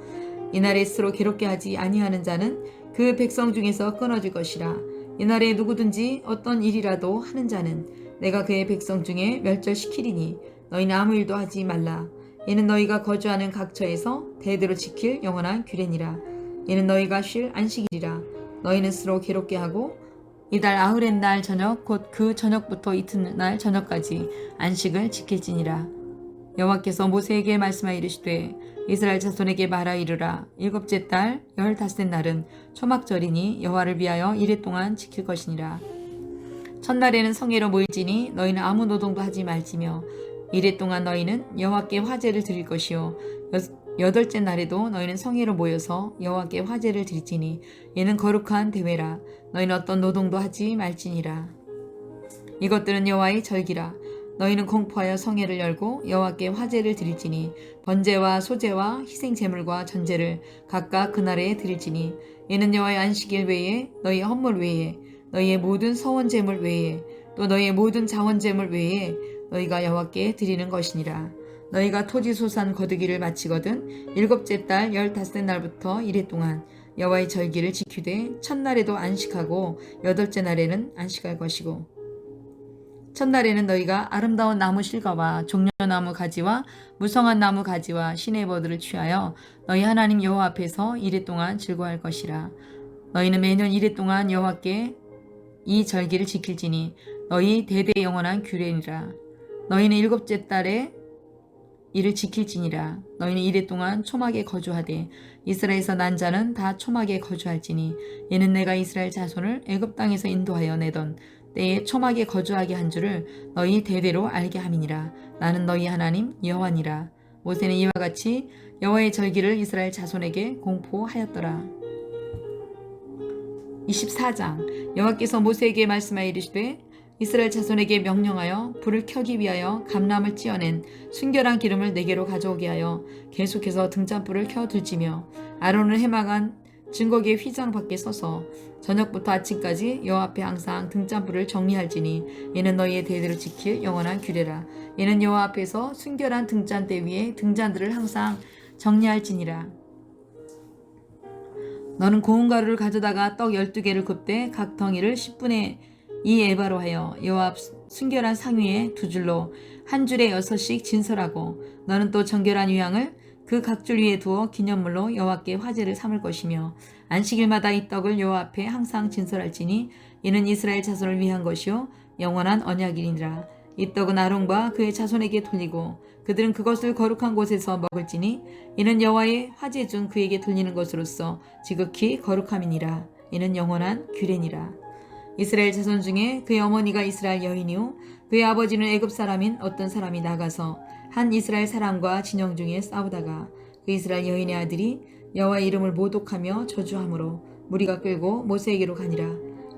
이날에 스스로 괴롭게 하지 아니하는 자는 그 백성 중에서 끊어질 것이라. 이날에 누구든지 어떤 일이라도 하는 자는 내가 그의 백성 중에 멸절시키리니 너희는 아무 일도 하지 말라. 이는 너희가 거주하는 각처에서 대대로 지킬 영원한 규례니라. 이는 너희가 쉴 안식일이라. 너희는 스스로 괴롭게 하고 이달 아흐렛 날 저녁 곧 그 저녁부터 이튿날 저녁까지 안식을 지킬지니라. 여호와께서 모세에게 말씀하여 이르시되 이스라엘 자손에게 말하 이르라. 7째 달 15째 날은 초막절이니 여호와를 위하여 이래 동안 지킬 것이니라. 첫날에는 성회로 모일지니 너희는 아무 노동도 하지 말지며 이래 동안 너희는 여호와께 화제를 드릴 것이요 8째 날에도 너희는 성회로 모여서 여호와께 화제를 드릴지니 이는 거룩한 대회라. 너희는 어떤 노동도 하지 말지니라. 이것들은 여호와의 절기라. 너희는 공포하여 성회를 열고 여호와께 화제를 드릴지니 번제와 소제와 희생제물과 전제를 각각 그날에 드릴지니 이는 여호와의 안식일 외에 너희의 헌물 외에 너희의 모든 서원제물 외에 또 너희의 모든 자원제물 외에 너희가 여호와께 드리는 것이니라. 너희가 토지소산 거두기를 마치거든 7째 달 15째 날부터 이래 동안 여호와의 절기를 지키되 첫날에도 안식하고 여덟째 날에는 안식할 것이고 첫날에는 너희가 아름다운 나무 실과와 종려나무 가지와 무성한 나무 가지와 시내버들을 취하여 너희 하나님 여호와 앞에서 이레 동안 즐거워할 것이라. 너희는 매년 이레 동안 여호와께 이 절기를 지킬지니 너희 대대 영원한 규례니라. 너희는 일곱째 달에 이를 지킬지니라. 너희는 이레 동안 초막에 거주하되 이스라엘에서 난 자는 다 초막에 거주할지니 이는 내가 이스라엘 자손을 애굽 땅에서 인도하여 내던 때에 초막에 거주하게 한 줄을 너희 대대로 알게 함이니라. 나는 너희 하나님 여호와니라. 모세는 이와 같이 여호와의 절기를 이스라엘 자손에게 공포하였더라. 24장 여호와께서 모세에게 말씀하여 이르시되 이스라엘 자손에게 명령하여 불을 켜기 위하여 감람을 찧어낸 순결한 기름을 네개로 가져오게 하여 계속해서 등잔불을 켜둘지며 아론을 해막한 증거기의 휘장 밖에 서서 저녁부터 아침까지 여호와 앞에 항상 등잔불을 정리할지니 이는 너희의 대대로 지킬 영원한 규례라. 이는 여호와 앞에서 순결한 등잔대 위에 등잔들을 항상 정리할지니라. 너는 고운 가루를 가져다가 떡 12개를 굽되 각 덩이를 10분의 2 에바로 하여 여호와 앞 순결한 상 위에 두 줄로 한 줄에 6씩 진설하고 너는 또 정결한 유향을 그 각 줄 위에 두어 기념물로 여호와께 화제를 삼을 것이며 안식일마다 이 떡을 여호와 앞에 항상 진설할지니 이는 이스라엘 자손을 위한 것이요 영원한 언약이니라. 이 떡은 아론과 그의 자손에게 돌리고 그들은 그것을 거룩한 곳에서 먹을지니 이는 여호와의 화제 중 그에게 돌리는 것으로서 지극히 거룩함이니라. 이는 영원한 규례니라. 이스라엘 자손 중에 그의 어머니가 이스라엘 여인이요 그의 아버지는 애굽 사람인 어떤 사람이 나가서 한 이스라엘 사람과 진영 중에 싸우다가 그 이스라엘 여인의 아들이 여호와의 이름을 모독하며 저주함으로 무리가 끌고 모세에게로 가니라.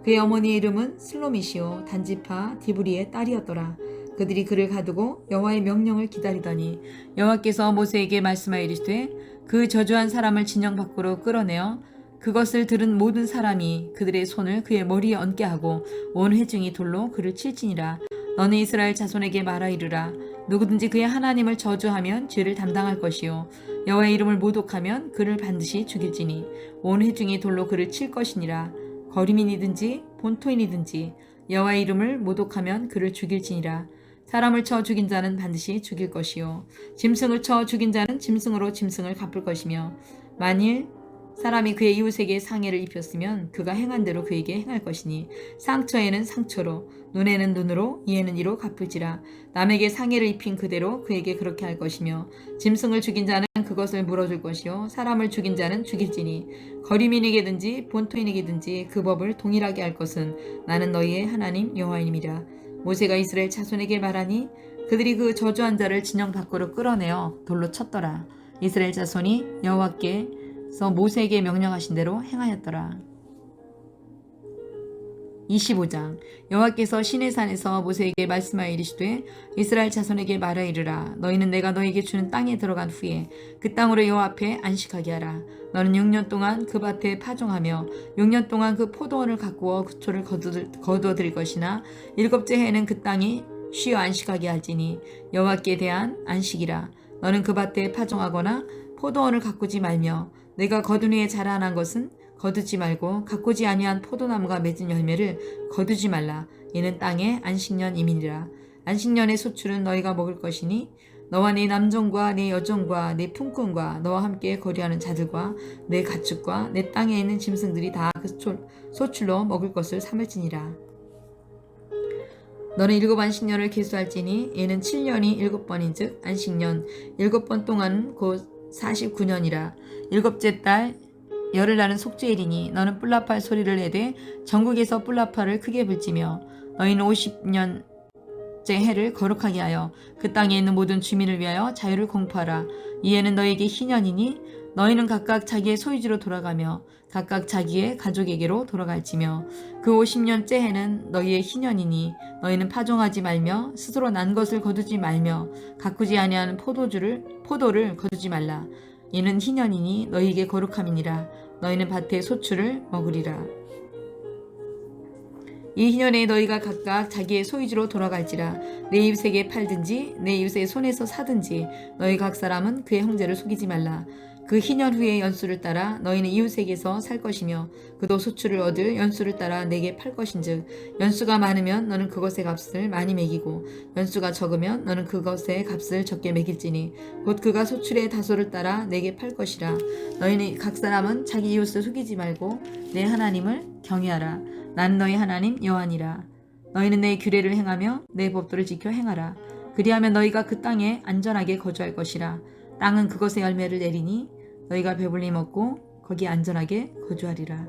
그의 어머니의 이름은 슬로미시요 단지파 디브리의 딸이었더라. 그들이 그를 가두고 여호와의 명령을 기다리더니 여호와께서 모세에게 말씀하여 이르시되 그 저주한 사람을 진영 밖으로 끌어내어 그것을 들은 모든 사람이 그들의 손을 그의 머리에 얹게 하고 온 회중이 돌로 그를 칠지니라. 너는 이스라엘 자손에게 말하 이르라. 누구든지 그의 하나님을 저주하면 죄를 담당할 것이요 여호와의 이름을 모독하면 그를 반드시 죽일지니 온 회중이 돌로 그를 칠 것이니라. 거류민이든지 본토인이든지 여호와의 이름을 모독하면 그를 죽일지니라. 사람을 쳐 죽인 자는 반드시 죽일 것이요 짐승을 쳐 죽인 자는 짐승으로 짐승을 갚을 것이며 만일 사람이 그의 이웃에게 상해를 입혔으면 그가 행한 대로 그에게 행할 것이니 상처에는 상처로 눈에는 눈으로 이에는 이로 갚을지라. 남에게 상해를 입힌 그대로 그에게 그렇게 할 것이며 짐승을 죽인 자는 그것을 물어줄 것이요 사람을 죽인 자는 죽일지니 거류민에게든지 본토인에게든지 그 법을 동일하게 할 것은 나는 너희의 하나님 여호와임이라. 모세가 이스라엘 자손에게 말하니 그들이 그 저주한 자를 진영 밖으로 끌어내어 돌로 쳤더라. 이스라엘 자손이 여호와께서 모세에게 명령하신 대로 행하였더라. 25장 여호와께서 시내산에서 모세에게 말씀하여 이르시되 이스라엘 자손에게 말하 이르라. 너희는 내가 너희에게 주는 땅에 들어간 후에 그 땅으로 여호와 앞에 안식하게 하라. 너는 6년 동안 그 밭에 파종하며 6년 동안 그 포도원을 가꾸어 그초를 거두어 드릴 것이나 7째 해에는 그 땅이 쉬어 안식하게 할지니 여호와께 대한 안식이라. 너는 그 밭에 파종하거나 포도원을 가꾸지 말며 내가 거둔 후에 자라난 것은 거두지 말고 가꾸지 아니한 포도나무가 맺은 열매를 거두지 말라. 이는 땅의 안식년임이니라. 안식년의 소출은 너희가 먹을 것이니 너와 네 남종과 네 여종과 네 품꾼과 너와 함께 거류하는 자들과 내 가축과 내 땅에 있는 짐승들이 다 그 소출로 먹을 것을 삼을지니라. 너는 7 안식년을 계수할지니 이는 7년이 7번인즉 안식년 7번 동안은 곧 49년이라. 7째 달 열을 나는 속죄일이니 너는 뿔나팔 소리를 내되 전국에서 뿔나팔을 크게 불지며 너희는 50년째 해를 거룩하게 하여 그 땅에 있는 모든 주민을 위하여 자유를 공포하라. 이해는 너에게 희년이니 너희는 각각 자기의 소유지로 돌아가며 각각 자기의 가족에게로 돌아갈지며 그 50년째 해는 너희의 희년이니 너희는 파종하지 말며 스스로 난 것을 거두지 말며 가꾸지 아니하는 포도를 거두지 말라. 이는 희년이니 너희에게 거룩함이니라. 너희는 밭의 소출을 먹으리라. 이 희년에 너희가 각각 자기의 소유지로 돌아갈지라. 내 이웃에게 팔든지 내 이웃의 손에서 사든지 너희 각 사람은 그의 형제를 속이지 말라. 그 희년 후의 연수를 따라 너희는 이웃에게서 살 것이며 그도 소출을 얻을 연수를 따라 내게 팔 것인즉 연수가 많으면 너는 그것의 값을 많이 매기고 연수가 적으면 너는 그것의 값을 적게 매길지니 곧 그가 소출의 다소를 따라 내게 팔 것이라. 너희는 각 사람은 자기 이웃을 속이지 말고 내 하나님을 경외하라. 난 너희 하나님 여호와니라. 너희는 내 규례를 행하며 내 법도를 지켜 행하라. 그리하면 너희가 그 땅에 안전하게 거주할 것이라. 땅은 그것의 열매를 내리니 너희가 배불리 먹고 거기 안전하게 거주하리라.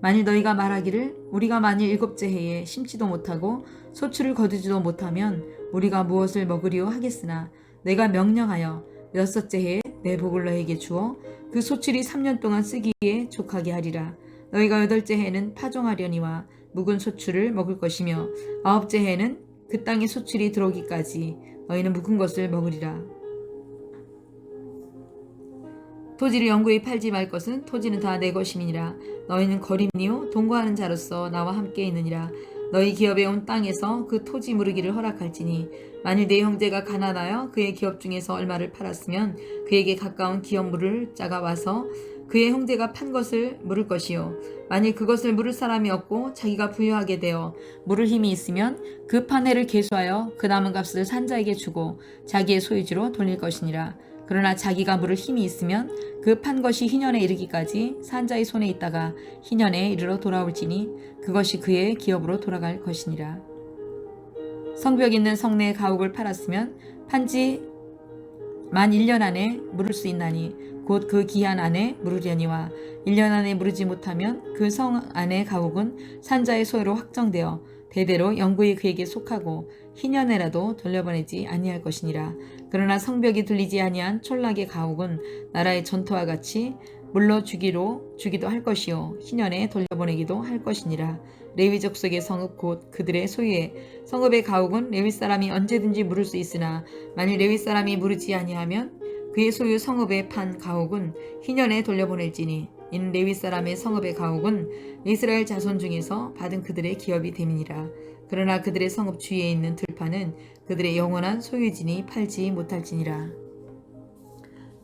만일 너희가 말하기를 우리가 만일 7째 해에 심지도 못하고 소출을 거두지도 못하면 우리가 무엇을 먹으리요 하겠으나 내가 명령하여 6째 해에 내 복을 너희에게 주어 그 소출이 3년 동안 쓰기에 족하게 하리라. 너희가 8째 해에는 파종하려니와 묵은 소출을 먹을 것이며 9째 해에는 그 땅에 소출이 들어오기까지 너희는 묵은 것을 먹으리라. 토지를 영구히 팔지 말 것은 토지는 다 내 것임이니라. 너희는 거림이요 동거하는 자로서 나와 함께 있느니라. 너희 기업에 온 땅에서 그 토지 무르기를 허락할지니 만일 내 형제가 가난하여 그의 기업 중에서 얼마를 팔았으면 그에게 가까운 기업 물을 자가 와서 그의 형제가 판 것을 물을 것이요 만일 그것을 물을 사람이 없고 자기가 부유하게 되어 물을 힘이 있으면 그 판회를 계수하여 그 남은 값을 산자에게 주고 자기의 소유지로 돌릴 것이니라. 그러나 자기가 물을 힘이 있으면 그 판 것이 희년에 이르기까지 산자의 손에 있다가 희년에 이르러 돌아올지니 그것이 그의 기업으로 돌아갈 것이니라. 성벽 있는 성내의 가옥을 팔았으면 판지 만 1년 안에 물을 수 있나니 곧 그 기한 안에 물으려니와 1년 안에 물으지 못하면 그 성 안의 가옥은 산자의 소유로 확정되어 대대로 영구히 그에게 속하고 희년에라도 돌려보내지 아니할 것이니라. 그러나 성벽이 들리지 아니한 촌락의 가옥은 나라의 전토와 같이 물러 주기도 할 것이요 희년에 돌려보내기도 할 것이니라. 레위 족속의 성읍 곧 그들의 소유에 성읍의 가옥은 레위 사람이 언제든지 물을 수 있으나 만일 레위 사람이 물으지 아니하면 그의 소유 성읍의 판 가옥은 희년에 돌려보낼지니 이는 레위 사람의 성읍의 가옥은 이스라엘 자손 중에서 받은 그들의 기업이 됨이니라. 그러나 그들의 성읍 주위에 있는 들판은 그들의 영원한 소유지니 팔지 못할지니라.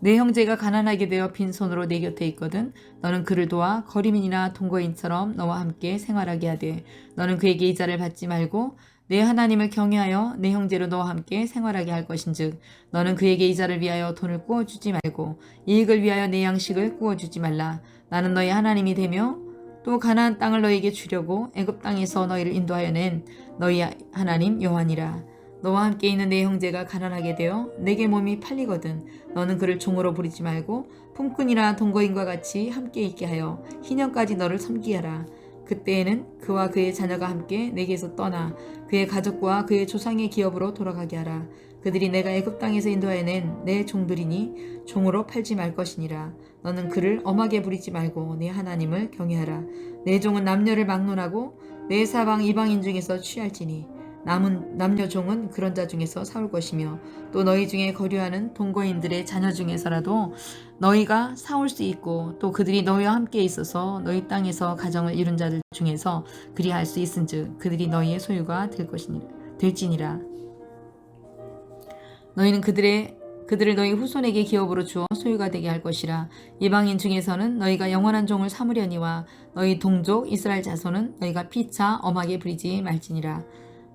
내 형제가 가난하게 되어 빈손으로 내 곁에 있거든 너는 그를 도와 거리민이나 동거인처럼 너와 함께 생활하게 하되 너는 그에게 이자를 받지 말고 내 하나님을 경외하여 내 형제로 너와 함께 생활하게 할 것인즉 너는 그에게 이자를 위하여 돈을 꾸어주지 말고 이익을 위하여 내 양식을 꾸어주지 말라. 나는 너희 하나님이 되며 또 가나안 땅을 너희에게 주려고 애굽 땅에서 너희를 인도하여 낸 너희 하나님 여호와니라. 너와 함께 있는 내 형제가 가난하게 되어 내게 몸이 팔리거든 너는 그를 종으로 부리지 말고 품꾼이나 동거인과 같이 함께 있게 하여 희년까지 너를 섬기게 하라. 그때에는 그와 그의 자녀가 함께 내게서 떠나 그의 가족과 그의 조상의 기업으로 돌아가게 하라. 그들이 내가 애굽 땅에서 인도하여 낸 내 종들이니 종으로 팔지 말 것이니라. 너는 그를 엄하게 부리지 말고 내 하나님을 경외하라. 내 종은 남녀를 막론하고 내 사방 이방인 중에서 취할지니 남은 남녀 종은 그런 자 중에서 사올 것이며 또 너희 중에 거류하는 동거인들의 자녀 중에서라도 너희가 사올 수 있고 또 그들이 너희와 함께 있어서 너희 땅에서 가정을 이룬 자들 중에서 그리할 수 있은즉 그들이 너희의 소유가 될지니라. 너희는 그들을 너희 후손에게 기업으로 주어 소유가 되게 할 것이라. 이방인 중에서는 너희가 영원한 종을 삼으려니와 너희 동족 이스라엘 자손은 너희가 피차 엄하게 부리지 말지니라.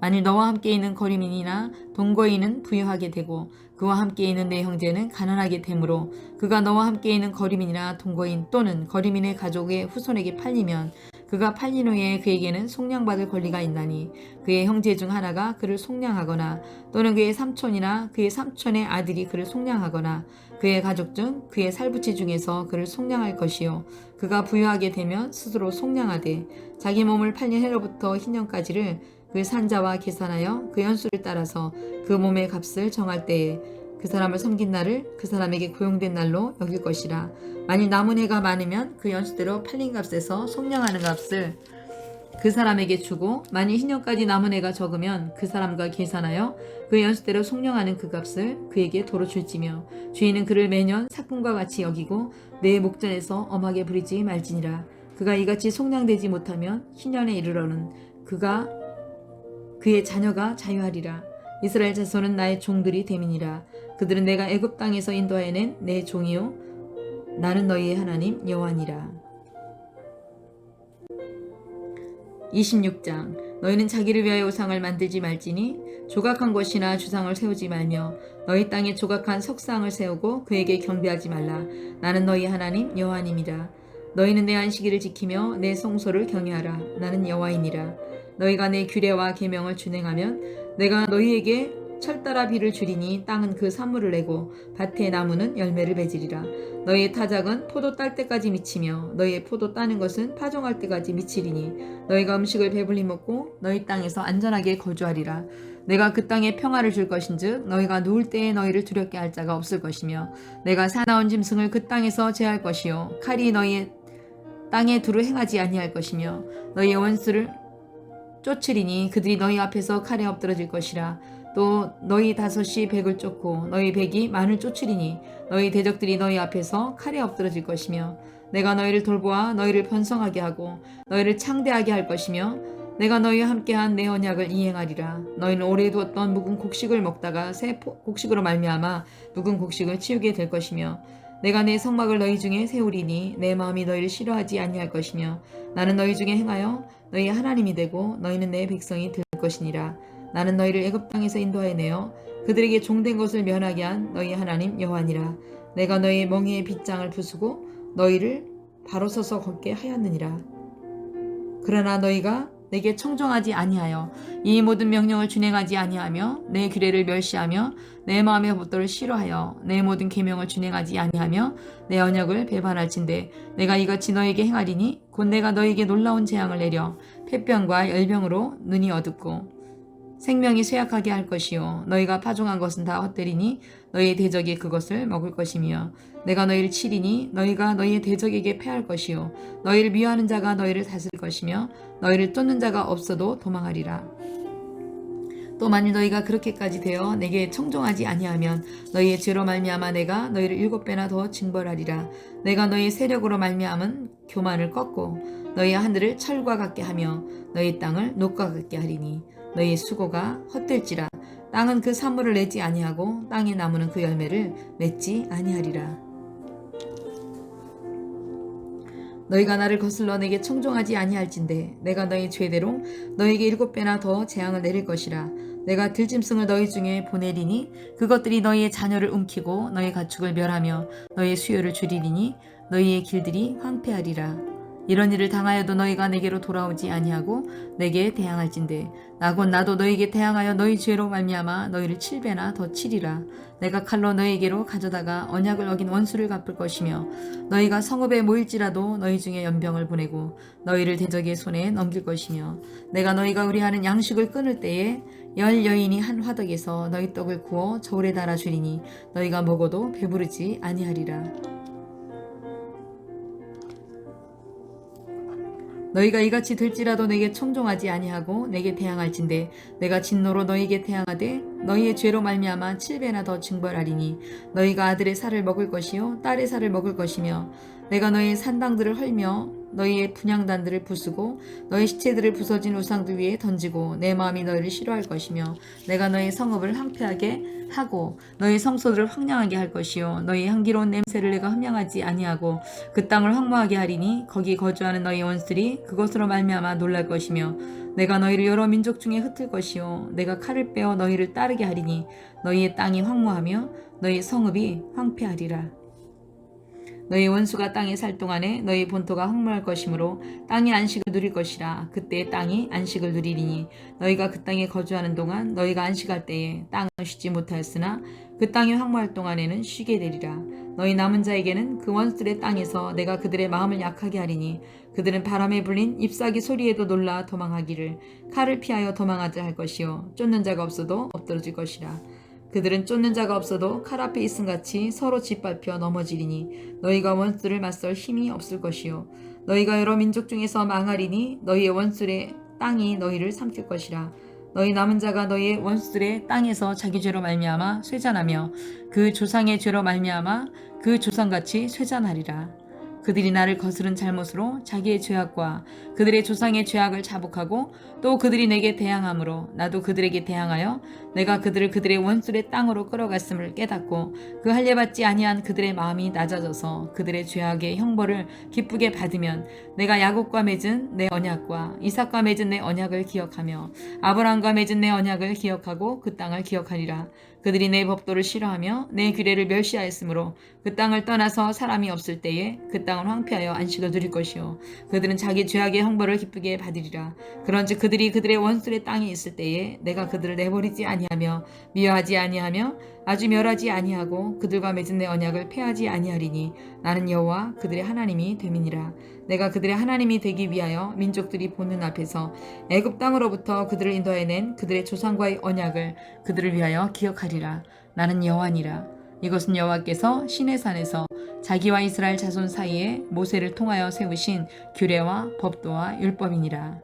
만일 너와 함께 있는 거류민이나 동거인은 부유하게 되고 그와 함께 있는 내 형제는 가난하게 되므로 그가 너와 함께 있는 거류민이나 동거인 또는 거류민의 가족의 후손에게 팔리면 그가 팔린 후에 그에게는 속량받을 권리가 있나니 그의 형제 중 하나가 그를 속량하거나 또는 그의 삼촌이나 그의 삼촌의 아들이 그를 속량하거나 그의 가족 중 그의 살부치 중에서 그를 속량할 것이요 그가 부유하게 되면 스스로 속량하되 자기 몸을 팔린 해로부터 희년까지를 그 산자와 계산하여 그 연수를 따라서 그 몸의 값을 정할 때에 그 사람을 섬긴 날을 그 사람에게 고용된 날로 여길 것이라. 만일 남은 해가 많으면 그 연수대로 팔린 값에서 속량하는 값을 그 사람에게 주고 만일 희년까지 남은 해가 적으면 그 사람과 계산하여 그 연수대로 속량하는 그 값을 그에게 도로 줄지며 주인은 그를 매년 삭금과 같이 여기고 내 목전에서 엄하게 부리지 말지니라. 그가 이같이 속량되지 못하면 희년에 이르러는 그의 자녀가 자유하리라. 이스라엘 자손은 나의 종들이 됨이니라. 그들은 내가 애굽 땅에서 인도하여 낸 내 종이요 나는 너희의 하나님 여호와니라. 26장. 너희는 자기를 위하여 우상을 만들지 말지니 조각한 것이나 주상을 세우지 말며 너희 땅에 조각한 석상을 세우고 그에게 경배하지 말라. 나는 너희 하나님 여호와님이라. 너희는 내 안식일을 지키며 내 성소를 경외하라. 나는 여호와이니라. 너희가 내 규례와 계명을 준행하면 내가 너희에게 철따라 비를 주리니 땅은 그 산물을 내고 밭의 나무는 열매를 맺으리라. 너희의 타작은 포도 딸 때까지 미치며 너희의 포도 따는 것은 파종할 때까지 미치리니 너희가 음식을 배불리 먹고 너희 땅에서 안전하게 거주하리라. 내가 그 땅에 평화를 줄 것인즉 너희가 누울 때에 너희를 두렵게 할 자가 없을 것이며 내가 사나운 짐승을 그 땅에서 제할 것이요 칼이 너희의 땅에 두루 행하지 아니할 것이며 너희의 원수를 쫓으리니 그들이 너희 앞에서 칼에 엎드러질 것이라. 또 너희 다섯이 백을 쫓고 너희 백이 만을 쫓으리니 너희 대적들이 너희 앞에서 칼에 엎드러질 것이며 내가 너희를 돌보아 너희를 번성하게 하고 너희를 창대하게 할 것이며 내가 너희와 함께한 내 언약을 이행하리라. 너희는 오래 두었던 묵은 곡식을 먹다가 새 곡식으로 말미암아 묵은 곡식을 치우게 될 것이며 내가 내 성막을 너희 중에 세우리니 내 마음이 너희를 싫어하지 아니할 것이며 나는 너희 중에 행하여 너희의 하나님이 되고 너희는 내 백성이 될 것이니라. 나는 너희를 애굽 땅에서 인도하여내어 그들에게 종된 것을 면하게 한 너희 하나님 여호와니라. 내가 너희의 멍에의 빗장을 부수고 너희를 바로 서서 걷게 하였느니라. 그러나 너희가 내게 청종하지 아니하여 이 모든 명령을 준행하지 아니하며 내 규례를 멸시하며 내 마음의 법도를 싫어하여 내 모든 계명을 준행하지 아니하며 내 언약을 배반할진대 내가 이같이 너희에게 행하리니 곧 내가 너희에게 놀라운 재앙을 내려 폐병과 열병으로 눈이 어둡고 생명이 쇠약하게 할 것이요 너희가 파종한 것은 다 헛되리니 너희의 대적이 그것을 먹을 것이며 내가 너희를 치리니 너희가 너희의 대적에게 패할 것이요 너희를 미워하는 자가 너희를 다스릴 것이며 너희를 쫓는 자가 없어도 도망하리라. 또 만일 너희가 그렇게까지 되어 내게 청종하지 아니하면 너희의 죄로 말미암아 내가 너희를 7배나 더 징벌하리라. 내가 너희의 세력으로 말미암은 교만을 꺾고 너희의 하늘을 철과 같게 하며 너희 땅을 녹과 같게 하리니 너희의 수고가 헛될지라. 땅은 그 산물을 내지 아니하고 땅의 나무는 그 열매를 맺지 아니하리라. 너희가 나를 거슬러 내게 청종하지 아니할진대 내가 너희 죄대로 너희에게 7배나 더 재앙을 내릴 것이라. 내가 들짐승을 너희 중에 보내리니 그것들이 너희의 자녀를 움키고 너희 가축을 멸하며 너희의 수요를 줄이리니 너희의 길들이 황폐하리라. 이런 일을 당하여도 너희가 내게로 돌아오지 아니하고 내게 대항할진대 나도 너희에게 대항하여 너희 죄로 말미암아 너희를 7배나 더 치리라. 내가 칼로 너희에게로 가져다가 언약을 어긴 원수를 갚을 것이며 너희가 성읍에 모일지라도 너희 중에 연병을 보내고 너희를 대적의 손에 넘길 것이며 내가 너희가 의뢰하는 양식을 끊을 때에 10 여인이 한 화덕에서 너희 떡을 구워 저울에 달아 주리니 너희가 먹어도 배부르지 아니하리라. 너희가 이같이 될지라도 내게 청종하지 아니하고 내게 대항할진대 내가 진노로 너희에게 대항하되 너희의 죄로 말미암아 7배나 더 징벌하리니 너희가 아들의 살을 먹을 것이요 딸의 살을 먹을 것이며 내가 너희의 산당들을 헐며 너희의 분향단들을 부수고 너희 시체들을 부서진 우상들 위에 던지고 내 마음이 너희를 싫어할 것이며 내가 너희 성읍을 황폐하게 하고 너희 성소들을 황량하게 할 것이요 너희 향기로운 냄새를 내가 흠양하지 아니하고 그 땅을 황무하게 하리니 거기 거주하는 너희 원수들이 그것으로 말미암아 놀랄 것이며 내가 너희를 여러 민족 중에 흩을 것이요 내가 칼을 빼어 너희를 따르게 하리니 너희의 땅이 황무하며 너희 성읍이 황폐하리라. 너희 원수가 땅에 살 동안에 너희 본토가 황무할 것이므로 땅이 안식을 누릴 것이라. 그때 땅이 안식을 누리리니 너희가 그 땅에 거주하는 동안 너희가 안식할 때에 땅은 쉬지 못하였으나 그 땅이 황무할 동안에는 쉬게 되리라. 너희 남은 자에게는 그 원수들의 땅에서 내가 그들의 마음을 약하게 하리니 그들은 바람에 불린 잎사귀 소리에도 놀라 도망하기를 칼을 피하여 도망하자 할 것이요 쫓는 자가 없어도 엎드러질 것이라. 그들은 쫓는 자가 없어도 칼 앞에 있음같이 서로 짓밟혀 넘어지리니 너희가 원수를 맞설 힘이 없을 것이요 너희가 여러 민족 중에서 망하리니 너희의 원수의 땅이 너희를 삼킬 것이라. 너희 남은 자가 너희의 원수들의 땅에서 자기 죄로 말미암아 쇠잔하며 그 조상의 죄로 말미암아 그 조상같이 쇠잔하리라. 그들이 나를 거스른 잘못으로 자기의 죄악과 그들의 조상의 죄악을 자복하고 또 그들이 내게 대항함으로 나도 그들에게 대항하여 내가 그들을 그들의 원수의 땅으로 끌어갔음을 깨닫고 그 할례받지 아니한 그들의 마음이 낮아져서 그들의 죄악의 형벌을 기쁘게 받으면 내가 야곱과 맺은 내 언약과 이삭과 맺은 내 언약을 기억하며 아브라함과 맺은 내 언약을 기억하고 그 땅을 기억하리라. 그들이 내 법도를 싫어하며 내 규례를 멸시하였으므로 그 땅을 떠나서 사람이 없을 때에 그 땅을 황폐하여 안식을 누릴 것이요 그들은 자기 죄악의 형벌을 기쁘게 받으리라. 그런즉 그들이 그들의 원수의 땅에 있을 때에 내가 그들을 내버리지 아니하며 미워하지 아니하며 아주 멸하지 아니하고 그들과 맺은 내 언약을 폐하지 아니하리니 나는 여호와 그들의 하나님이 됨이니라. 내가 그들의 하나님이 되기 위하여 민족들이 보는 앞에서 애굽 땅으로부터 그들을 인도해낸 그들의 조상과의 언약을 그들을 위하여 기억하리라. 나는 여호와니라. 이것은 여호와께서 시내산에서 자기와 이스라엘 자손 사이에 모세를 통하여 세우신 규례와 법도와 율법이니라.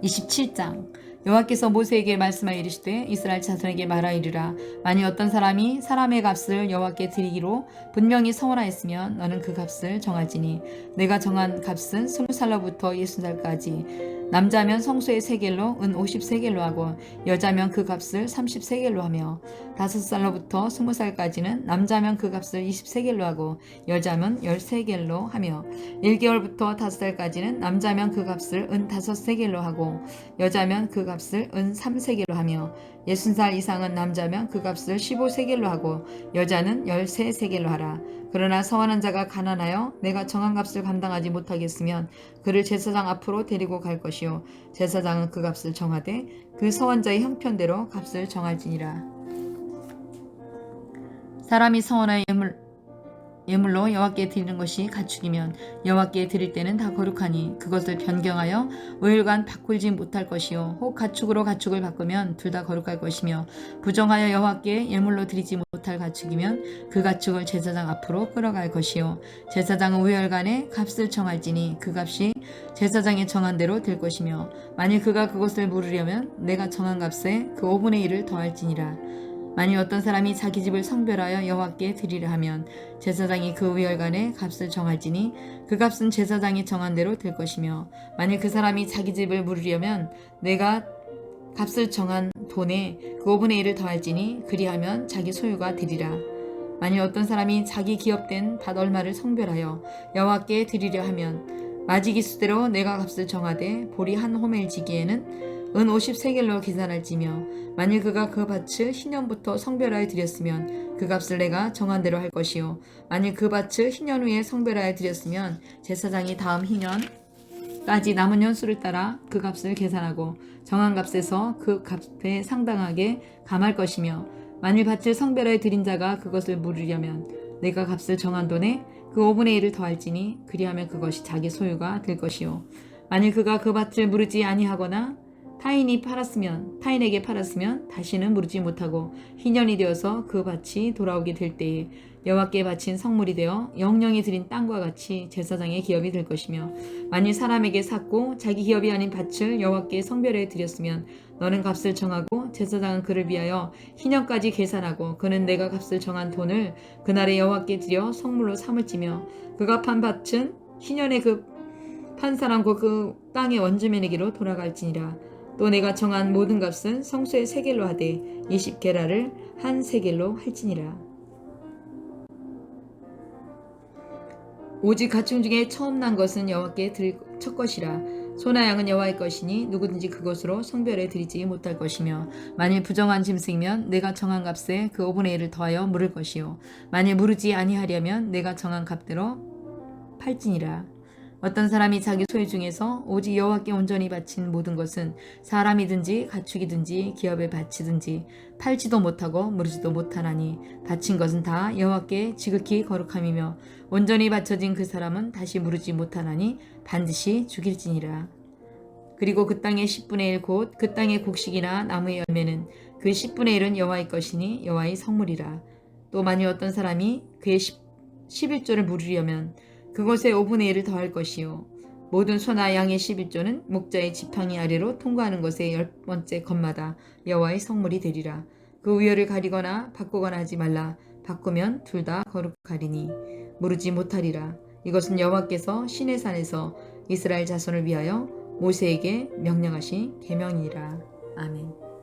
27장 여호와께서 모세에게 말씀하여 이르시되 이스라엘 자손에게 말하이르라. 만일 어떤 사람이 사람의 값을 여호와께 드리기로 분명히 서원하였으면 너는 그 값을 정할지니 내가 정한 값은 20살로부터 60살까지 남자면 성소의 세겔로 은 50세겔로 하고 여자면 그 값을 30세겔로 하며 5살로부터 20살까지는 남자면 그 값을 20세겔로 하고 여자면 10세겔로 하며 1개월부터 5살까지는 남자면 그 값을 은 5세겔로 하고 여자면 그 값을 은 3세겔로 하며 60살 이상은 남자면 그 값을 15세겔로 하고 여자는 13세겔로 하라. 그러나 서원한 자가 가난하여 내가 정한 값을 감당하지 못하겠으면 그를 제사장 앞으로 데리고 갈 것이요 제사장은 그 값을 정하되 그 서원자의 형편대로 값을 정할지니라. 사람이 서원하여 예물로 여호와께 드리는 것이 가축이면 여호와께 드릴 때는 다 거룩하니 그것을 변경하여 5일간 바꾸지 못할 것이요 혹 가축으로 가축을 바꾸면 둘 다 거룩할 것이며 부정하여 여호와께 예물로 드리지 못할 가축이면 그 가축을 제사장 앞으로 끌어갈 것이요 제사장은 5일간의 값을 정할지니 그 값이 제사장이 정한 대로 될 것이며 만일 그가 그것을 물으려면 내가 정한 값에 그 5분의 1을 더할지니라. 만일 어떤 사람이 자기 집을 성별하여 여호와께 드리려 하면 제사장이 그 5일간의 값을 정할지니 그 값은 제사장이 정한 대로 될 것이며 만일 그 사람이 자기 집을 물으려면 내가 값을 정한 돈에 그 5분의 1을 더할지니 그리하면 자기 소유가 되리라. 만일 어떤 사람이 자기 기업된 밭 얼마를 성별하여 여호와께 드리려 하면 마지기수대로 내가 값을 정하되 보리 한 호멜 지기에는 은 50세겔로 계산할지며 만일 그가 그 밭을 희년부터 성별하여 드렸으면 그 값을 내가 정한 대로 할 것이요 만일 그 밭을 희년 후에 성별하여 드렸으면 제사장이 다음 희년까지 남은 년수를 따라 그 값을 계산하고 정한 값에서 그 값에 상당하게 감할 것이며 만일 밭을 성별하여 드린 자가 그것을 물으려면 내가 값을 정한 돈에 그 5분의 1을 더할지니 그리하면 그것이 자기 소유가 될 것이요 만일 그가 그 밭을 물으지 아니하거나 타인에게 팔았으면 다시는 물지 못하고 희년이 되어서 그 밭이 돌아오게 될 때에 여호와께 바친 성물이 되어 영영이 드린 땅과 같이 제사장의 기업이 될 것이며 만일 사람에게 샀고 자기 기업이 아닌 밭을 여호와께 성별해 드렸으면 너는 값을 정하고 제사장은 그를 위하여 희년까지 계산하고 그는 내가 값을 정한 돈을 그날에 여호와께 드려 성물로 삼을지며 그가 판 밭은 희년에 그 판 사람과 그 땅의 원주민에게로 돌아갈지니라. 또 내가 정한 모든 값은 성소의 세겔로 하되 20게라를 한 세겔로 할지니라. 오직 가축 중에 처음 난 것은 여호와께 드릴 첫 것이라. 소나 양은 여호와의 것이니 누구든지 그것으로 성별해 드리지 못할 것이며 만일 부정한 짐승이면 내가 정한 값에 그 5분의 1을 더하여 물을 것이요 만일 물으지 아니하려면 내가 정한 값대로 팔지니라. 어떤 사람이 자기 소유 중에서 오직 여호와께 온전히 바친 모든 것은 사람이든지 가축이든지 기업에 바치든지 팔지도 못하고 무르지도 못하나니 바친 것은 다 여호와께 지극히 거룩함이며 온전히 바쳐진 그 사람은 다시 무르지 못하나니 반드시 죽일지니라. 그리고 그 땅의 10분의 1 곧 그 땅의 곡식이나 나무의 열매는 그 10분의 1은 여호와의 것이니 여호와의 성물이라. 또 만일 어떤 사람이 그의 11조를 물으려면 그것에 5분의 1을 더할 것이요 모든 소나 양의 11조는 목자의 지팡이 아래로 통과하는 것의 10번째 것마다 여호와의 성물이 되리라. 그 우열을 가리거나 바꾸거나 하지 말라. 바꾸면 둘 다 거룩하리니 무르지 못하리라. 이것은 여호와께서 시내 산에서 이스라엘 자손을 위하여 모세에게 명령하신 계명이니라. 아멘.